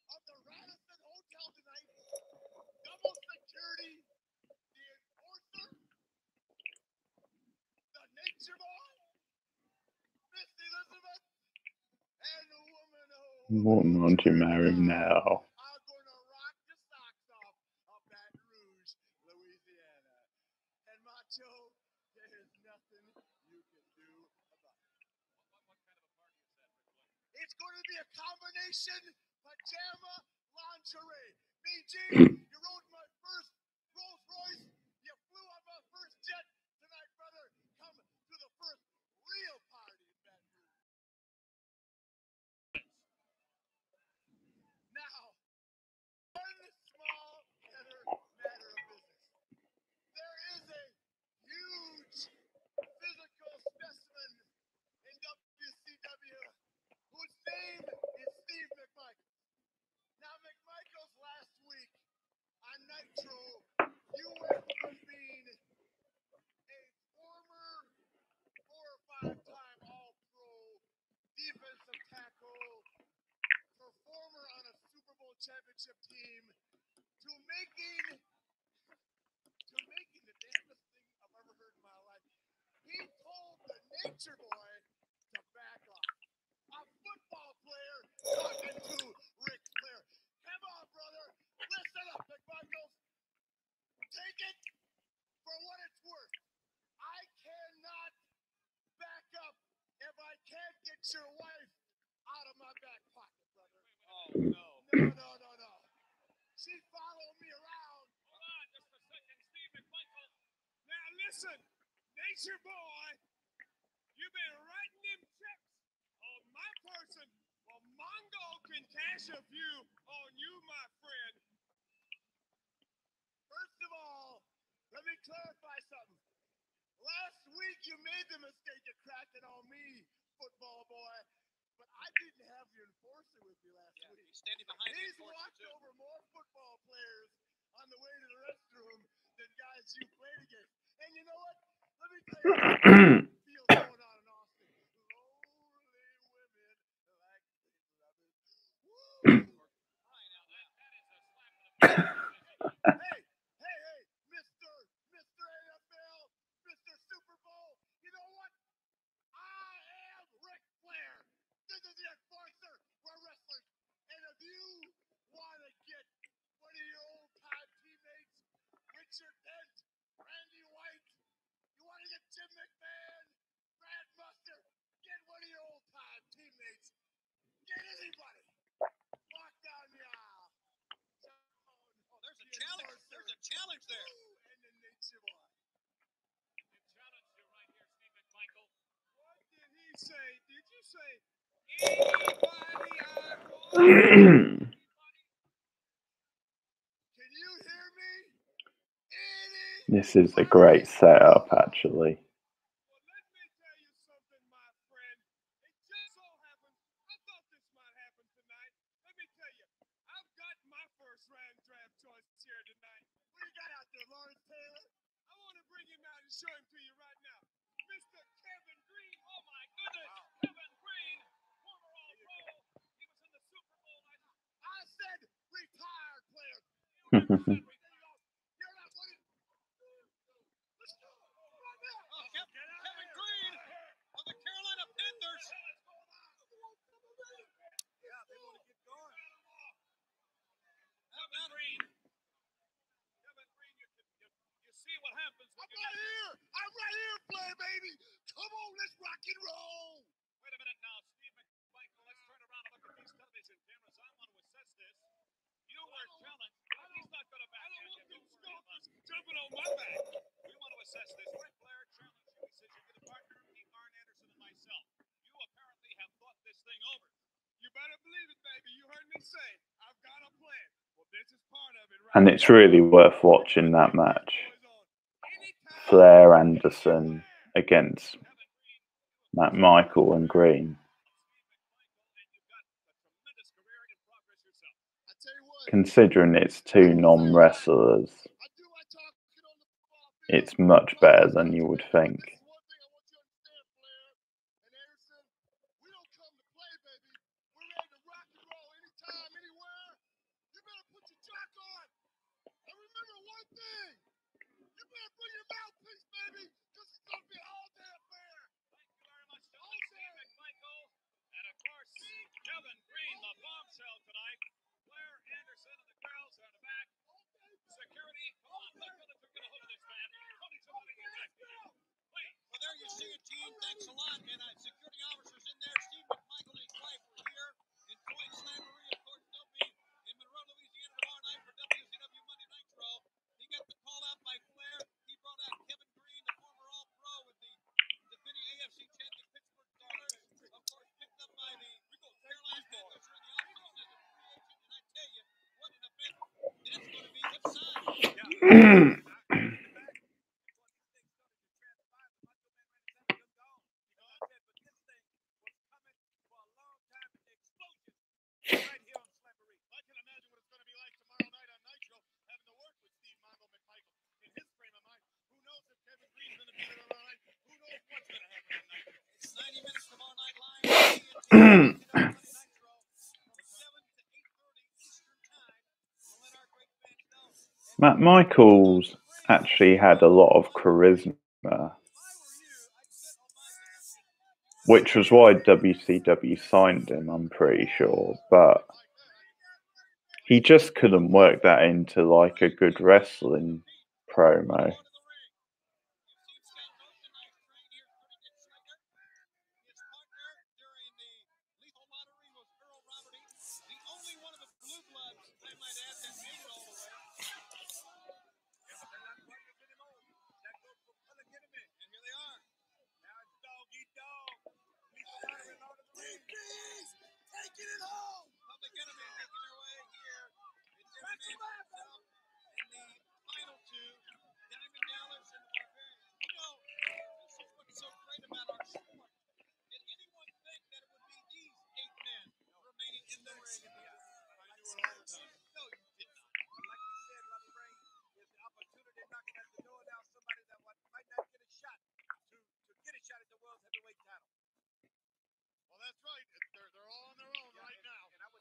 of the Radisson Hotel tonight, double security, the enforcer, the Nature Boy, Miss Elizabeth, and the Woman. Wouldn't want to marry him now. I'm gonna rock the socks off of Baton Rouge, Louisiana. And Macho, there is nothing you can do about it. What kind of a party is that, Ric Flair? It's going to be a combination pajama lingerie. BG, you rode my first Rolls Royce. You flew on my first jet tonight, brother. Come to the first real party in Baton Rouge. Now, one small matter of business. There is a huge physical specimen in WCW whose name is Steve McMichael. Now, McMichaels last week on Nitro, you went from being a former 4 or 5-time All-Pro defensive tackle, performer on a Super Bowl championship team, to making the damnest thing I've ever heard in my life. He told the Nature Boy to back off. A football player talking to Ric Flair. Come on, brother. Listen up, McMichaels. Take it for what it's worth. I cannot back up if I can't get your wife out of my back pocket, brother. Oh, no. No. She followed me around. Hold on just a second, Steve McMichael. Now listen, Nature Boy, you've been writing them checks on my person. Well, Mongo can cash a few on you, my friend. First of all, let me clarify something. Last week you made the mistake of cracking on me, football boy, but I didn't have your enforcer with me last week. He's standing behind the He's enforcer, walked too. over more football players on the way to the restroom than guys you played against. And you know what? Let me tell you what feels going on in Austin. Lonely women like they love it. Woo! Crying out loud. That is a slap in the face. Hey, Mr. NFL, Mr. Super Bowl. You know what? I am Ric Flair. This is the enforcer. We're wrestlers. And if you want to get one of your old-time teammates, Richard Dent, Randy White, you want to get Jim McMahon, Brad Buster, get one of your old-time teammates. Get anybody. Walk down the aisle. Oh, there's a challenge. There's a challenge there. And the Nature Boy. He challenged you right here, Steve McMichael. What did he say? Did you This is a great setup, actually. Show him to you right now. Mr. Kevin Green. Oh my goodness. Kevin Green, former All-Pro. He was in the Super Bowl. I said retired player. You're not winning. Let's go. Right now. Oh, Kevin Green of the Carolina Panthers. Yeah, they want to get going. Kevin Green. Kevin Green, you see what happens when I'm right here, play, baby. Come on, let's rock and roll. Wait a minute now, Steve McMichael. Let's turn around and look at these television cameras. I want to assess this. You were challenged. He's not going to back you. Jumping on my back. We want to assess this. Ric Flair challenged you. He says you're going to partner me, Arn Anderson, and myself. You apparently have thought this thing over. You better believe it, baby. You heard me say, I've got a plan. Well, this is part of it, right? And it's really worth watching that match. Flair Anderson against McMichael and Green. Considering it's two non-wrestlers, it's much better than you would think. Kevin Green, the bombshell tonight. Flair Anderson and the girls are in the back. Security, come on, look at the hood of this man. Tony, somebody get back here. Wait. Well, there you see it, Gene. Thanks a lot. And security officers in there. Steve McMichael and his wife were here enjoying Slamboree. Of course, they'll be in Monroe, Louisiana tomorrow night for WCW Monday Nitro. He got the call out by Flair. He brought out Kevin Green, the former All-Pro with the defending AFC champion Pittsburgh Steelers. Of course, picked up by the Carolina Panthers during the offseason as a free agent. And I tell you, what an event that's going to be. What size? Right here on Slamboree. I can imagine what it's going to be like tomorrow night on Nitro, having to work with Steve Mongo McMichael. In his frame of mind, who knows if Kevin Green's going to be there tomorrow night? Who knows what's going to happen on Nitro? It's 90 minutes tomorrow night live. Nitro from 7 to 8:30 Eastern Time. We'll let our great fans know. McMichael's actually had a lot of charisma, which was why WCW signed him, I'm pretty sure, but he just couldn't work that into like a good wrestling promo. Taking it home. Public Enemy making their way here. It's in the final two, Diamond Dallas and Barbarian. You know, this is what's so great about our sport. Did anyone think that it would be these 8 men remaining in the ring at the end? I knew it all the time. No, you did not. Like we said, Robbie Ray, there's the opportunity knocking at the door now. Somebody that might not get a shot to get a shot at the world heavyweight title. Well, that's right. They're all on their own right now. And I would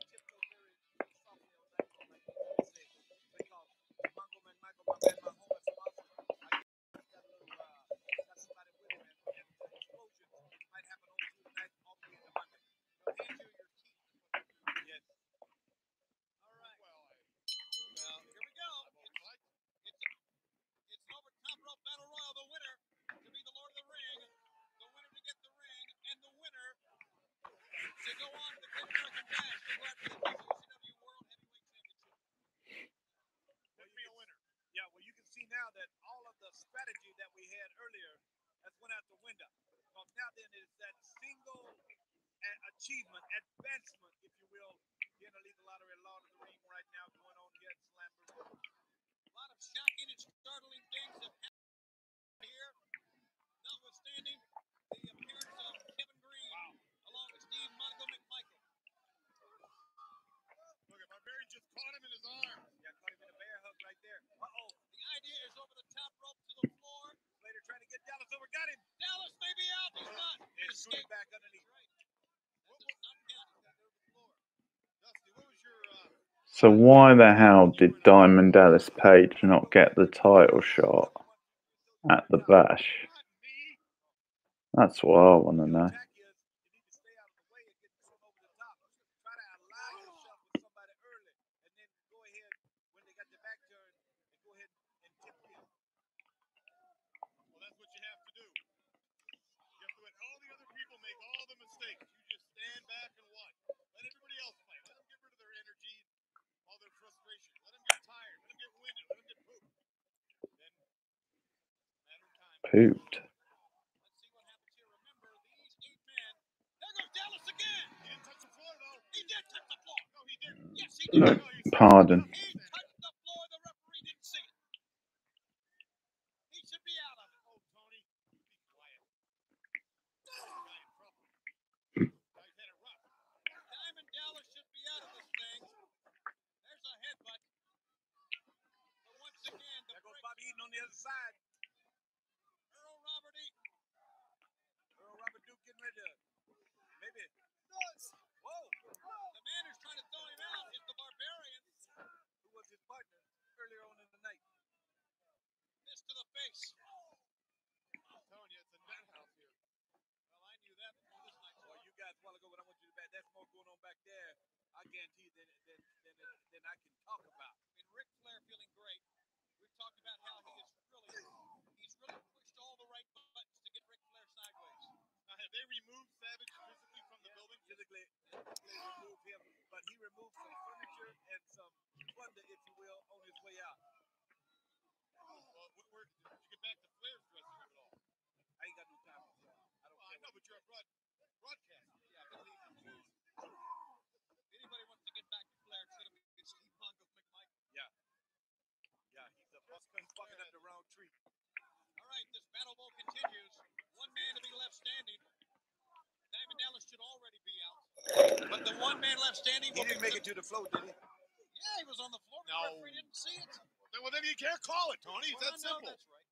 tip those very softly on that one, like you said, because Mongo McMichael, my man, my home is from Austin. I got a little, got somebody with him, and the explosion might happen on Tuesday night, hopefully into Monday. He'll hand you your key. Yes. All right. Well, here we go. It's over top rope battle royal. The winner to be the Lord of the Ring, the winner to get the ring, and the winner to go on to the Great American Bash to go after the WCW World Heavyweight Championship. That'd be a winner. Yeah, well, you can then is that single achievement, advancement, if you will, in the legal lottery, Lord of the Ring right now going on here at Slamboree. A lot of shocking and startling things have happened here, notwithstanding the appearance of Kevin Green along with Steve Mongo McMichael. Look at Barbarian just caught him in his arms. Yeah, caught him in a bear hug right there. Uh-oh. The idea is over the top rope to the floor. Slater trying to get Dallas over. Got him. Dallas may be out. He's not. He escaped back underneath. Right. That does not count. He's got to go to the floor. Dusty, what was your So why the hell did Diamond Dallas Page not get the title shot at the Bash? not me? That's what I want to know. Attack is you need to stay out of the way and get thrown over the top. Try to ally yourself with somebody early, and then go ahead when they got the back turn and go ahead and tip in. Well, that's what you have to do. You have to let all the other people make all the mistakes. You just stand back and watch. Let everybody else play. Let them get rid of their energy, all their frustration. Let them get tired. Let them get winded. Let them get pooped. Then, matter of time. Pooped. Let's see what happens here. Remember, these 8 men. There goes Dallas again. He didn't touch the floor, though. He did touch the floor. No, he didn't. Yes, he did. No, pardon. He touched the floor. The referee didn't see it. He should be out of it. Oh, Tony, be quiet. Guy in trouble. Guy's had it rough. Diamond Dallas should be out of this thing. There's a headbutt. But once again, there goes Bobby Eaton on the other side. Earl Robert Eaton. Earl Robert Duke getting ready to maybe. Whoa. The man who's trying to throw him out is the Barbarian, who was his partner earlier on in the night. This to the face. I'm telling you, it's a nut house here. Well, I knew that before this night. Well, you guys a while ago when I went to the back, that's more going on back there. I guarantee than I can talk about. I mean, Ric Flair feeling great. We've talked about how he's really pushed all the right buttons to get Ric Flair sideways. Have they removed Savage physically from the building? Physically removed him, but he removed some furniture and some plunder, if you will, on his way out. Well, where did you get back to Flair's dressing room at all? I ain't got no time for that. I know, but you're a broadcaster. Yeah, I believe him. If anybody wants to get back to Flair, it's going to be Steve Mongo McMichael. Yeah, he's a fucking up the wrong tree. All right, this battle will continues. One man to be left standing. Diamond Dallas should already be out. But the one man left standing. He didn't make it to the floor, did he? Yeah, he was on the floor. No. The referee didn't see it. Well, then you can't call it, Tony. It's that simple. That's right.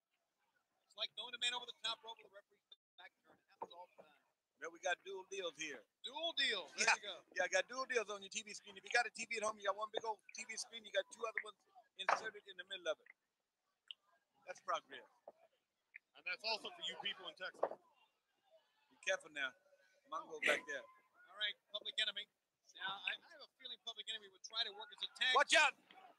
It's like throwing a man over the top rope with the referee's back turn. It happens all the time. Well, we got dual deals here. Dual deals. There you go. Yeah, I got dual deals on your TV screen. If you got a TV at home, you got one big old TV screen. You got 2 other ones inserted in the middle of it. That's progress. And that's also for you people in Texas. Be careful now. Mongo back there. All right, Public Enemy. Now, I have a feeling Public Enemy would try to work as a tag. Watch out!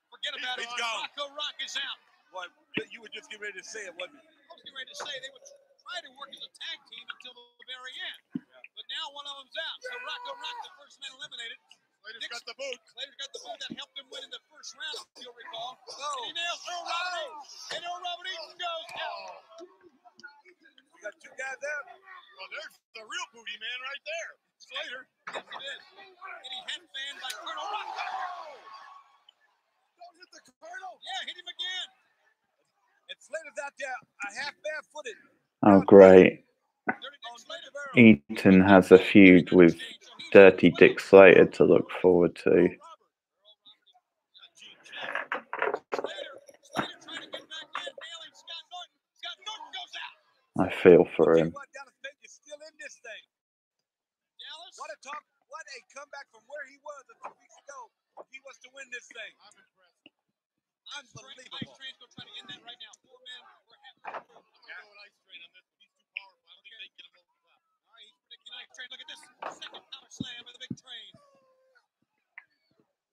Forget about it. He's gone. Rocco Rock is out. Boy, you were just getting ready to say it, wasn't you? I was getting ready to say they would try to work as a tag team until the very end. Yeah. But now one of them's out. So Rocco Rock, the first man eliminated. Slater's got the boot. Slater's got the boot that helped him win in the first round, if you'll recall. And he nails Earl Robert Eaton. And Earl Robert Eaton goes out. We got 2 guys out. Well, there's the real booty man right there. Slater. Yes, it is. And he headband by Colonel Rock. Don't hit the Colonel. Yeah, hit him again. And Slater's out there half barefooted. Oh, great. Eaton has a feud with Dirty Dick Slater to look forward to. I feel for him. What a comeback from where he was a few weeks ago. He wants to win this thing. I'm impressed. Unbelievable. Ice Train's going to try to end that right now. 4 men. We're halfway through. I'm going to go with Ice Train on this. He's too powerful. I don't think they can get him over the top. All right, he's predicting Ice Train. Look at this. Second power slam by the big train.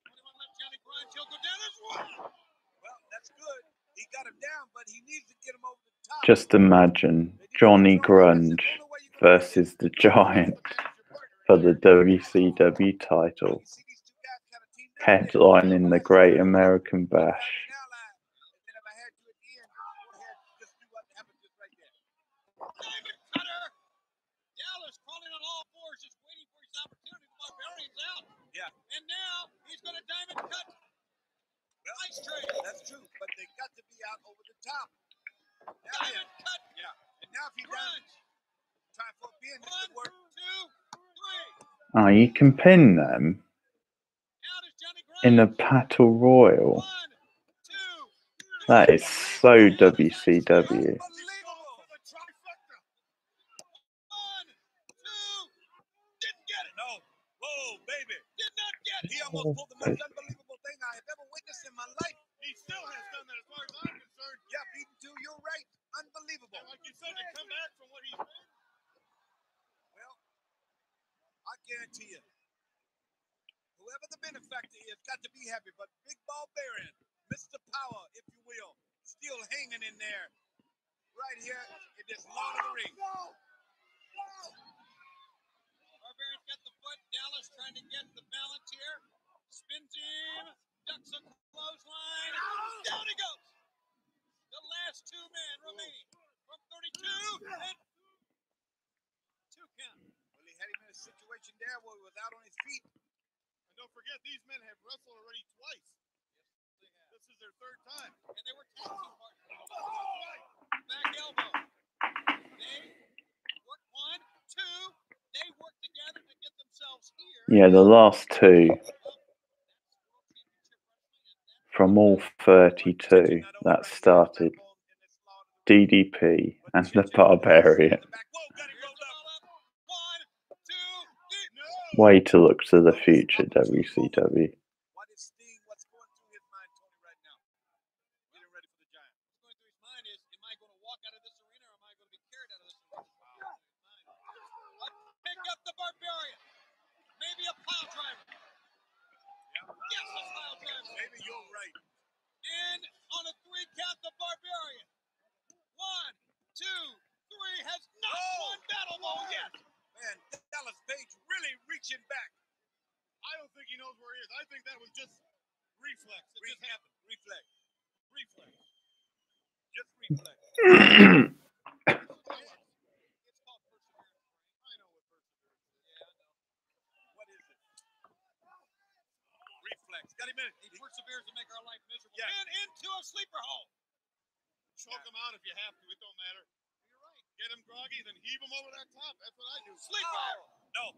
21 left. Johnny Grimes. He'll go down as well. Well, that's good. He got him down, but he needs to get him over the top. Just imagine Johnny Grunge versus the Giant for the WCW title, headlining the Great American Bash. got to be out over the top. Diamond cut. Yeah. And now if he doesn't try for a pin, this could work. 2, 3. Oh, you can pin them Out is Johnny in the Grimes. Battle Royal. 1, 2, 3. That is so WCW. Unbelievable. For the trifecta. 1, 2. Didn't get it. No. Whoa, baby. Did not get it. He almost pulled the most unbelievable thing I have ever witnessed in my life. He still has done that as far as I'm concerned. Yeah, beaten two, you're right. Unbelievable. And like you said, to come back from what he's been. Well, I guarantee you, whoever the benefactor is, got to be happy. But Big Barbarian, Mr. Power, if you will, still hanging in there, right here in this Lord of the Rings. Barbarian's got the foot. Dallas trying to get the balance here. Spins him. Ducks a clothesline. Down he goes. The last 2 men remaining from 32 and 2 count. Well, he had him in a situation there where he was out on his feet. And don't forget, these men have wrestled already twice. This is their third time. And they were tag team partners. Back elbow. They work 1, 2. They work together to get themselves here. Yeah, the last 2 from all 32 that started. DDP and the Barbarian. Way to look to the future, WCW. What is Sting? What's going through his mind, Tony, right now? Getting ready for the Giant. What's going through his mind is, am I going to walk out of this arena or am I going to be carried out of this arena? Pick up the Barbarian. Maybe a pile driver. Yes, a pile driver. Maybe you're right. In on a 3 count, the Barbarian. 1, 2, 3 has not won Battle Bowl yet. Man, Dallas Page really reaching back. I don't think he knows where he is. I think that was just reflex. It just happened. Reflex. Reflex. Just reflex. It's called perseverance. I know what perseverance is. Yeah, I know. What is it? Reflex. Got him in it. He perseveres to make our life miserable. Yeah. And into a sleeper hole. Choke him out if you have to. It don't matter. You're right. Get him groggy, then heave him over that top. That's what I do. Sleeper. No.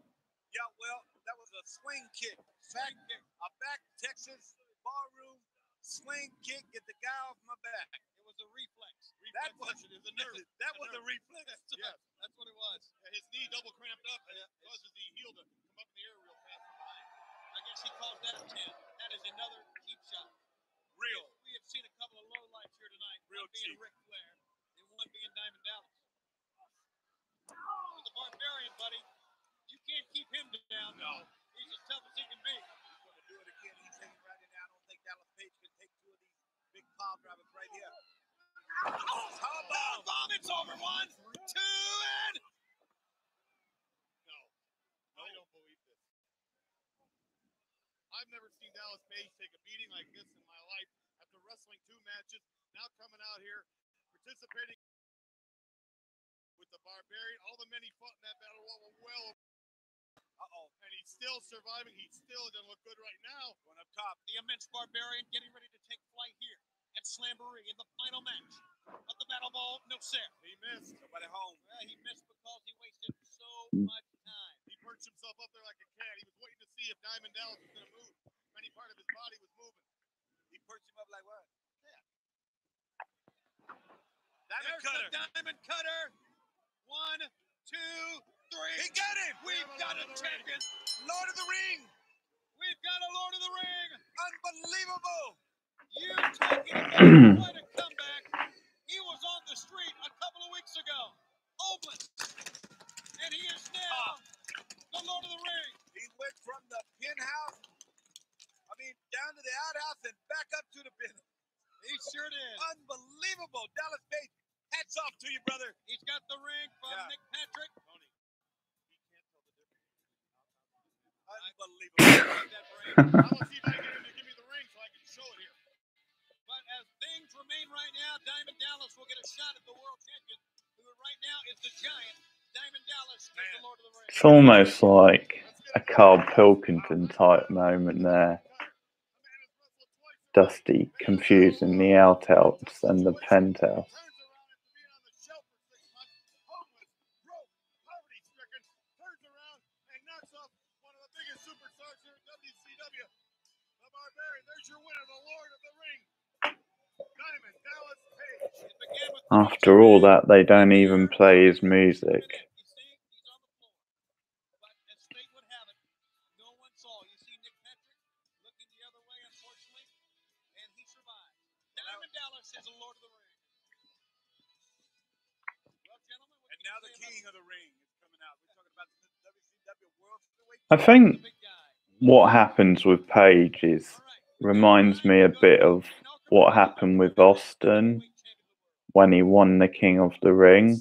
Yeah, well, that was a swing kick. A back Texas barroom swing kick. Get the guy off my back. It was a reflex. That was Reflex is a nerve. That was a reflex. Yes. That's what it was. Yeah, his knee double cramped up and it causes the heel to come up in the air real fast from behind. I guess he calls that a 10. That is another cheap shot. Real. We have seen a couple of low lights here tonight. Real One being cheap. Ric Flair and one being Diamond Dallas. With the Barbarian, buddy, you can't keep him down. No. He's as tough as he can be. He's going to do it again. He's hanging right in there. I don't think Dallas Page can take 2 of these big pile drivers right here. Power bomb. It's over. 1, 2, and No. I don't believe this. I've never seen Dallas Page take a beating like this in my life after wrestling 2 matches, now coming out here, participating with the Barbarian. All the men he fought in that battle were well. And he's still surviving. He's still going to look good right now. going up top, the immense Barbarian getting ready to take flight here at Slamboree in the final match of the Battle Bowl. No, sir. He missed. Nobody home. Well, he missed because he wasted so much time. He perched himself up there like a cat. He was waiting to see if Diamond Dallas was going to move. Any part of his body was moving. He perched him up like what? There's the Diamond Cutter. 1, 2, 3. He got him. We've got a champion. Lord of the Ring. We've got a Lord of the Ring. Unbelievable. You talking about quite a comeback. He was on the street a couple of weeks ago, homeless, and he is now the Lord of the Ring. He went from the penthouse, down to the outhouse and back up to the penthouse. He sure did. Unbelievable. Dallas Page, hats off to you, brother. He's got the ring from Nick Patrick. Tony, he can't tell the difference. Unbelievable. I want to see if I can get him to give me the ring so I can show it here. But as things remain right now, Diamond Dallas will get a shot at the world champion, who right now is the Giant. Diamond Dallas is the Lord of the Ring. It's almost like a Carl Pilkington type moment there. Dusty confusing the outouts and the penthouse. Turns around after being on the shelf for 6 months, homeless, broke, poverty-stricken, turns around and knocks off one of the biggest superstars here at WCW, the Barbarian. There's your winner, the Lord of the Ring, Diamond Dallas Page. It began with After all that, they don't even play his music. You see, he's on the floor. But as fate would have it, no one saw. You see Nick Patrick looking the other way, unfortunately, and he survived. Diamond Dallas is the Lord of the Ring. Well, gentlemen, And now the King of the Ring is coming out. We're talking about the WCW World Heavyweight I think big guy. what happens with Page reminds me a bit of what happened with Austin when he won the King of the Ring.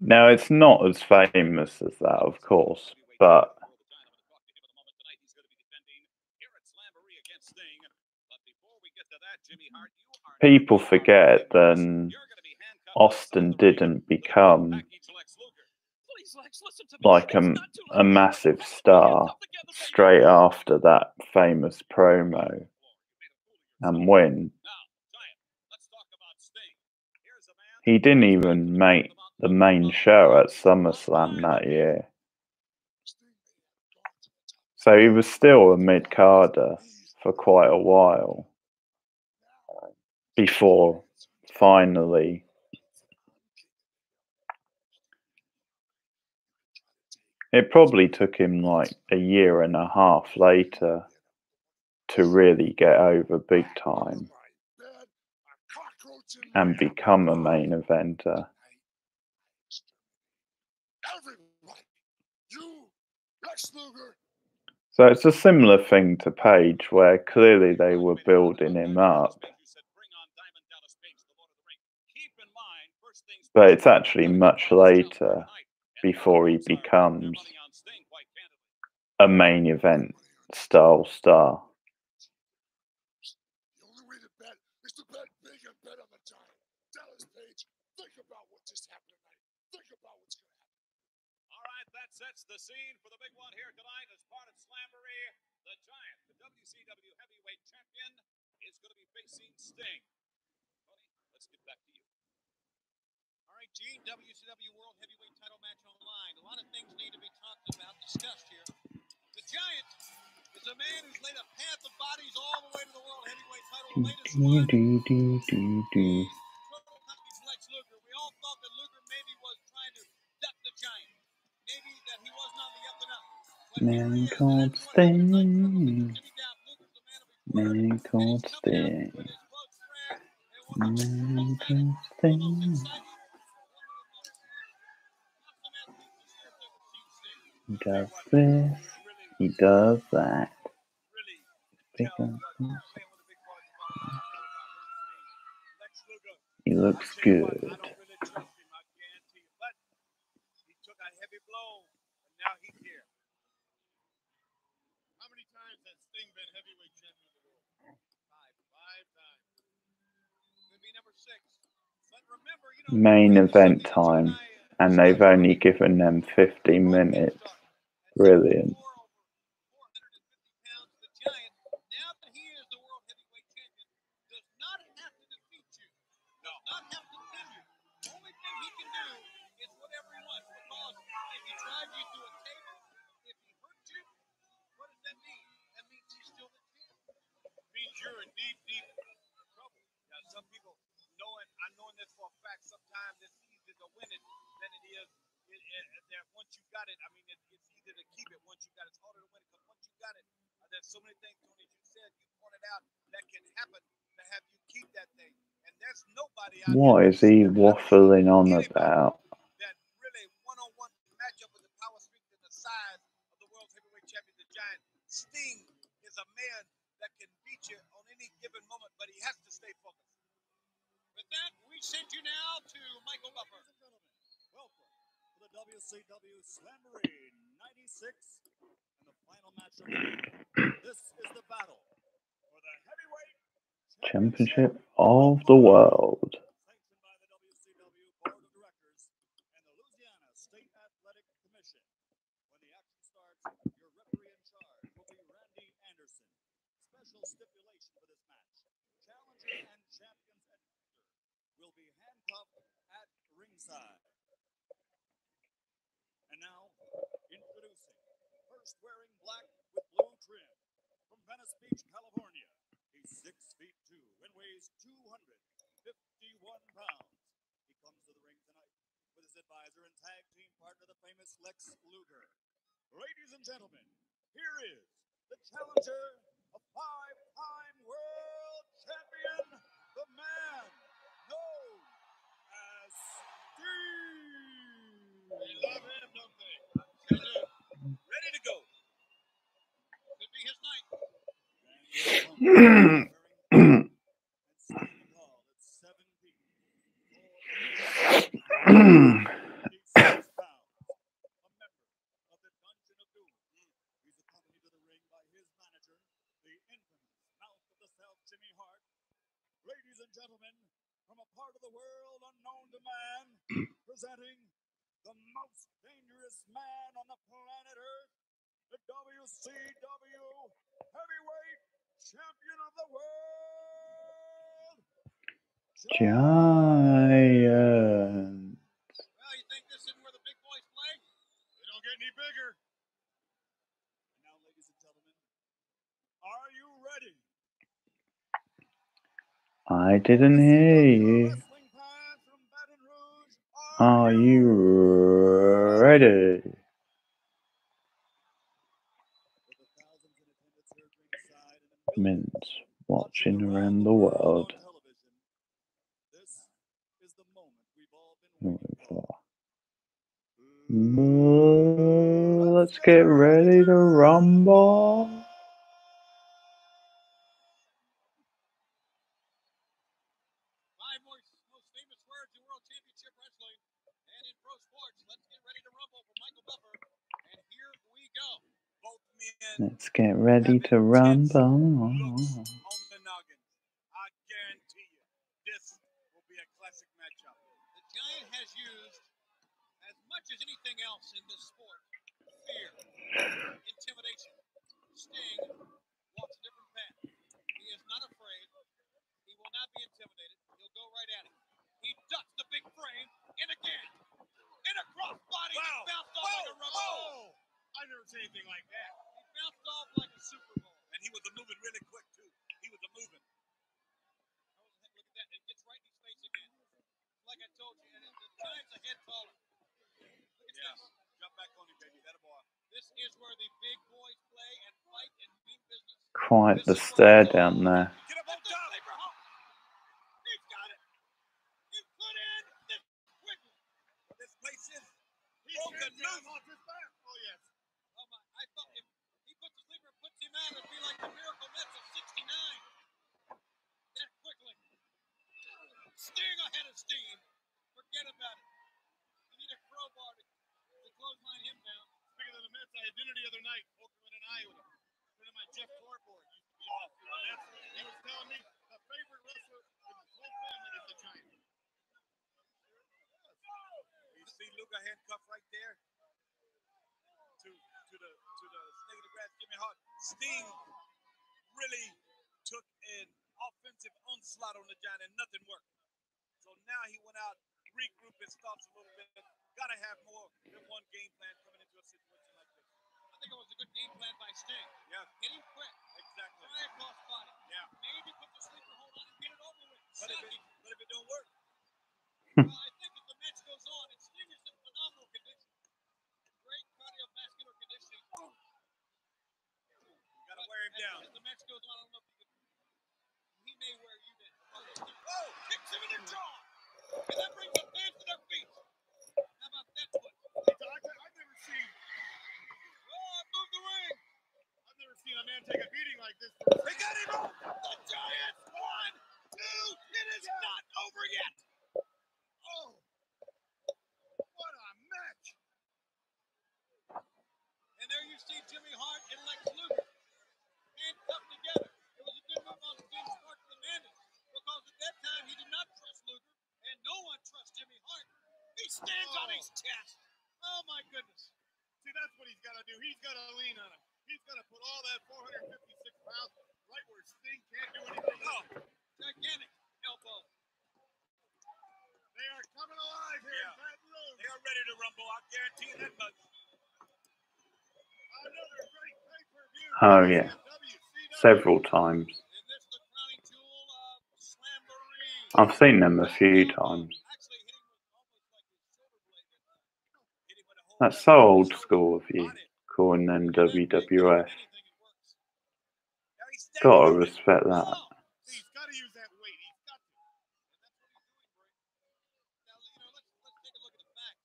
Now, it's not as famous as that, of course, but people forget that Austin didn't become like a massive star straight after that famous promo and win. He didn't even make the main show at SummerSlam that year. So he was still a mid-carder for quite a while before finally it probably took him like a year and a half later to really get over big time and become a main eventer. So it's a similar thing to Page, where clearly they were building him up, but it's actually much later before he becomes a main event style star. The only way to bet is to bet big and bet on the Giant. Dallas Page, think about what just happened tonight. Think about what's going to happen. All right, that sets the scene for the big one here tonight as part of Slamboree. The Giant, the WCW Heavyweight Champion, is going to be facing Sting. Tony, let's get back to you. All right, Gene, WCW World Heavyweight Title match on the line. A lot of things need to be talked about, discussed here. The Giant is a man who's laid a path of bodies all the way to the World Heavyweight Title. The latest one, Lex Luger. We all thought that Luger maybe was trying to duck the Giant. Maybe that he wasn't on the up and up. Man called Sting. Man called Sting. Man called Sting. He does this. He does that. He looks good. I don't really trust him, I guarantee you. But he took a heavy blow, and now he's here. How many times has Sting been heavyweight champion of the world? 5 times. Could be number 6. But remember, you know, Main event time, and they've only given them 15 minutes. Brilliant. 450 pounds, the Giant, now that he is the World Heavyweight Champion, does not have to defeat you. Does not have to pin you. The only thing he can do is whatever he wants, because if he drives you through a table, if he hurts you, what does that mean? That means he's still the champ. It means you're in deep, deep trouble. Now, some people knowing this for a fact, sometimes it's easier to win it than it is that once you got it. I mean, it's easier to keep it once you got it. It's harder to win it because once you got it, there's so many things, Tony, as you said, you pointed out, that can happen to have you keep that thing. And there's nobody out What there is he waffling on about? that really one-on-one match up with the power, strength, and the size of the world's heavyweight champion, the Giant. Sting is a man that can beat you on any given moment, but he has to stay focused. With that, we send you now to Michael Buffer. Welcome to the WCW Slamboree 96 and the final match of the night. This is the battle for the heavyweight Championship of the world. sanctioned by the WCW Board of Directors and the Louisiana State Athletic Commission. When the action starts, your referee in charge will be special stipulation for this match. Challenger and champions will be handcuffed at ringside. And now, introducing, first wearing black with blue trim, from Venice Beach, California. He's 6'2" and weighs 251 pounds. He comes to the ring tonight with his advisor and tag team partner, the famous Lex Luger. Ladies and gentlemen, here is the challenger, a 5-time world champion, the man known as Steve. They love him, don't they? They do. Ready to go. Could be his night. And standing tall at 7 feet, 46 pounds, a member of the Dungeon of Doom. He's accompanied to the ring by his manager, the infamous Mouth of the South, Jimmy Hart. Ladies and gentlemen, from a part of the world unknown to man, presenting the most dangerous man on the planet Earth, the WCW Heavyweight Champion of the World, Giant. Well, you think this isn't where the big boys play? They don't get any bigger. And now, ladies and gentlemen, are you ready? I didn't hear you. Wrestling fans from Baton Rouge, Are you ready? With the thousands in attendance here at ringside and the millions Mints watching around the world. on television, this is the moment we've all been waiting for. Let's get ready to rumble. Five most famous words in World Championship Wrestling and in pro sports. Let's get ready to rumble for Michael Buffer. And here we go. Both men Let's get ready to rumble. looks on the noggin. I guarantee you, this will be a classic matchup. The Giant has used, as much as anything else in this sport, fear, intimidation. Sting walks a different path. He is not afraid. He will not be intimidated. He'll go right at it. He ducks the big frame, and again, in a crossbody, he bounced off like a rubber ball. I've never seen anything like that. He bounced off like a Super Bowl. And he was moving really quick, too. He was moving. Look at that. It gets right in his face again. Like I told you, and the Giant's a head taller. Look at this. Jump back on him, baby. That a boy. This is where the big boys play and fight and mean business. Quite the stare down there. Get up on top. He's got it. He put in this quickly. This place is broken loose. Off his back. Oh, yes. Oh my! I thought if he puts the sleeper and puts him out, it'd be like the Miracle Mets of '69. That quickly. Sting ahead of steam. Forget about it. You need a crowbar to clothesline him down. Speaking of the Mets, I had dinner the other night, Oakland and I, with a friend of mine, Jeff Torport, used to be off the Mets. He was telling me the favorite wrestler in his whole family is the Giant. You see Luger handcuffed right there to the snake of the grass, Jimmy Hart. Sting really took an offensive onslaught on the Giant and nothing worked. So now he went out, regrouped his thoughts a little bit. Got to have more than one game plan coming into a situation like this. I think it was a good game plan by Sting. Yeah. Hit him quick. Exactly. Try a cross body. Yeah. Maybe put the sleeper hold on and get it over with. But if it don't work. Well, I think as the match goes on, and Sting is in phenomenal condition. Great cardiovascular conditioning. You got to wear him down. As the match goes on, I don't know if you can. He may wear you down. Oh, kicks him in the jaw. And that brings the fans to their feet. How about that one? I've never seen. Oh, move the ring. I've never seen a man take a beating like this. They got him up. The Giants won. 2. It is not over yet. Oh, what a match! And there you see Jimmy Hart and Lex Luger handcuffed together. It was a good move on Sting's part to demand it, because at that time he did not trust Luger, and no one trusts Jimmy Hart. He stands on his chest. Oh my goodness! See, that's what he's got to do. He's got to lean on him. He's got to put all that 456 pounds right where Sting can't do anything. Oh, Gigantic elbow. they are coming alive here in Baton Rouge. They are ready to rumble. I guarantee you that much. Another great pay-per-view. Oh, yeah. WCW. Several times. And this the crowning jewel of Slamboree. I've seen them a few times. Actually hitting with almost like his shoulder blade. Hitting with a whole That's so left old shoulder. school of you, calling them WWF. Now he's staying Gotta with it. respect that. He's got to use that weight. He's got to. Now, let's take a look at the facts.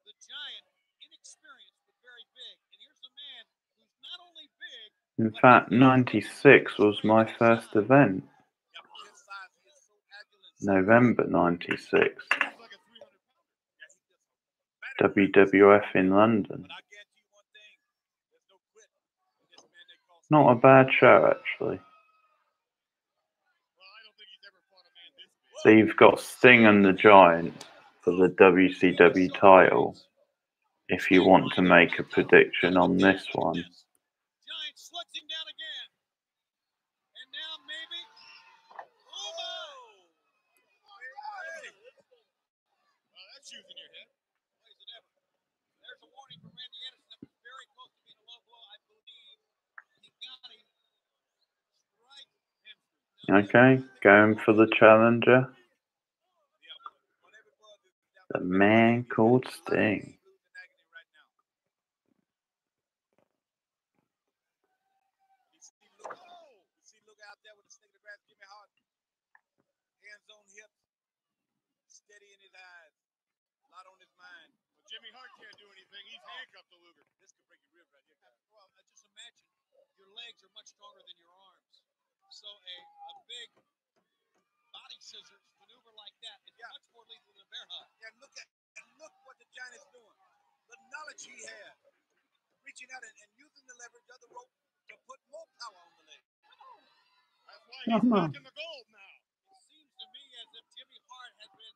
The Giant, inexperienced but very big. And here's the man who's not only big. In fact, 96 was my first event. Yeah, for his size, he is so agile and so November 96. He's like a 300-pounder. yeah, he does better than WWF in London. But I guarantee you one thing, there's no quit in this man they call Not a bad show, actually. Well, I don't think he's ever fought a man this big. So you've got Sting and the Giant for the WCW title. If you want to make a prediction on this one, Giant slugs him down again. And now maybe. Oh my! Well, that's using your head. Plays it ever. There's a warning from Randy Anderson that was very close to being a low blow. I believe he got him right hamstring. okay, going for the challenger, the man called Sting. Hands on hips, steady in his eyes, a lot on his mind. Well, Jimmy Hart can't do anything. He's handcuffed to Luger. This could break your ribs right here. Well, just imagine your legs are much stronger than your arms. So a big body scissors maneuver like that is much more lethal than a bear hug. And look what the Giant is doing. The knowledge he had, reaching out and using the leverage of the rope to put more power on the leg. That's why he's back in the gold now. It seems to me as if Jimmy Hart has been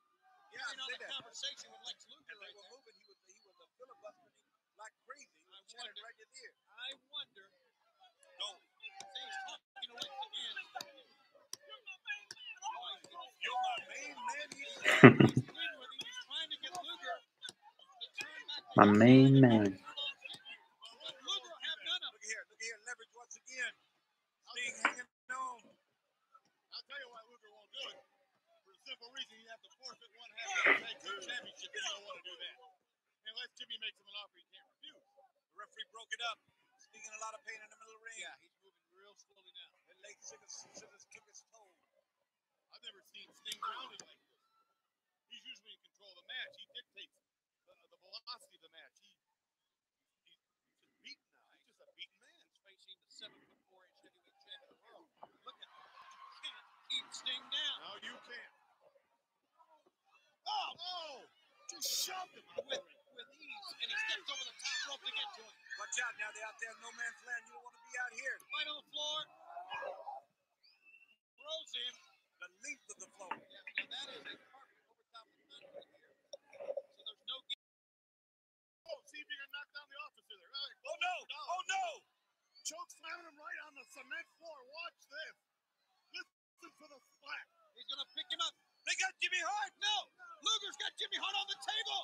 carrying on the conversation with Lex Luger As they right were there. moving, he was a filibustering like crazy. He was chatting right in his ear. I wonder. No. See, he's talking to Lex again. You're my main man. He's pleading with him. He's trying to get Luger to turn back the My left main side and man. not turn on Sting. But Luger have done it. Look here, leverage once again. Sting hanging on. I'll tell you why Luger won't do it. For the simple reason he has to forfeit one half of the tag team championship. He don't want to do that. Unless Jimmy makes him an offer he can't refuse. The referee broke it up. Sting in a lot of pain in the middle of the ring. Yeah, he's moving real slowly now. And late Scissors took his toll. I've never seen Sting grounded like this. He's usually in control of the match. He dictates the velocity of the match. He's just beaten now. He's just a beaten man. He's facing the 7'4" heavyweight champion of the world. Look at that. You can't keep Sting down. No, you can't. Oh! Just shoved him out With ease, and he steps over the top rope to get to him. Watch out now, they're out there in no man's land. You don't want to be out here. Fight on the floor. Throws him. The length of the floor. Yeah, now that is a carpet over top of the concrete here. So there's no game. Oh, see if you can knock down the officer there. Oh no! Oh no! Choke slamming him right on the cement floor. Watch this. Listen for the splat. He's going to pick him up. They got Jimmy Hart. No! Luger's got Jimmy Hart on the table.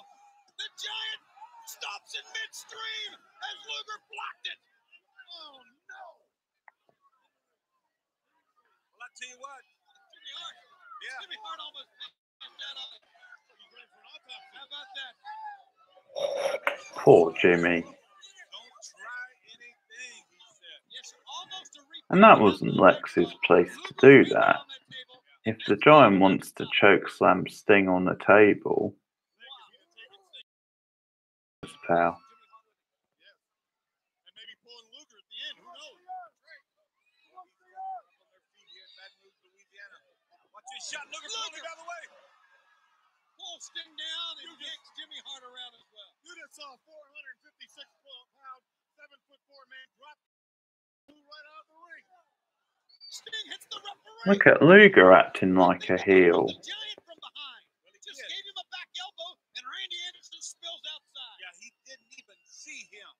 The Giant stops in midstream as Luger blocked it. Oh, no. Well, I tell you what. Jimmy Hart. Yeah. Jimmy Hart almost passed that on. He's ready for an autopsy. How about that? Poor Jimmy. Don't try anything, he said. Yes, almost a replay. And that wasn't Lex's place to do that. If the Giant wants to choke slam Sting on the table, pal. And maybe pulling Luger at the end. Who knows? Watch this shot. Luger pulling him out of the way. Pulls Sting down and yanks Jimmy Hart around as well. You just saw a 456-pound, 7'4" man drop right out of the ring. Sting hits the referee. Look at Luger acting like a heel. The Giant from behind. Just gave him a back elbow, and Randy Anderson spills outside. Yeah, he didn't even see him.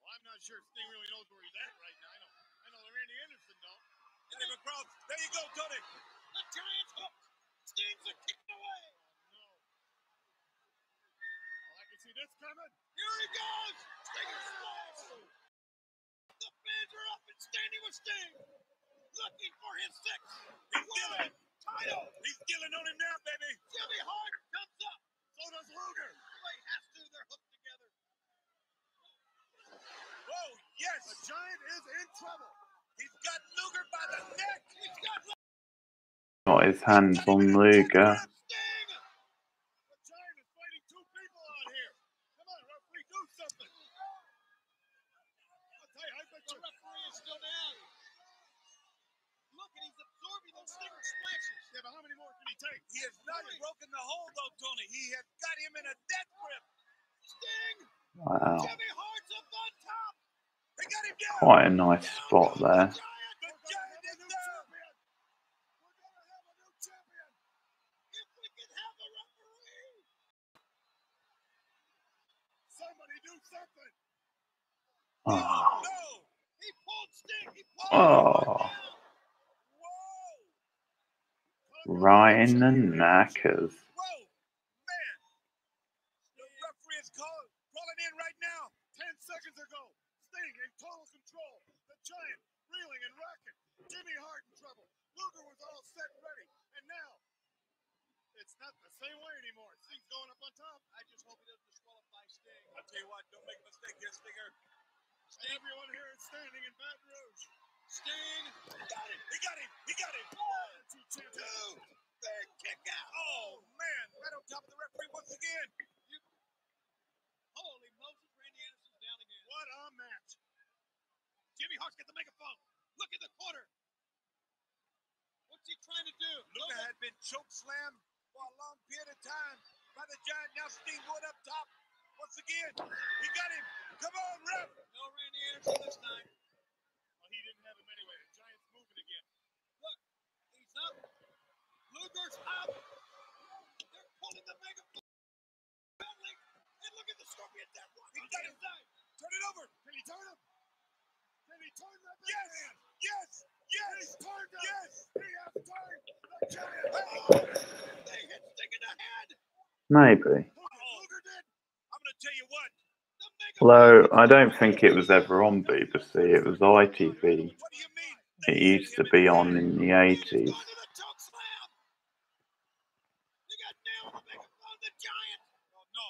Well, I'm not sure Sting really knows where he's at right now. I know there Randy Anderson don't. Let him across. There you go, Tony. The Giants hook. Sting's a kick away. No. Well, I can see this coming. Here he goes. Stinger splash. The fans are up and standing with Sting. Looking for his sixth. He's killing. Title. He's killing on him now, baby. Jimmy Hart comes up. So does Luger. Well, he has to. They're hooked together. Whoa, yes. The Giant is in trouble. He's got Luger by the neck. He's got Got his hands on Luger. Sting. The Giant is fighting two people out here. Come on, referee, do something. I'll tell you, I bet The you. referee is still down. Look, and he's absorbing those Stinger splashes. Yeah, but how many more can he take? He has not broken the hold, though, Tony. He has got him in a death grip. Sting. Wow. Jimmy Hart's up on top. They got him down. Quite a nice spot there. The Giant is down. We're going to have a new champion. If we can have a referee. Somebody do something. Oh. No. He pulled Sting. He pulled Oh. him down. Whoa. Right in the knackers. Whoa. Man. The referee is calling in right now. 10 seconds ago. Sting in total control. The Giant reeling and rocking. Jimmy Hart in trouble. Luger was all set and ready. And now, it's not the same way anymore. Sting's going up on top. I just hope he doesn't disqualify Sting. I'll tell you what, don't make a mistake here, Stinger. Everyone here is standing in Baton Rouge. Sting. Got him. He got him. He got him. Two. Big kick out. Oh, man. Right on top of the referee once again. Holy Moses, Randy Anderson's down again. What a match. Jimmy Hart's got the megaphone. Look at the corner. What's he trying to do? Luger had been choke slammed for a long period of time by the Giant. Now Sting going up top once again. He got him. Come on, ref. No Randy Anderson this time. Well, he didn't have him anyway. The Giant's moving again. Look, he's up. Luger's up. They're pulling the megaphone. And look at the Scorpion Death Rock. He got him. Turn it over. Can he turn him? Can he turn that big man? Yes. Yes. He's turned him. Yes. He has turned the Giant. They hit Sting in the head. Maybe. Luger did. I'm going to tell you what. The megaphone. Although I don't think it was ever on BBC. It was ITV. What do you mean? It used to be on in the 80s. Going to the choke slam. You got nailed with the megaphone. The Giant. Oh, no.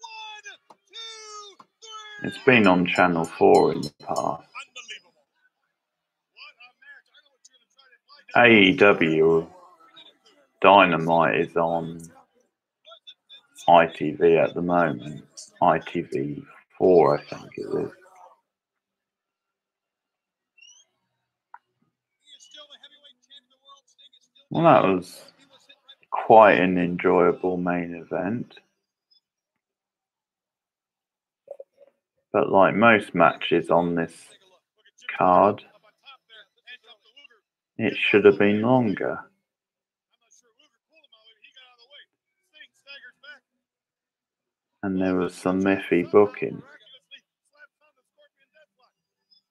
1, 2, 3. It's been on Channel 4 in the past. Unbelievable. What a match. I know what you're going to try to find out. AEW Dynamite is on ITV at the moment. ITV4, I think it is. He is still the heavyweight champion of the world. Sting is still Well, that was he was hit right quite an enjoyable main event. But like most matches on this card, it should have been longer. I'm not sure Luger pulled him out. He got out of the way. Sting staggers back. And there was some iffy booking. Miraculously slaps on the Scorpion Deathlock.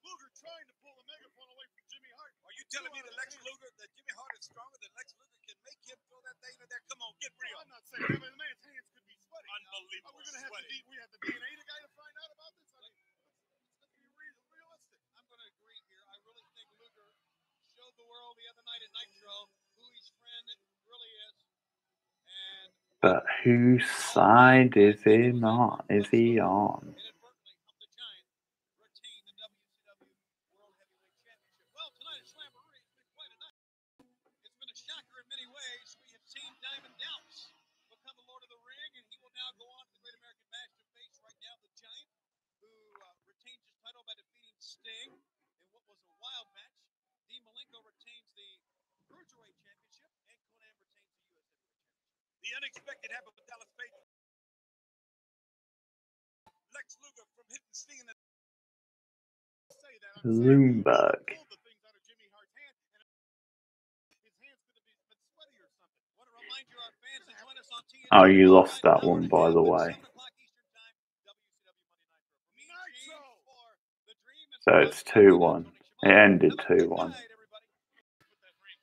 Luger trying to pull the megaphone away from Jimmy Hart. Are you telling me that Jimmy Hart is stronger than Lex Luger can make him throw that thing in there? Come on, get real. I'm not saying that, but the man's hands could be sweaty. Unbelievable. We're gonna have we have the DNA guy to find out about this. I mean, let's be realistic. I'm going to agree here. I really think Luger showed the world the other night at Nitro who his friend really is. And But whose side is he on? Is he on? inadvertently helped the Giant retain the WCW World Heavyweight Championship. Well, tonight at Slamboree, it's been quite a night. It's been a shocker in many ways. We have seen Diamond Dallas become the Lord of the Ring, and he will now go on to the Great American Bash to face right now the Giant, who retains his title by defeating Sting in what was a wild match. Dean Malenko retains the Cruiserweight Championship, and Konnan retains the U.S. Heavyweight Championship. The unexpected happened with Dallas Page. Lex Luger from hitting Sting in the say that Bloomberg. pulled the things out of Jimmy Hart's hand, and his hands could have been sweaty or something. Want to remind you, our fans, to join us on TNT. Oh, you lost that one, by the way. 7 o'clock Eastern Time, WCW Monday Nitro. For me, Nitro! James, for the Dream, and So it's 2-1. It ended Have a good 2-1. night, everybody. Put that ring.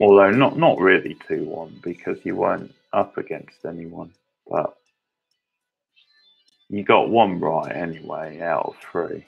Although not really 2-1 because you weren't up against anyone, but you got one right anyway out of 3.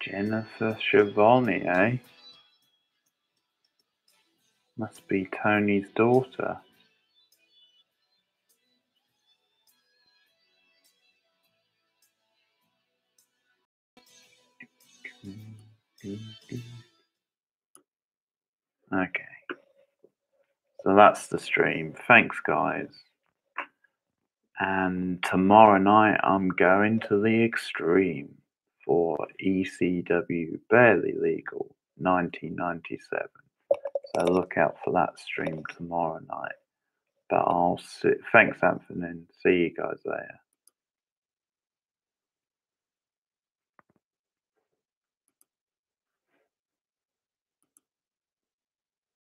Jennifer Schiavone, eh? Must be Tony's daughter. Okay. So that's the stream. Thanks, guys. And tomorrow night I'm going to the Extreme for ECW Barely Legal 1997. So look out for that stream tomorrow night. But thanks, Anthony. See you guys there.